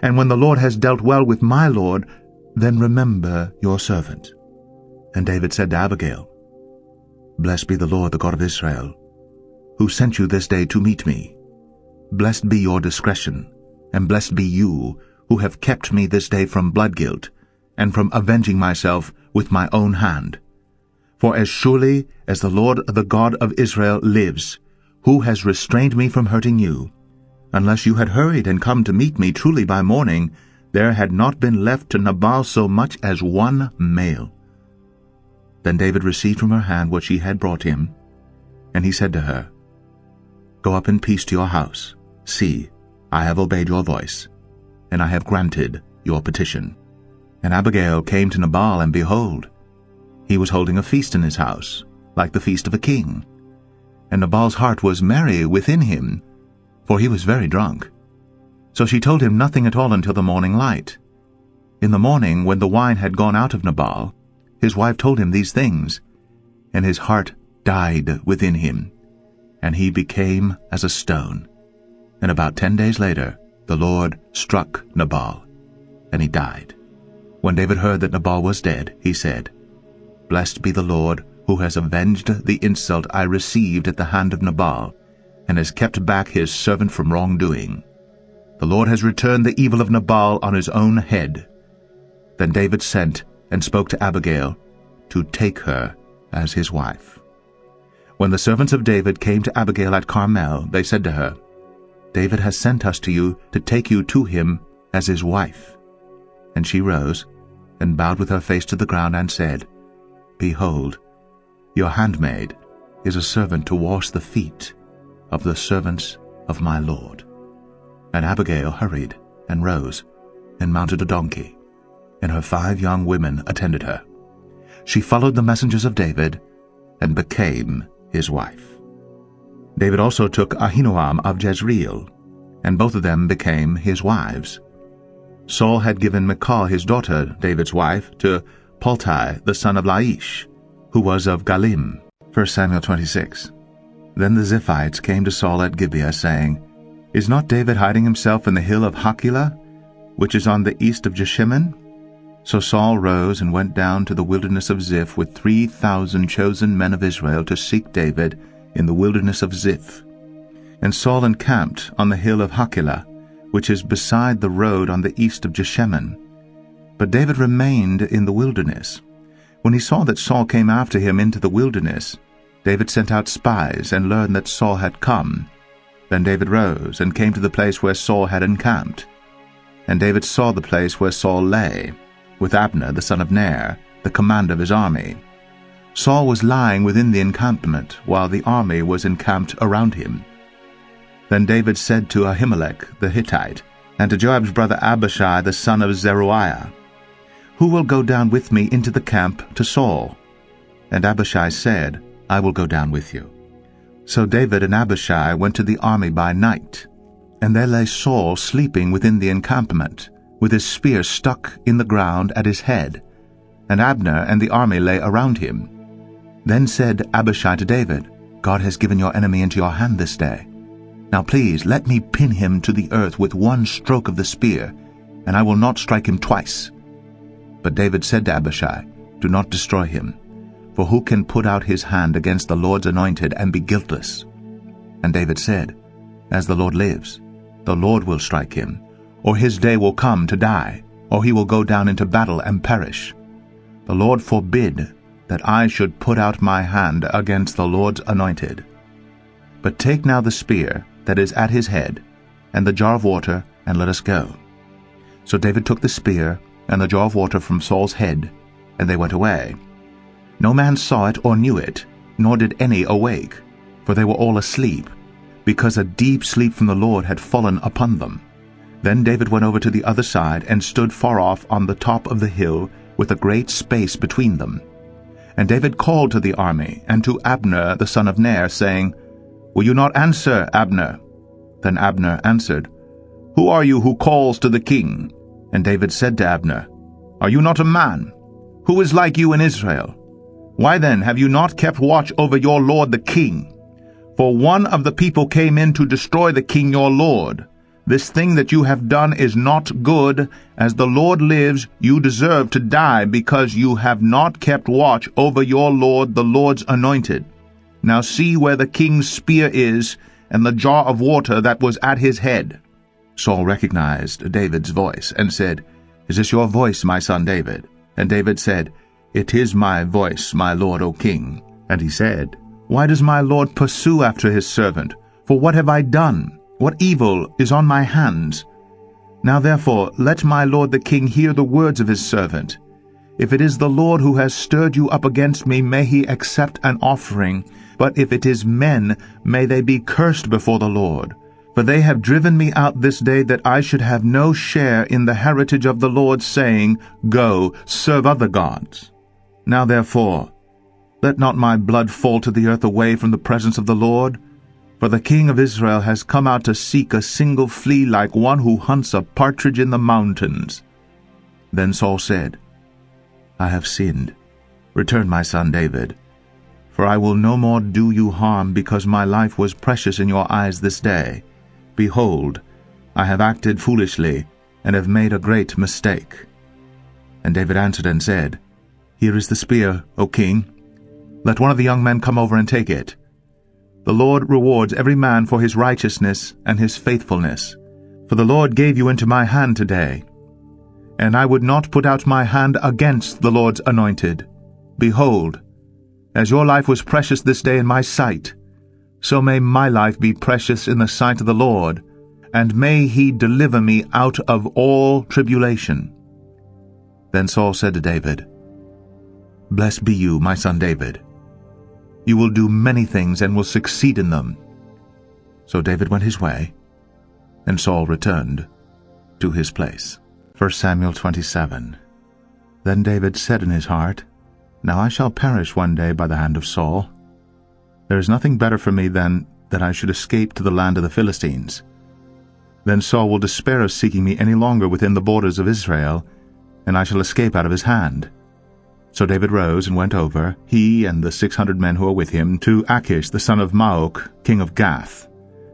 And when the Lord has dealt well with my lord, then remember your servant. And David said to Abigail, Blessed be the Lord, the God of Israel, who sent you this day to meet me. Blessed be your discretion, and blessed be you, who have kept me this day from blood guilt, and from avenging myself with my own hand. For as surely as the Lord the God of Israel lives, who has restrained me from hurting you, unless you had hurried and come to meet me truly by morning, there had not been left to Nabal so much as one male. Then David received from her hand what she had brought him, and he said to her, Go up in peace to your house. See, I have obeyed your voice, and I have granted your petition. And Abigail came to Nabal, and behold, he was holding a feast in his house, like the feast of a king. And Nabal's heart was merry within him, for he was very drunk. So she told him nothing at all until the morning light. In the morning, when the wine had gone out of Nabal, his wife told him these things, and his heart died within him, and he became as a stone. And about 10 days later the Lord struck Nabal, and he died. When David heard that Nabal was dead, he said, Blessed be the Lord, who has avenged the insult I received at the hand of Nabal, and has kept back his servant from wrongdoing. The Lord has returned the evil of Nabal on his own head. Then David sent and spoke to Abigail to take her as his wife. When the servants of David came to Abigail at Carmel, they said to her, David has sent us to you to take you to him as his wife. And she rose and bowed with her face to the ground and said, Behold, your handmaid is a servant to wash the feet of the servants of my Lord. And Abigail hurried and rose and mounted a donkey, and her 5 young women attended her. She followed the messengers of David and became his wife. David also took Ahinoam of Jezreel, and both of them became his wives. Saul had given Michal his daughter, David's wife, to Paltai the son of Laish, who was of Galim. 1 Samuel 26. Then the Ziphites came to Saul at Gibeah, saying, Is not David hiding himself in the hill of Hachilah, which is on the east of Jeshimon? So Saul rose and went down to the wilderness of Ziph with 3,000 chosen men of Israel to seek David in the wilderness of Ziph. And Saul encamped on the hill of Hachilah, which is beside the road on the east of Jeshimon. But David remained in the wilderness. When he saw that Saul came after him into the wilderness, David sent out spies and learned that Saul had come. Then David rose and came to the place where Saul had encamped. And David saw the place where Saul lay, with Abner the son of Ner, the commander of his army. Saul was lying within the encampment, while the army was encamped around him. Then David said to Ahimelech the Hittite, and to Joab's brother Abishai the son of Zeruiah, Who will go down with me into the camp to Saul? And Abishai said, I will go down with you. So David and Abishai went to the army by night, and there lay Saul sleeping within the encampment, with his spear stuck in the ground at his head, and Abner and the army lay around him. Then said Abishai to David, God has given your enemy into your hand this day. Now please let me pin him to the earth with one stroke of the spear, and I will not strike him twice. But David said to Abishai, Do not destroy him, for who can put out his hand against the Lord's anointed and be guiltless? And David said, As the Lord lives, the Lord will strike him, or his day will come to die, or he will go down into battle and perish. The Lord forbid that I should put out my hand against the Lord's anointed. But take now the spear that is at his head, and the jar of water, and let us go. So David took the spear and the jar of water from Saul's head, and they went away. No man saw it or knew it, nor did any awake, for they were all asleep, because a deep sleep from the Lord had fallen upon them. Then David went over to the other side, and stood far off on the top of the hill, with a great space between them. And David called to the army, and to Abner the son of Ner, saying, Will you not answer, Abner? Then Abner answered, Who are you who calls to the king? And David said to Abner, Are you not a man? Who is like you in Israel? Why then have you not kept watch over your lord the king? For one of the people came in to destroy the king your lord. This thing that you have done is not good. As the Lord lives, you deserve to die, because you have not kept watch over your lord the Lord's anointed. Now see where the king's spear is, and the jar of water that was at his head. Saul recognized David's voice, and said, Is this your voice, my son David? And David said, It is my voice, my lord, O king. And he said, Why does my lord pursue after his servant? For what have I done? What evil is on my hands? Now therefore let my lord the king hear the words of his servant. If it is the Lord who has stirred you up against me, may he accept an offering. But if it is men, may they be cursed before the Lord. For they have driven me out this day, that I should have no share in the heritage of the Lord, saying, Go, serve other gods. Now therefore, let not my blood fall to the earth away from the presence of the Lord. For the king of Israel has come out to seek a single flea, like one who hunts a partridge in the mountains. Then Saul said, I have sinned. Return, my son David. For I will no more do you harm, because my life was precious in your eyes this day. Behold, I have acted foolishly, and have made a great mistake. And David answered and said, Here is the spear, O king. Let one of the young men come over and take it. The Lord rewards every man for his righteousness and his faithfulness. For the Lord gave you into my hand today. And I would not put out my hand against the Lord's anointed. Behold, as your life was precious this day in my sight, so may my life be precious in the sight of the Lord, and may he deliver me out of all tribulation. Then Saul said to David, Blessed be you, my son David. You will do many things and will succeed in them. So David went his way, and Saul returned to his place. 1 Samuel 27. Then David said in his heart, Now I shall perish one day by the hand of Saul. There is nothing better for me than that I should escape to the land of the Philistines. Then Saul will despair of seeking me any longer within the borders of Israel, and I shall escape out of his hand. So David rose and went over, he and the 600 men who were with him, to Achish the son of Maoch, king of Gath.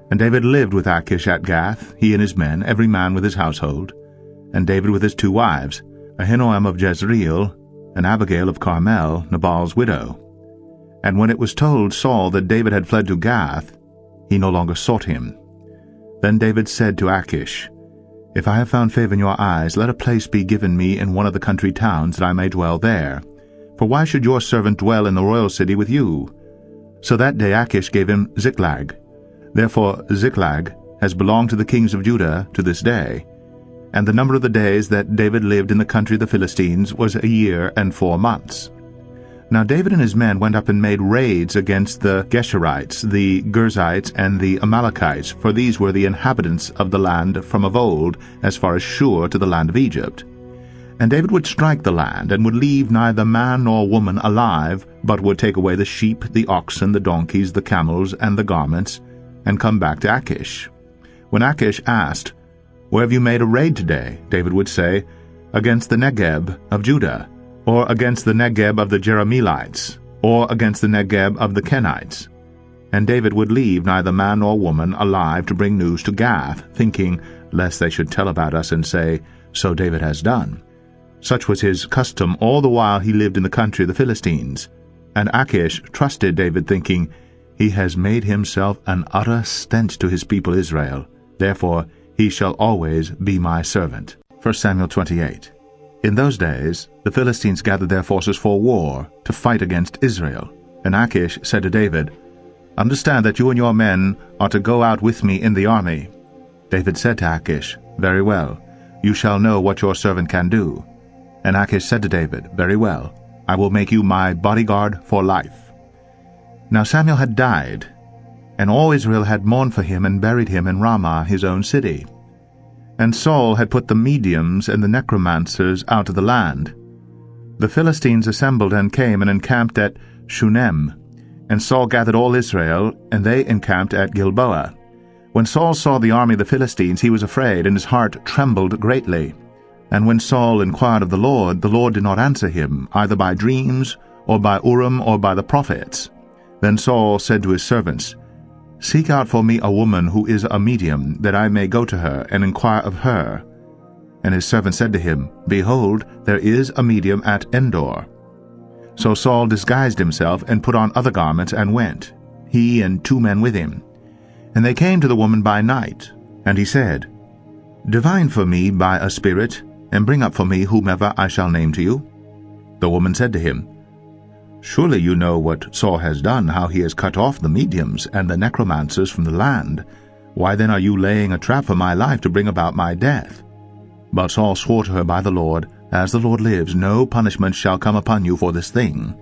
And David lived with Achish at Gath, he and his men, every man with his household. And David with his 2 wives, Ahinoam of Jezreel, and Abigail of Carmel, Nabal's widow. And when it was told Saul that David had fled to Gath, he no longer sought him. Then David said to Achish, If I have found favor in your eyes, let a place be given me in one of the country towns, that I may dwell there. For why should your servant dwell in the royal city with you? So that day Achish gave him Ziklag. Therefore Ziklag has belonged to the kings of Judah to this day. And the number of the days that David lived in the country of the Philistines was 1 year and 4 months. Now David and his men went up and made raids against the Geshurites, the Girzites, and the Amalekites, for these were the inhabitants of the land from of old, as far as Shur to the land of Egypt. And David would strike the land, and would leave neither man nor woman alive, but would take away the sheep, the oxen, the donkeys, the camels, and the garments, and come back to Achish. When Achish asked, Where have you made a raid today? David would say, Against the Negeb of Judah, or against the Negeb of the Jerahmeelites, or against the Negeb of the Kenites. And David would leave neither man nor woman alive to bring news to Gath, thinking, lest they should tell about us and say, So David has done. Such was his custom all the while he lived in the country of the Philistines. And Achish trusted David, thinking, He has made himself an utter stench to his people Israel. Therefore he shall always be my servant. 1 Samuel 28. In those days the Philistines gathered their forces for war, to fight against Israel. And Achish said to David, Understand that you and your men are to go out with me in the army. David said to Achish, Very well, you shall know what your servant can do. And Achish said to David, Very well, I will make you my bodyguard for life. Now Samuel had died, and all Israel had mourned for him and buried him in Ramah his own city. And Saul had put the mediums and the necromancers out of the land. The Philistines assembled and came and encamped at Shunem. And Saul gathered all Israel, and they encamped at Gilboa. When Saul saw the army of the Philistines, he was afraid, and his heart trembled greatly. And when Saul inquired of the Lord did not answer him, either by dreams, or by Urim, or by the prophets. Then Saul said to his servants, Seek out for me a woman who is a medium, that I may go to her and inquire of her. And his servant said to him, Behold, there is a medium at Endor. So Saul disguised himself, and put on other garments, and went, he and 2 men with him. And they came to the woman by night, and he said, Divine for me by a spirit, and bring up for me whomever I shall name to you. The woman said to him, Surely you know what Saul has done, how he has cut off the mediums and the necromancers from the land. Why then are you laying a trap for my life to bring about my death? But Saul swore to her by the Lord, As the Lord lives, no punishment shall come upon you for this thing.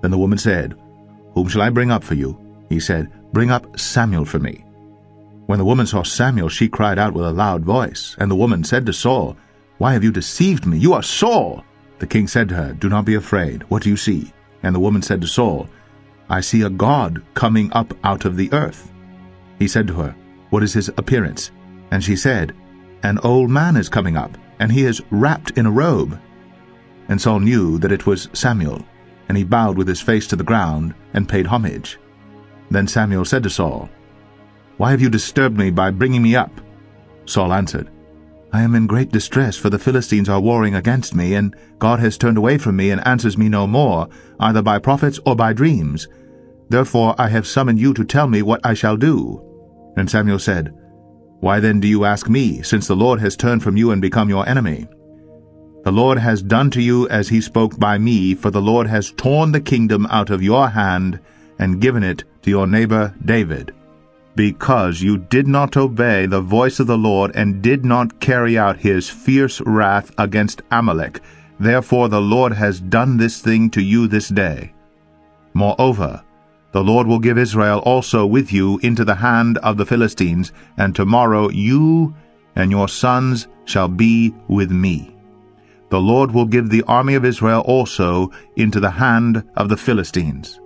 Then the woman said, Whom shall I bring up for you? He said, Bring up Samuel for me. When the woman saw Samuel, she cried out with a loud voice. And the woman said to Saul, Why have you deceived me? You are Saul. The king said to her, Do not be afraid. What do you see? And the woman said to Saul, I see a god coming up out of the earth. He said to her, What is his appearance? And she said, An old man is coming up, and he is wrapped in a robe. And Saul knew that it was Samuel, and he bowed with his face to the ground and paid homage. Then Samuel said to Saul, Why have you disturbed me by bringing me up? Saul answered, I am in great distress, for the Philistines are warring against me, and God has turned away from me and answers me no more, either by prophets or by dreams. Therefore I have summoned you to tell me what I shall do. And Samuel said, Why then do you ask me, since the Lord has turned from you and become your enemy? The Lord has done to you as he spoke by me, for the Lord has torn the kingdom out of your hand and given it to your neighbor David. Because you did not obey the voice of the Lord and did not carry out his fierce wrath against Amalek, therefore the Lord has done this thing to you this day. Moreover, the Lord will give Israel also with you into the hand of the Philistines, and tomorrow you and your sons shall be with me. The Lord will give the army of Israel also into the hand of the Philistines.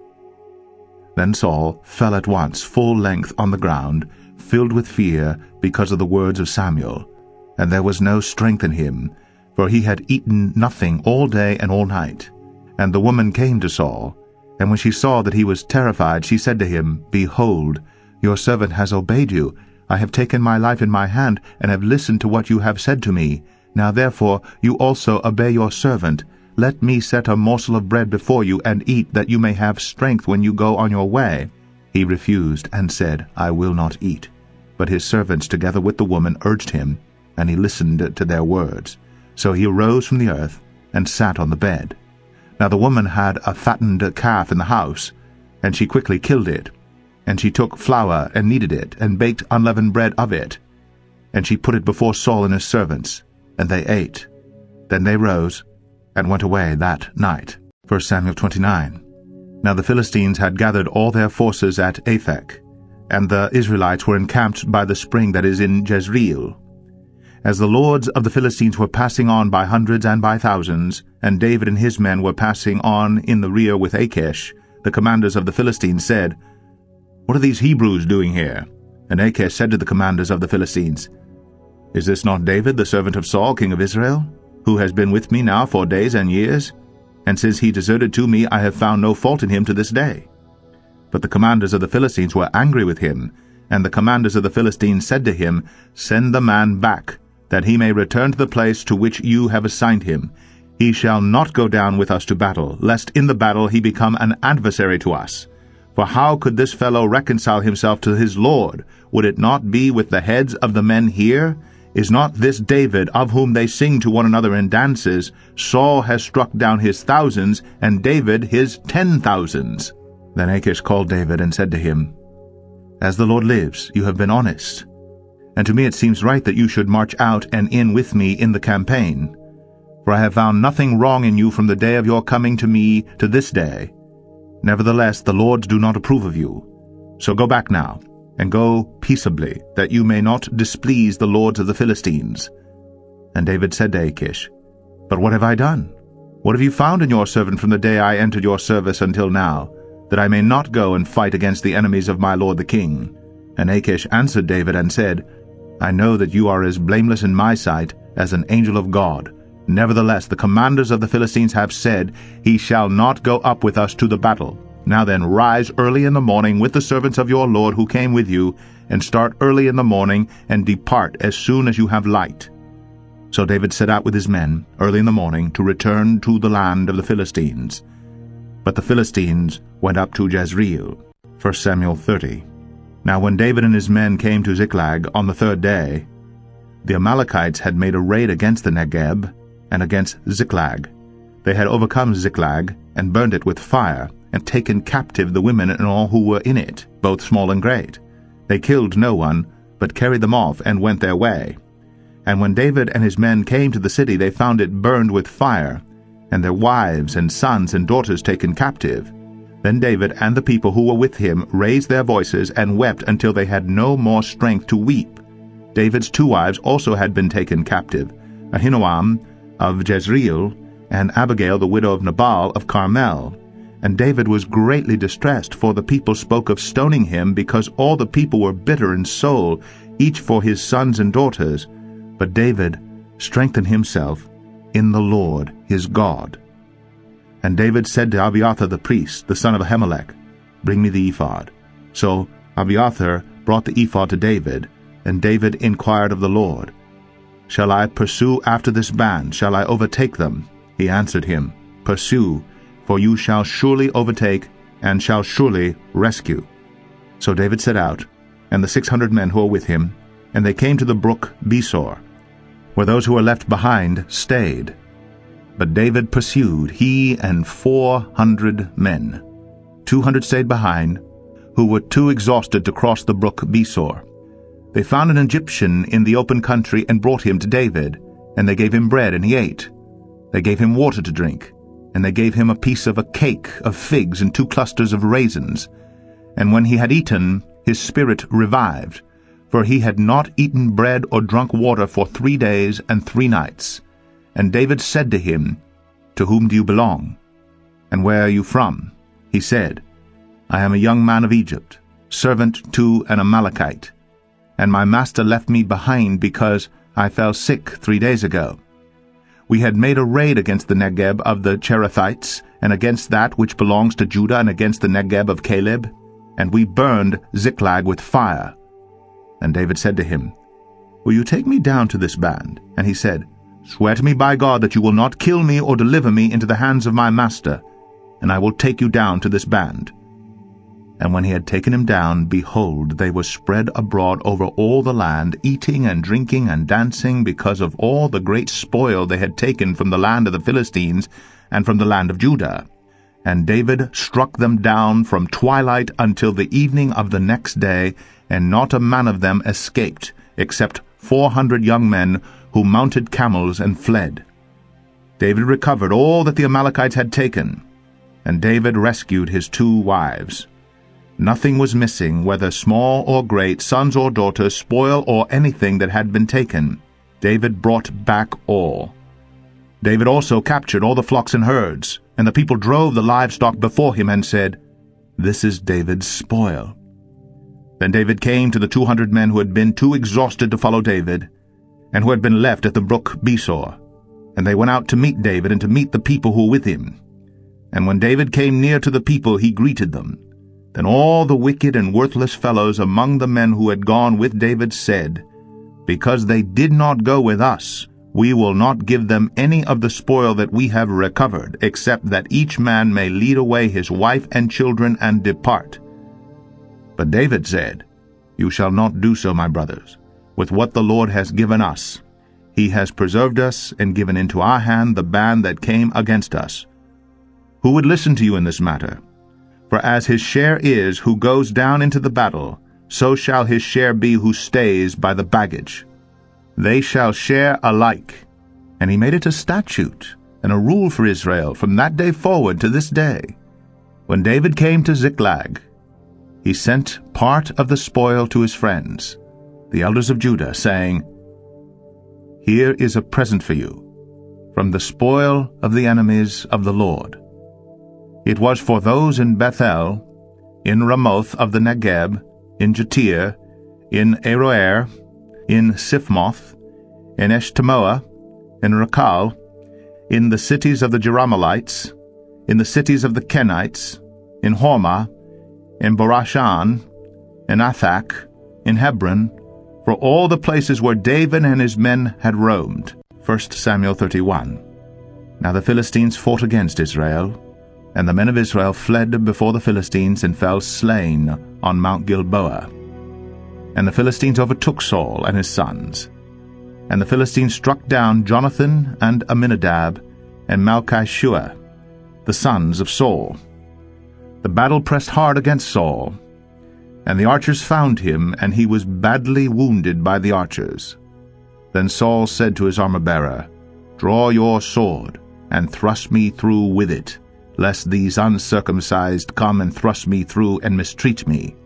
Then Saul fell at once full length on the ground, filled with fear because of the words of Samuel. And there was no strength in him, for he had eaten nothing all day and all night. And the woman came to Saul, and when she saw that he was terrified, she said to him, Behold, your servant has obeyed you. I have taken my life in my hand, and have listened to what you have said to me. Now therefore you also obey your servant. Let me set a morsel of bread before you, and eat, that you may have strength when you go on your way. He refused, and said, I will not eat. But his servants together with the woman urged him, and he listened to their words. So he arose from the earth, and sat on the bed. Now the woman had a fattened calf in the house, and she quickly killed it. And she took flour, and kneaded it, and baked unleavened bread of it. And she put it before Saul and his servants, and they ate. Then they rose, and went away that night. 1 Samuel 29. Now the Philistines had gathered all their forces at Aphek, and the Israelites were encamped by the spring that is in Jezreel. As the lords of the Philistines were passing on by hundreds and by thousands, and David and his men were passing on in the rear with Achish, the commanders of the Philistines said, What are these Hebrews doing here? And Achish said to the commanders of the Philistines, Is this not David, the servant of Saul, king of Israel, who has been with me now for days and years? And since he deserted to me, I have found no fault in him to this day. But the commanders of the Philistines were angry with him, and the commanders of the Philistines said to him, Send the man back, that he may return to the place to which you have assigned him. He shall not go down with us to battle, lest in the battle he become an adversary to us. For how could this fellow reconcile himself to his Lord? Would it not be with the heads of the men here? Is not this David, of whom they sing to one another in dances? Saul has struck down his thousands, and David his 10,000s. Then Achish called David and said to him, As the Lord lives, you have been honest. And to me it seems right that you should march out and in with me in the campaign. For I have found nothing wrong in you from the day of your coming to me to this day. Nevertheless, the lords do not approve of you. So go back now, and go peaceably, that you may not displease the lords of the Philistines. And David said to Achish, But what have I done? What have you found in your servant from the day I entered your service until now, that I may not go and fight against the enemies of my lord the king? And Achish answered David and said, I know that you are as blameless in my sight as an angel of God. Nevertheless, the commanders of the Philistines have said, He shall not go up with us to the battle. Now then, rise early in the morning with the servants of your Lord who came with you, and start early in the morning, and depart as soon as you have light. So David set out with his men early in the morning to return to the land of the Philistines. But the Philistines went up to Jezreel. 1 Samuel 30. Now when David and his men came to Ziklag on the third day, the Amalekites had made a raid against the Negeb and against Ziklag. They had overcome Ziklag and burned it with fire, and taken captive the women and all who were in it, both small and great. They killed no one, but carried them off and went their way. And when David and his men came to the city, they found it burned with fire, and their wives and sons and daughters taken captive. Then David and the people who were with him raised their voices and wept until they had no more strength to weep. David's 2 wives also had been taken captive, Ahinoam of Jezreel, and Abigail the widow of Nabal of Carmel. And David was greatly distressed, for the people spoke of stoning him, because all the people were bitter in soul, each for his sons and daughters. But David strengthened himself in the Lord his God. And David said to Abiathar the priest, the son of Ahimelech, "Bring me the ephod." So Abiathar brought the ephod to David, and David inquired of the Lord, "Shall I pursue after this band? Shall I overtake them?" He answered him, "Pursue, for you shall surely overtake, and shall surely rescue." So David set out, and the 600 men who were with him, and they came to the brook Besor, where those who were left behind stayed. But David pursued, he and 400 men. 200 stayed behind, who were too exhausted to cross the brook Besor. They found an Egyptian in the open country and brought him to David, and they gave him bread, and he ate. They gave him water to drink, and they gave him a piece of a cake of figs and 2 clusters of raisins. And when he had eaten, his spirit revived, for he had not eaten bread or drunk water for 3 days and 3 nights. And David said to him, "To whom do you belong? And where are you from?" He said, "I am a young man of Egypt, servant to an Amalekite. And my master left me behind because I fell sick 3 days ago. We had made a raid against the Negeb of the Cherethites, and against that which belongs to Judah, and against the Negeb of Caleb, and we burned Ziklag with fire." And David said to him, "Will you take me down to this band?" And he said, "Swear to me by God that you will not kill me or deliver me into the hands of my master, and I will take you down to this band." And when he had taken him down, behold, they were spread abroad over all the land, eating and drinking and dancing, because of all the great spoil they had taken from the land of the Philistines and from the land of Judah. And David struck them down from twilight until the evening of the next day, and not a man of them escaped, except 400 young men who mounted camels and fled. David recovered all that the Amalekites had taken, and David rescued his 2 wives. Nothing was missing, whether small or great, sons or daughters, spoil or anything that had been taken. David brought back all. David also captured all the flocks and herds, and the people drove the livestock before him and said, "This is David's spoil." Then David came to the 200 men who had been too exhausted to follow David, and who had been left at the brook Besor. And they went out to meet David and to meet the people who were with him. And when David came near to the people, he greeted them. Then all the wicked and worthless fellows among the men who had gone with David said, "Because they did not go with us, we will not give them any of the spoil that we have recovered, except that each man may lead away his wife and children and depart." But David said, "You shall not do so, my brothers. With what the Lord has given us, he has preserved us and given into our hand the band that came against us. Who would listen to you in this matter? For as his share is who goes down into the battle, so shall his share be who stays by the baggage. They shall share alike." And he made it a statute and a rule for Israel from that day forward to this day. When David came to Ziklag, he sent part of the spoil to his friends, the elders of Judah, saying, "Here is a present for you, from the spoil of the enemies of the Lord." It was for those in Bethel, in Ramoth of the Negeb, in Jatir, in Aroer, in Siphmoth, in Eshtemoa, in Rakal, in the cities of the Jerahmeelites, in the cities of the Kenites, in Hormah, in Borashan, in Athak, in Hebron, for all the places where David and his men had roamed. 1 Samuel 31. Now the Philistines fought against Israel, and the men of Israel fled before the Philistines and fell slain on Mount Gilboa. And the Philistines overtook Saul and his sons. And the Philistines struck down Jonathan and Aminadab and Malchishua, the sons of Saul. The battle pressed hard against Saul, and the archers found him, and he was badly wounded by the archers. Then Saul said to his armor-bearer, "Draw your sword, and thrust me through with it, lest these uncircumcised come and thrust me through and mistreat me."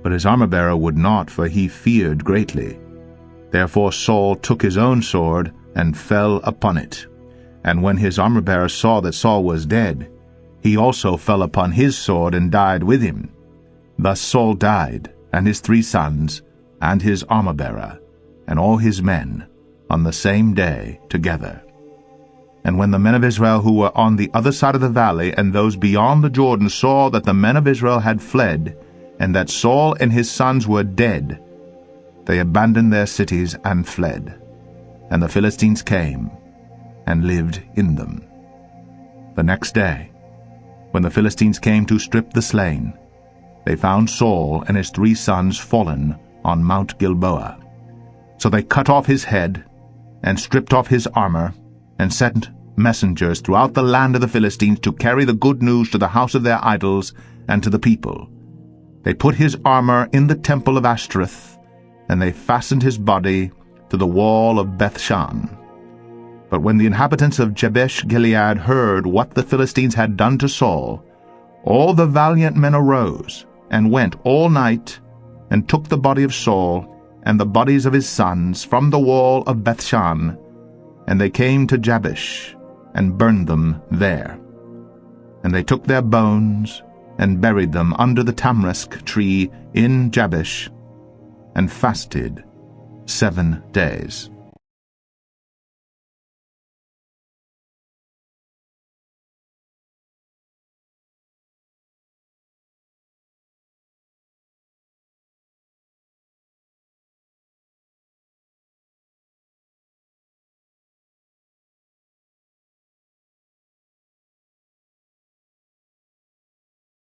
But his armor-bearer would not, for he feared greatly. Therefore Saul took his own sword and fell upon it. And when his armor-bearer saw that Saul was dead, he also fell upon his sword and died with him. Thus Saul died, and his 3 sons, and his armor-bearer, and all his men, on the same day together. And when the men of Israel who were on the other side of the valley and those beyond the Jordan saw that the men of Israel had fled, and that Saul and his sons were dead, they abandoned their cities and fled. And the Philistines came and lived in them. The next day, when the Philistines came to strip the slain, they found Saul and his 3 sons fallen on Mount Gilboa. So they cut off his head, and stripped off his armor, and sent messengers throughout the land of the Philistines to carry the good news to the house of their idols and to the people. They put his armor in the temple of Ashtoreth, and they fastened his body to the wall of Bethshan. But when the inhabitants of Jabesh-Gilead heard what the Philistines had done to Saul, all the valiant men arose, and went all night, and took the body of Saul and the bodies of his sons from the wall of Bethshan, and they came to Jabesh, and burned them there. And they took their bones, and buried them under the tamarisk tree in Jabesh, and fasted 7 days.